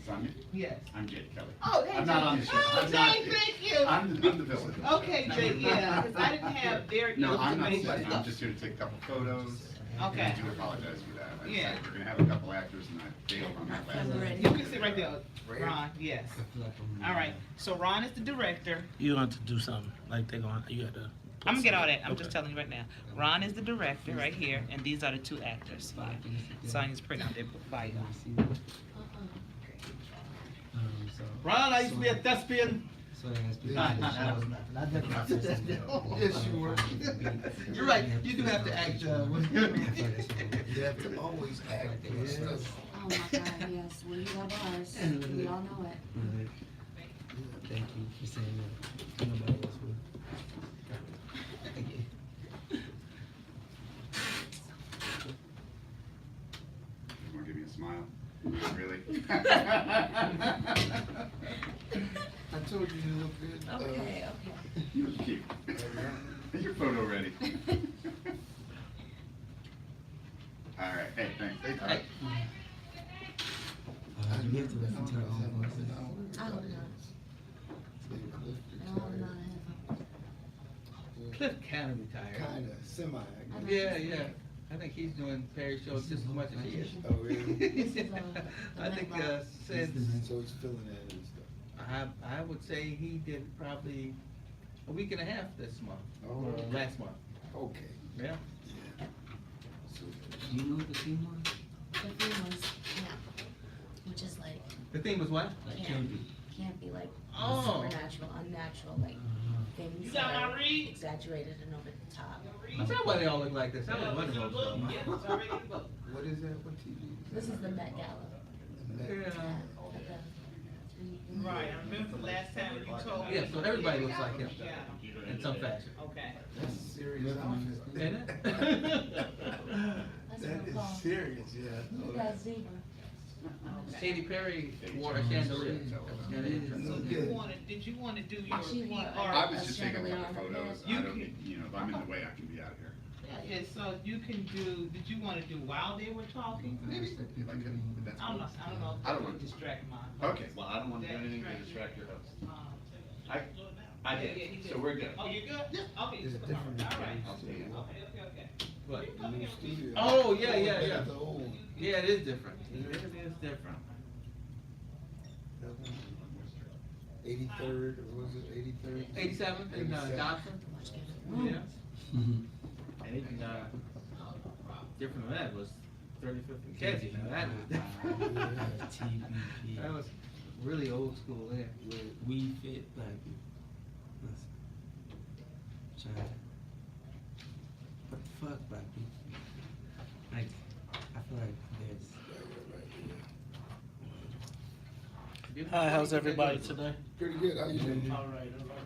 Sonia? Yes. I'm Jake Kelly. Oh, hey, I'm not Jake. on the show. Oh, I'm not- Jake, thank you. I'm the villain. Okay, Jake, yeah, because I didn't have their No, I'm not information. saying, I'm just here to take a couple photos. Okay. And I do apologize for that. I Yeah. decided we're gonna have a couple actors and I failed on that last one. You can sit right there, Ron, yes. All right, so Ron is the director. You want to do something like they going? You got to. I'm gonna get all that. I'm just telling you right now. Ron is the director right here, and these are the two actors. Sonia's print out their bio. Ron, I used to be a thespian. Yes, you were. You're right. You do have to act. You have to always act. Oh my God, yes. When you have ours, we all know it. Thank you for saying that. Nobody else would. You wanna give me a smile? Really? I told you you look good. Okay, okay. You look cute. Is your photo ready? All right, hey, thanks. Hey, all right. You have to listen to our own voices. I hope not. I hope not. Cliff kind of retired. Kinda, semi. Yeah, yeah. I think he's doing Perry shows just as much as he is. Oh, really? I think since So he's filling that and stuff. I would say he did probably a week and a half this month, or last month. Okay. Yeah. So, You know what the theme was? The thing was camp, which is like The theme was what? can't be like Oh. supernatural, unnatural, like things You that got my are read? exaggerated and over the top. That's not why they all look like this. That was wonderful. what is that? What TV? This is the Met Gala. Yeah. Right, I remember the last time you told me. Yeah, so everybody looks like him Yeah. in some fashion. Okay. That's serious outfit. Isn't it? That's That what is I'm called. serious, yeah. You got zebra. Katy Perry wore a chandelier. So did you wanna do your She wore PR? I was just taking a Chandelier couple on her photos. head. I don't, you know, if I'm in the way, I can be out here. Yeah, so you can do, did you wanna do while they were talking? Maybe, if I could, if that's I don't know, cool. I don't know. I don't want to distract mine. Okay, well, I don't want to do anything to distract your host. I did, so we're good. Oh, you're good? Yeah. Okay, It's you a took the mark. different All right. I'll see you. Okay. What? The new studio. Oh, yeah, yeah, yeah. The old. Yeah, it is different. It is different. 83rd, or was it 83rd? 87 in Johnson. Yeah. And even different than that was 35th and Kedzie. Now that was different. TBP. That was really old school there. We fit black people. Listen. Child. What the fuck, black people? Like, I feel like there's. Hi, how's everybody today? Pretty good. How you doing? All right, all right.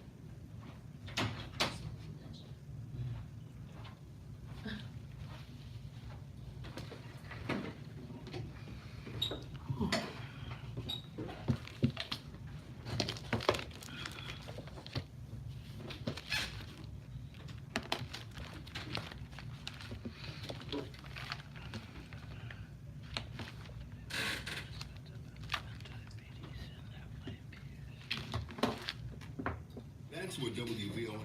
That's what WVON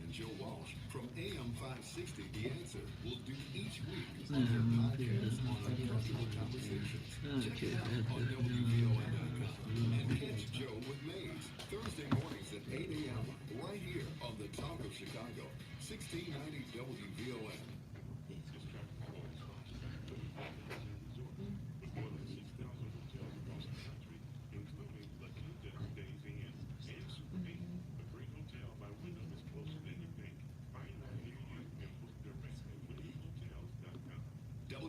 and Joe Walsh from AM 560 The Answer will do each week on their podcast on Uncomfortable Conversations. Check it out on WVON.com and catch Joe with Maze Thursday mornings at 8 a.m. right here on the Talk of Chicago, 1690 WVON.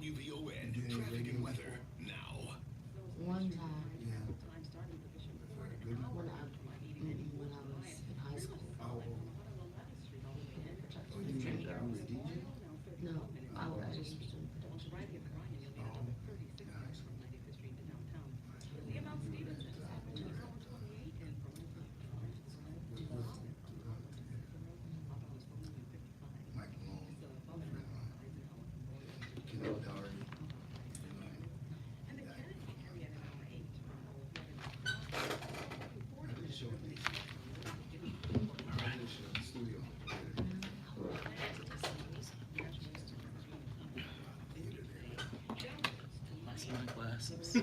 WVON, traffic and weather, now. One time, Yeah. when I was in high school. Oh, you mean you were a DJ? No, I just was doing production. Mike Malone. Kenneth Doherty. Studio. That's my glasses.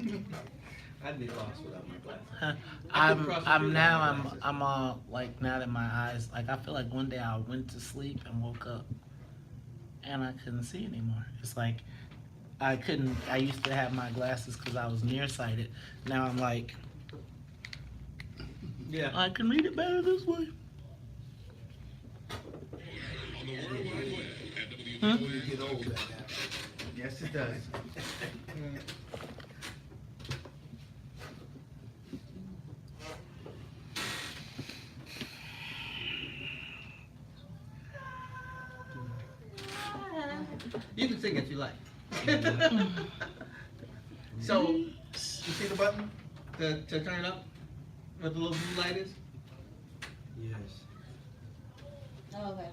I'd be lost without my glasses. I'm like now that my eyes, like I feel like one day I went to sleep and woke up and I couldn't see anymore. It's like I used to have my glasses because I was nearsighted. Now I'm like, Yeah. I can read it better this way. On the World Wide Web at Huh? When you get old, that happens. Yes, it does. You can sing if you like. So, you see the button to turn it up? Where the little blue light is? Yes. Oh, okay.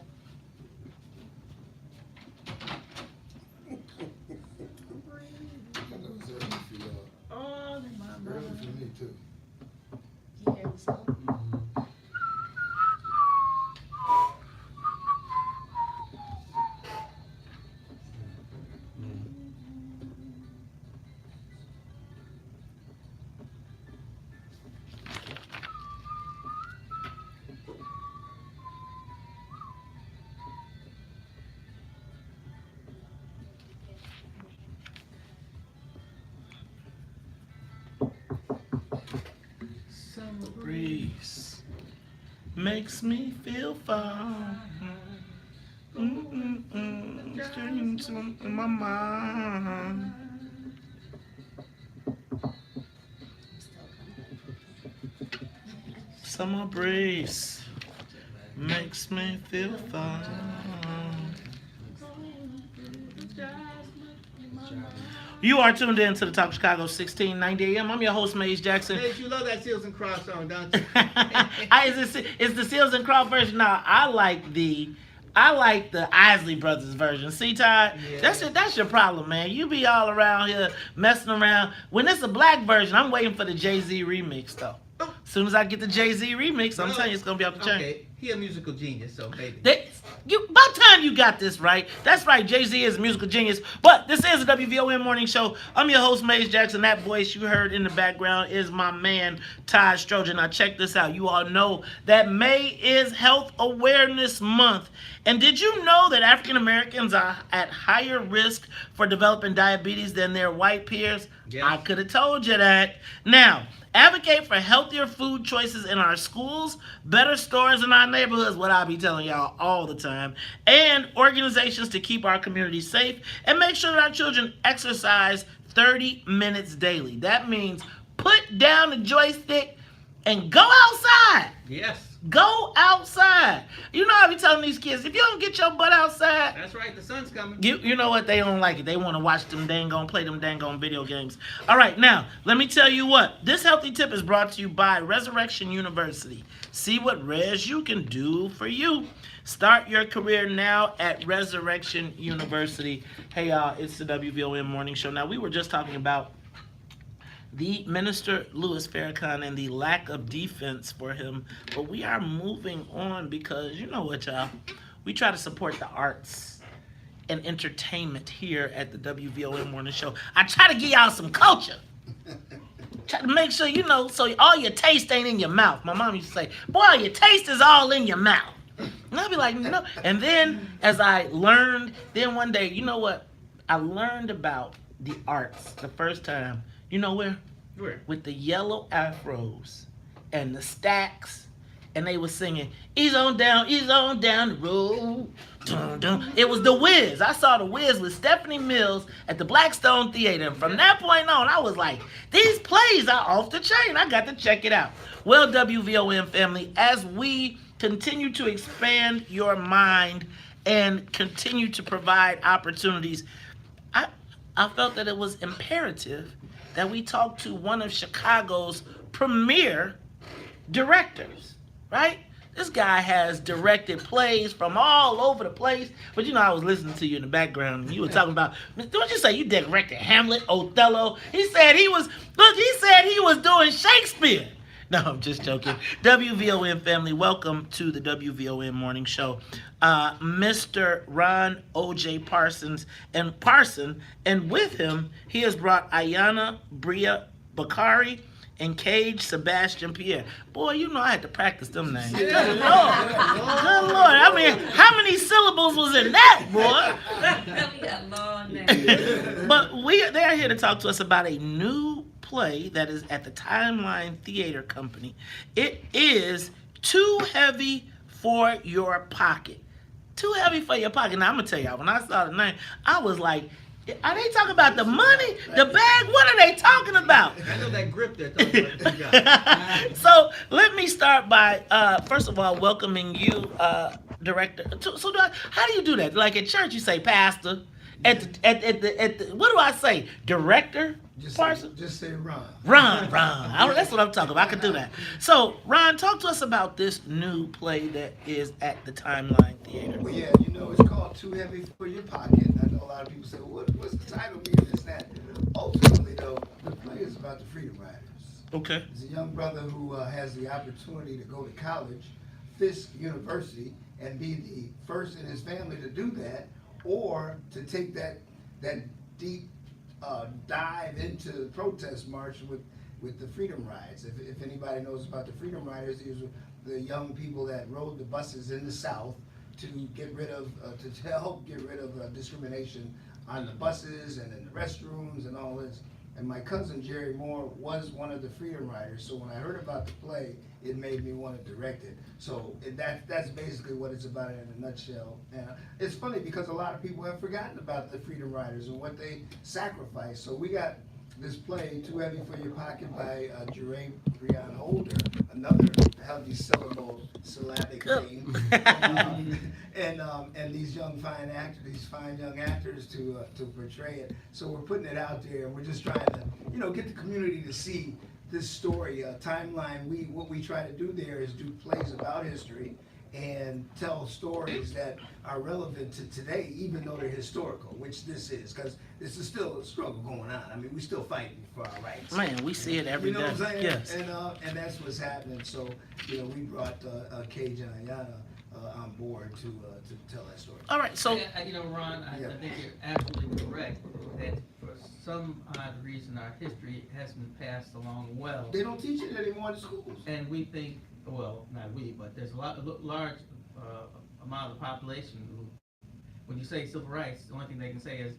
I know it's early for y'all. Oh, my Early for me too. You hear the song? Summer breeze makes me feel fine. Straight into my mind. Summer breeze makes me feel fine. You are tuned in to the Talk Chicago 1690 AM. I'm your host, Maze Jackson. Hey, you love that Seals and Cross song, don't you? It's the Seals and Croft version. Now I like the Isley Brothers version. See, Todd, Yeah. that's your problem, man. You be all around here messing around. When it's a black version, I'm waiting for the Jay-Z remix though. As soon as I get the Jay-Z remix, I'm telling you it's gonna be off the chain. Okay, he a musical genius, so maybe. About time you got this right. That's right, Jay-Z is a musical genius. But this is a WVON morning show. I'm your host, Maze Jackson. That voice you heard in the background is my man, Todd Strojan. Now check this out. You all know that May is Health Awareness Month. And did you know that African Americans are at higher risk for developing diabetes than their white peers? Yes. I could have told you that. Now, advocate for healthier food choices in our schools, better stores in our neighborhoods, what I be telling y'all all the time, and organizations to keep our communities safe, and make sure that our children exercise 30 minutes daily. That means put down the joystick and go outside. Yes. Go outside. You know I be telling these kids, if you don't get your butt outside, That's right, the sun's coming. you know what? They don't like it. They want to watch them play them dang-on video games. All right, now, let me tell you what. This healthy tip is brought to you by Resurrection University. See what Res You can do for you. Start your career now at Resurrection University. Hey, y'all, it's the WVON Morning Show. Now, we were just talking about the Minister Louis Farrakhan and the lack of defense for him. But we are moving on because, you know what, y'all? We try to support the arts and entertainment here at the WVON Morning Show. I try to give y'all some culture. Try to make sure, you know, so all your taste ain't in your mouth. My mom used to say, boy, your taste is all in your mouth. And I'd be like, no. And then as I learned, then one day, you know what? I learned about the arts the first time. You know where? Where? With the yellow afros and the stacks and they was singing, ease on down the road. Dun, dun. It was The Wiz. I saw The Wiz with Stephanie Mills at the Blackstone Theater. And from that point on, I was like, these plays are off the chain. I got to check it out. Well, WVON family, as we continue to expand your mind and continue to provide opportunities, I felt that it was imperative that we talk to one of Chicago's premier directors, right? This guy has directed plays from all over the place. But you know, I was listening to you in the background, and you were talking about, don't you say you directed Hamlet, Othello? He said he was doing Shakespeare. No, I'm just joking. WVON family, welcome to the WVON Morning Show. Mr. Ron O.J. Parson, and with him, he has brought Ayana Bria Bakari and Cage Sebastian Pierre. Boy, you know I had to practice them names. Good Lord. Good Lord. I mean, how many syllables was in that, boy? But they're here to talk to us about a new play that is at the Timeline Theater Company. It is Too Heavy for Your Pocket. Too Heavy for Your Pocket. Now, I'm going to tell y'all, when I saw the name, I was like, are they talking about the money, the bag? What are they talking about? I know that grip they're talking about. So let me start by, first of all, welcoming you, director. So how do you do that? Like at church, you say pastor. At the what do I say? Director? Just say Ron. Ron. That's what I'm talking about. I can do that. So, Ron, talk to us about this new play that is at the Timeline Theater. Well, yeah, you know, it's called Too Heavy for Your Pocket. I know a lot of people say, well, what's the title mean? This, that. Ultimately, though, the play is about the Freedom Riders. Okay. It's a young brother who has the opportunity to go to college, Fisk University, and be the first in his family to do that, or to take that deep dive into the protest march with the Freedom Rides. If anybody knows about the Freedom Riders, these were the young people that rode the buses in the South to get rid of, to help get rid of discrimination on the buses and in the restrooms and all this. And my cousin Jerry Moore was one of the Freedom Riders, so when I heard about the play, it made me want to direct it. So that's basically what it's about in a nutshell. And it's funny because a lot of people have forgotten about the Freedom Riders and what they sacrificed. So we got this play, Too Heavy for Your Pocket, by Jeray Breon Holder, another healthy syllabic name, and these fine young actors to portray it. So we're putting it out there, and we're just trying to, get the community to see this story. Timeline. What we try to do there is do plays about history and tell stories that are relevant to today, even though they're historical, which this is, because this is still a struggle going on. I mean, we're still fighting for our rights. Man, we see it every day. You know what I'm saying? Yes. And that's what's happening. So, we brought Cage and Ayana on board to tell that story. All right, so... Ron, I think you're absolutely correct that for some odd reason our history hasn't been passed along well. They don't teach it anymore in schools. And we think, well, not we, but there's a large amount of the population who, when you say civil rights, the only thing they can say is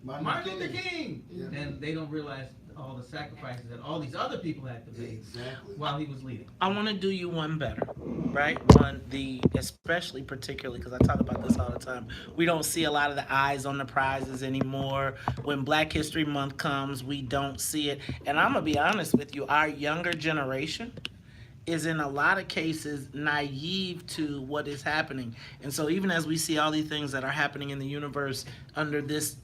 Martin Luther King! Yeah. And they don't realize all the sacrifices that all these other people had to make while he was leading. I want to do you one better, right? Especially particularly, because I talk about this all the time, we don't see a lot of the eyes on the prizes anymore. When Black History Month comes, we don't see it. And I'm going to be honest with you, our younger generation is in a lot of cases naive to what is happening. And so even as we see all these things that are happening in the universe under this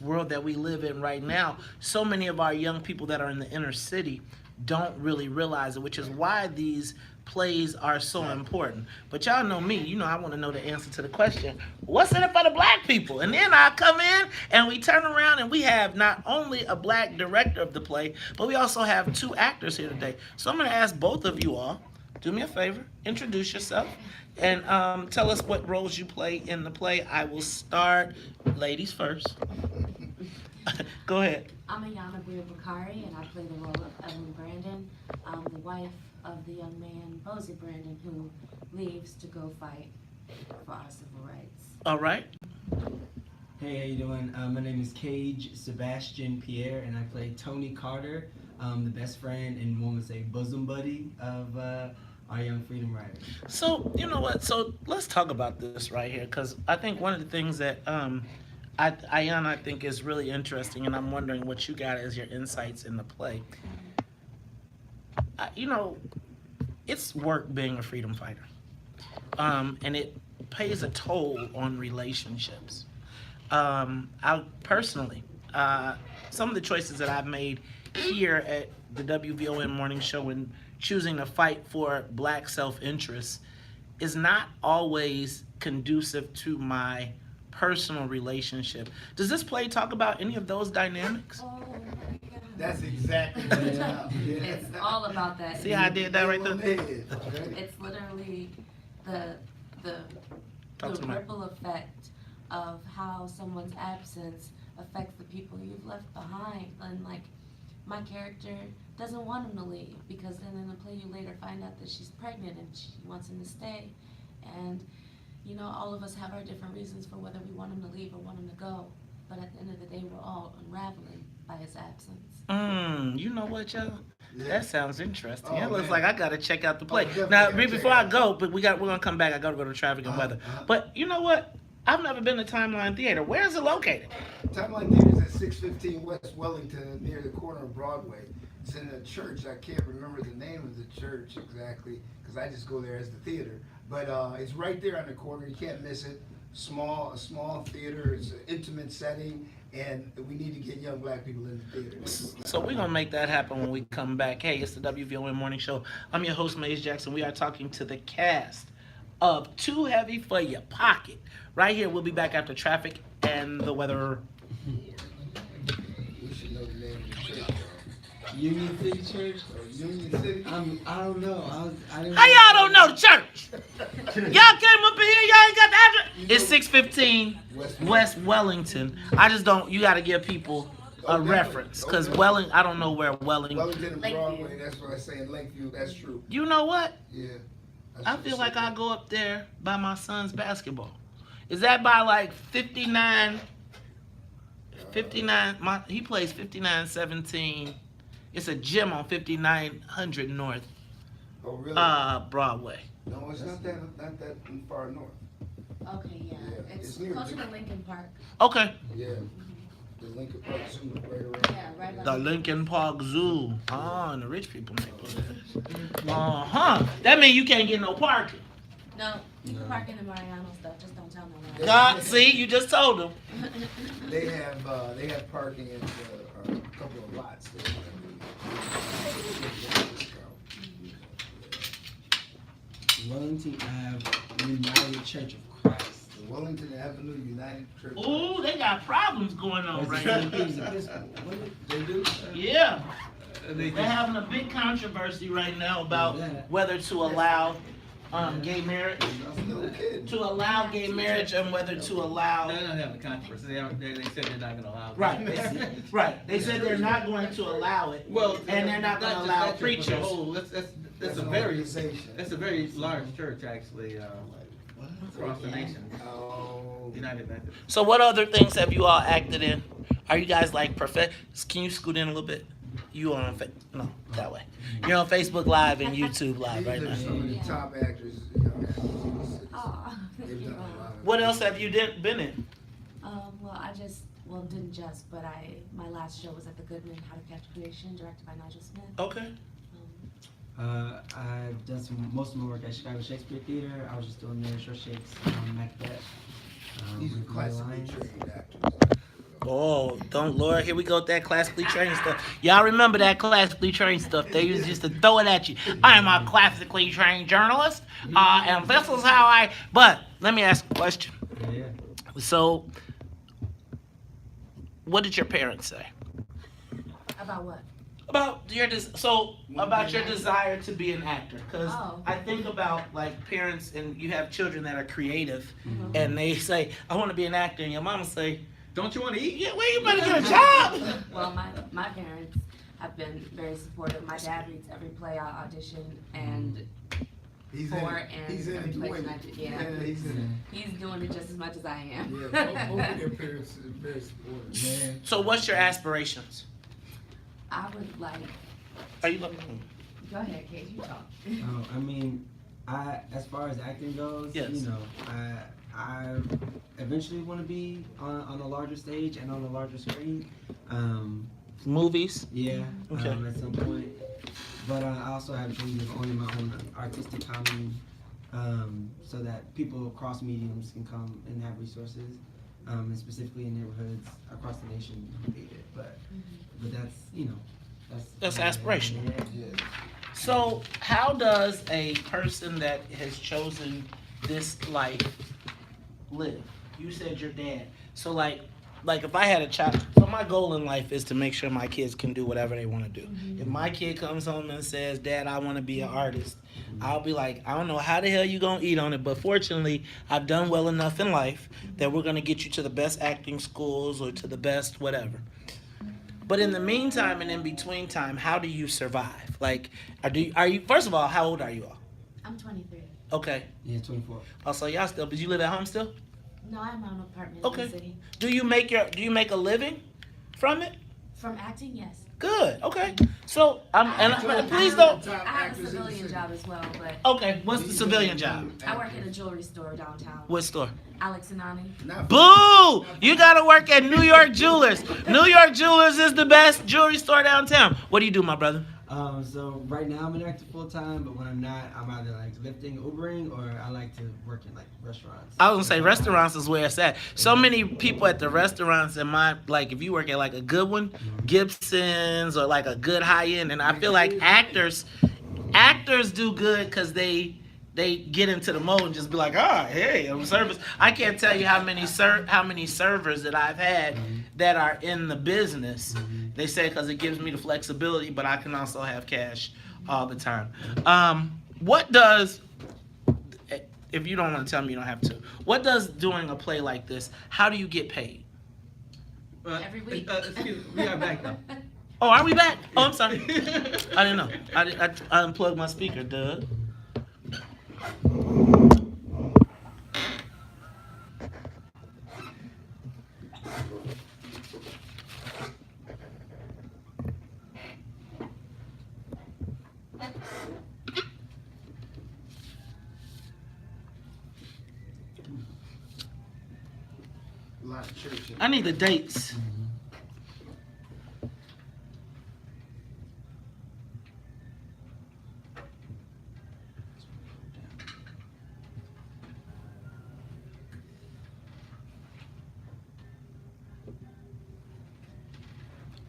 world that we live in right now, so many of our young people that are in the inner city don't really realize it, which is why these plays are so important. But y'all know me, I want to know the answer to the question, what's in it for the Black people? And then I come in and we turn around and we have not only a Black director of the play, but we also have 2 actors here today. So I'm going to ask both of you all, do me a favor, introduce yourself, and tell us what roles you play in the play. I will start, ladies first. Go ahead. I'm Ayana Bria Bakari, and I play the role of Evelyn Brandon, the wife of the young man, Bosie Brandon, who leaves to go fight for our civil rights. All right. Hey, how you doing? My name is Cage Sebastian Pierre, and I play Tony Carter, the best friend and one would say bosom buddy of our young freedom riders. So, you know what? So, let's talk about this right here, because I think one of the things that Ayan, I think is really interesting, and I'm wondering what you got as your insights in the play. You know, it's work being a freedom fighter, and it pays a toll on relationships. I personally, some of the choices that I've made here at the WVON morning show and choosing to fight for black self-interest is not always conducive to my personal relationship. Does this play talk about any of those dynamics? Oh my God. That's exactly what it's about. It's all about that. See how I did that right there? It's literally the Talk to the mic. ripple effect of how someone's absence affects the people you've left behind. And like, my character doesn't want him to leave, because then in the play you later find out that she's pregnant and she wants him to stay. And you know, all of us have our different reasons for whether we want him to leave or want him to go. But at the end of the day, we're all unraveling by his absence. You know what, y'all? Yeah. That sounds interesting. Oh, It looks man. like I gotta check out the play. definitely Now, gotta check before it I out. go, but we're gonna come back. I gotta go to traffic and weather. But you know what? I've never been to Timeline Theater. Where is it located? Timeline Theater is at 615 West Wellington, near the corner of Broadway. It's in a church. I can't remember the name of the church exactly, because I just go there as the theater. But it's right there on the corner. You can't miss it. A small theater. It's an intimate setting, and we need to get young black people in the theater. So we're gonna make that happen when we come back. Hey, it's the WVON Morning Show. I'm your host, Maze Jackson. We are talking to the cast of Too Heavy for Your Pocket. Right here, we'll be back after traffic and the weather. We should know the name of the church. Union City Church? Union City? I don't know. I didn't How y'all don't know the church? Y'all came up in here, y'all ain't got the address. It's 615 West Wellington. I just don't, you gotta give people a reference, because I don't know where Wellington and Broadway, that's what I say in Lakeview, that's true. You know what? Yeah. I feel like I go up there by my son's basketball. Is that by like 59? He plays 5917. It's a gym on 5900 North. Oh, really? Broadway. No, it's not that far north. Okay, yeah. It's it's near closer the- to Lincoln Park. Okay. Yeah. The Lincoln Park Zoo is right around. Yeah, right by The Lincoln Park Zoo. And the rich people make those. That means you can't get no parking. No, you can park in the Mariano stuff, just don't tell no one. God, see, you just told them. They have parking in a couple of lots there. Wellington Ave, United Church of Christ. The Wellington Avenue United Church. Ooh, they got problems going on right now. They do? Yeah. They're having a big controversy right now about whether to allow gay marriage. No kidding. To allow gay marriage and whether to allow. They're not having a controversy. They said they're not going to allow it. Right. Right. They said they're not going to allow it. Well, and they're not going to allow preachers. That's a very large church actually across the nation. United Methodist. So what other things have you all acted in? Are you guys like Can you scoot in a little bit? You on no, that way. You're on Facebook Live and YouTube Live right now. Some of the top actors. Aw. They've done a lot. What else have you been in? Well, didn't just, but my last show was at the Goodman, How to Catch Creation, directed by Nigel Smith. Okay. I've done most of my work at Chicago Shakespeare Theater. I was just doing their short shakes, Macbeth. These are Ricky classically Lyons. trained actors. Oh, don't, Lord, here we go with that classically trained stuff. Y'all remember that classically trained stuff. They used to throw it at you. I am a classically trained journalist, and this is how but let me ask a question. Yeah. So, what did your parents say? About what? About your desire to be an actor, because Oh. I think about like parents, and you have children that are creative, and they say, "I want to be an actor," and your mama say, "Don't you want to eat? Yeah, well, you better get a job." Well, my parents have been very supportive. My dad reads every play I audition and He's for, in it. and He's in every it play doing I it. do. Yeah, He's in it. he's doing it just as much as I am. Yeah, both of their parents are very supportive. Man. So, what's your aspirations? I would like. Are you looking? Go ahead, Kate, you talk. I mean, as far as acting goes, Yes. you know, I eventually want to be on a larger stage and on a larger screen. Movies? Yeah. Okay. At some point. But I also have dreams of owning my own artistic commune, so that people across mediums can come and have resources, and specifically in neighborhoods across the nation who need it. But that's, you know, That's aspirational. Yeah. So, how does a person that has chosen this life live? You said your dad. So, like if I had a child, so my goal in life is to make sure my kids can do whatever they want to do. If my kid comes home and says, "Dad, I want to be an artist," I'll be like, "I don't know how the hell you gonna eat on it, but fortunately, I've done well enough in life that we're gonna get you to the best acting schools or to the best whatever." But in the meantime and in between time, how do you survive? Like, are you? First of all, how old are you all? I'm 23. Okay. Yeah, 24. Oh, so y'all still? But you live at home still? No, I have my own apartment Okay. in the city. Do you make a living from it? From acting, yes. Good. Okay. So please I don't. have a civilian job as well, but Okay. What's the civilian job? I work at a jewelry store downtown. What store? Alex and Ani. Boo! You gotta work at New York Jewelers. New York Jewelers is the best jewelry store downtown. What do you do, my brother? So right now I'm an actor full time, but when I'm not, I'm either like lifting, Ubering, or I like to work in like restaurants. I was gonna say restaurants is where it's at. So many people at the restaurants in my, like, if you work at like a good one, Gibson's, or like a good high end, and I feel like actors do good because they get into the mode and just be like, "Ah, hey, I'm service." I can't tell you how many servers that I've had that are in the business. They say because it gives me the flexibility, but I can also have cash all the time. What does, if you don't want to tell me, you don't have to. What does doing a play like this? How do you get paid? Every week. Excuse me, we are back though. Oh, are we back? Oh, I'm sorry. I didn't know. I unplugged my speaker, Doug. A lot of church. I need the dates.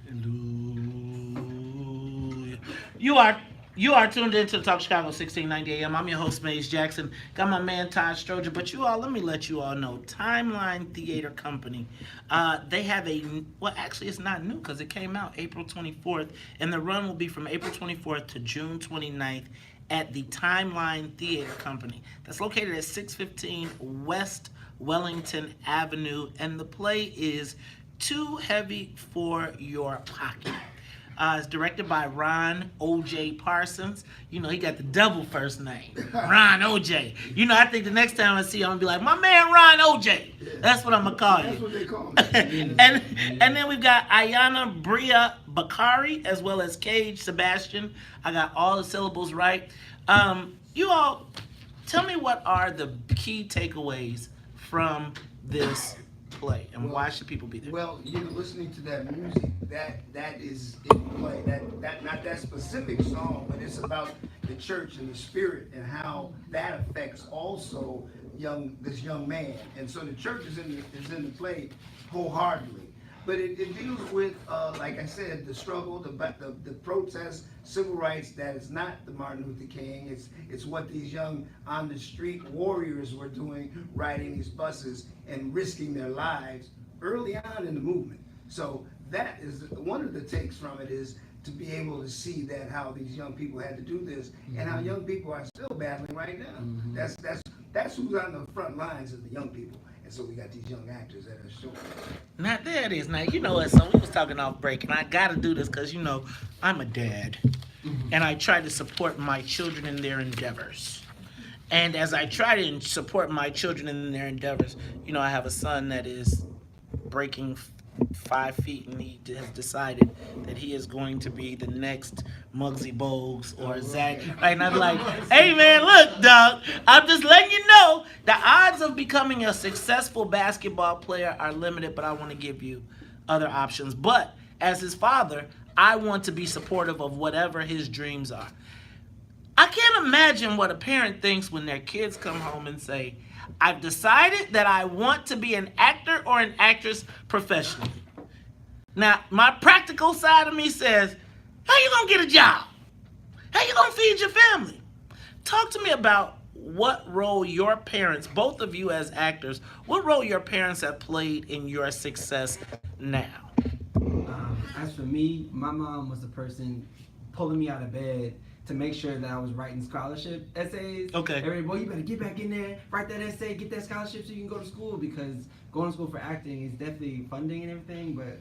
Hallelujah. You are tuned into the Talk Chicago 1690 AM. I'm your host, Maze Jackson. Got my man Todd Stroger. But let me let you all know, Timeline Theater Company, they have actually it's not new because it came out April 24th, and the run will be from April 24th to June 29th at the Timeline Theater Company. That's located at 615 West Wellington Avenue, and the play is Too Heavy for Your Pocket. It's directed by Ron O.J. Parsons. You know, he got the double first name, Ron O.J. You know, I think the next time I see him, I'm going to be like, "My man Ron O.J." That's what I'm going to call you. That's what they call me. and then we've got Ayana Bria Bakari, as well as Cage Sebastian. I got all the syllables right. You all, tell me what are the key takeaways from this play, and why should people be there? Well, listening to that music, that is in play. That not that specific song, but it's about the church and the spirit and how that affects also this young man. And so the church is in the play wholeheartedly. But it deals with, like I said, the struggle, the protest, civil rights. That is not the Martin Luther King. It's what these young on the street warriors were doing, riding these buses and risking their lives early on in the movement. So that is one of the takes from it, is to be able to see that how these young people had to do this, and how young people are still battling right now. That's who's on the front lines, of the young people. And so we got these young actors that are showing. Now, there it is. Now, you know what, so we was talking off break, and I got to do this because, I'm a dad, and I try to support my children in their endeavors. And as I try to support my children in their endeavors, I have a son that is breaking 5 feet, and he has decided that he is going to be the next Muggsy Bogues or Zach. Right? And I'm like, hey man, look, dog, I'm just letting you know the odds of becoming a successful basketball player are limited, but I want to give you other options. But as his father, I want to be supportive of whatever his dreams are. I can't imagine what a parent thinks when their kids come home and say, I've decided that I want to be an actor or an actress professionally. Now, my practical side of me says, how you gonna get a job? How you gonna feed your family? Talk to me about what role your parents, both of you as actors, what role your parents have played in your success now? As for me, my mom was the person pulling me out of bed to make sure that I was writing scholarship essays. Okay. Everybody, boy, you better get back in there, write that essay, get that scholarship so you can go to school, because going to school for acting is definitely funding and everything, but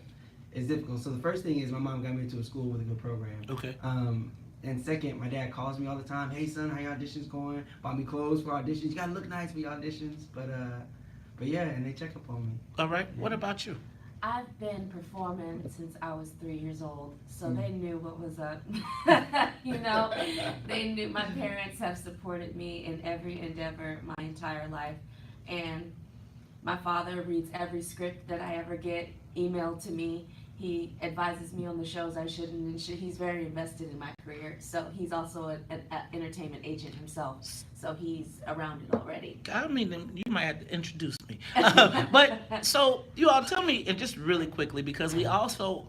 it's difficult. So the first thing is my mom got me into a school with a good program. Okay. And second, my dad calls me all the time. Hey son, how your auditions going? Bought me clothes for auditions. You gotta look nice for your auditions. But yeah, and they check up on me. All right. What about you? I've been performing since I was 3 years old, so they knew what was up. You know, they knew. My parents have supported me in every endeavor my entire life, and my father reads every script that I ever get emailed to me. He advises me on the shows I should and should. He's very invested in my career. So he's also an entertainment agent himself. So he's around it already. I mean, you might have to introduce me. But so you all tell me, and just really quickly, because we also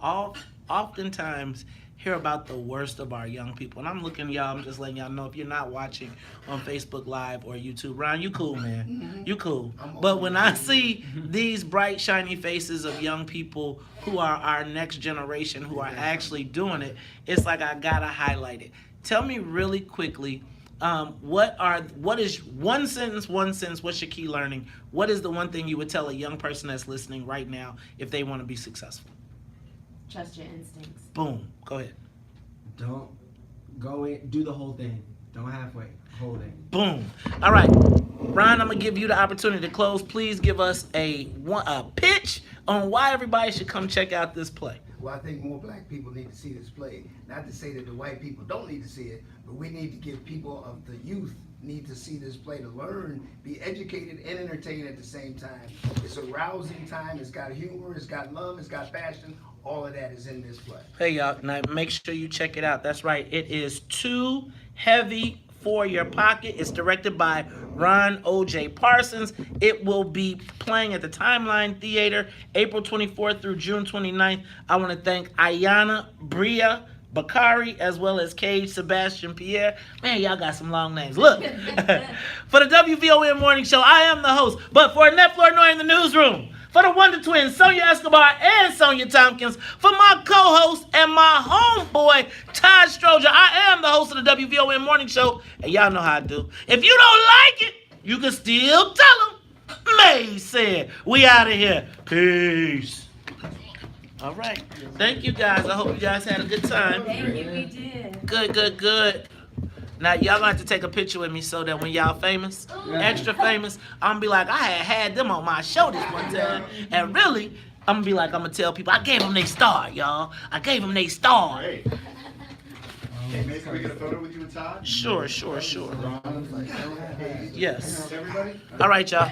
oftentimes hear about the worst of our young people. And I'm looking, y'all, I'm just letting y'all know, if you're not watching on Facebook Live or YouTube, Ryan, you cool, man. Mm-hmm. You cool. But when I see these bright, shiny faces of young people who are our next generation, who are actually doing it, it's like I gotta highlight it. Tell me really quickly, what is one sentence, what's your key learning? What is the one thing you would tell a young person that's listening right now if they want to be successful? Trust your instincts. Boom. Go ahead. Don't go in, do the whole thing. Don't halfway, whole thing. Boom. All right. Ryan, I'm going to give you the opportunity to close. Please give us a pitch on why everybody should come check out this play. Well, I think more black people need to see this play. Not to say that the white people don't need to see it, but we need to give people of the youth need to see this play to learn, be educated and entertained at the same time. It's a rousing time. It's got humor. It's got love. It's got passion. All of that is in this play. Hey, y'all. Now, make sure you check it out. That's right. It is Too Heavy for Your Pocket. It's directed by Ron O.J. Parsons. It will be playing at the Timeline Theater April 24th through June 29th. I want to thank Ayana Bria Bakari, as well as Cage Sebastian Pierre. Man, y'all got some long names. Look, for the WVON Morning Show, I am the host. But for Annette Flournoy in the newsroom, for the Wonder Twins, Sonia Escobar and Sonia Tompkins, for my co-host and my homeboy, Todd Stroger, I am the host of the WVON Morning Show, and y'all know how I do. If you don't like it, you can still tell them. May said, we out of here. Peace. All right. Thank you, guys. I hope you guys had a good time. Thank you, we did. Good. Now, y'all gonna have to take a picture with me so that when y'all famous, extra famous, I'm gonna be like, I had them on my show this one time. And really, I'm gonna be like, I'm gonna tell people, I gave them their star, y'all. I gave them their star. Hey, maybe we get a photo with you and Todd? Sure. Yes. Everybody? All right, y'all.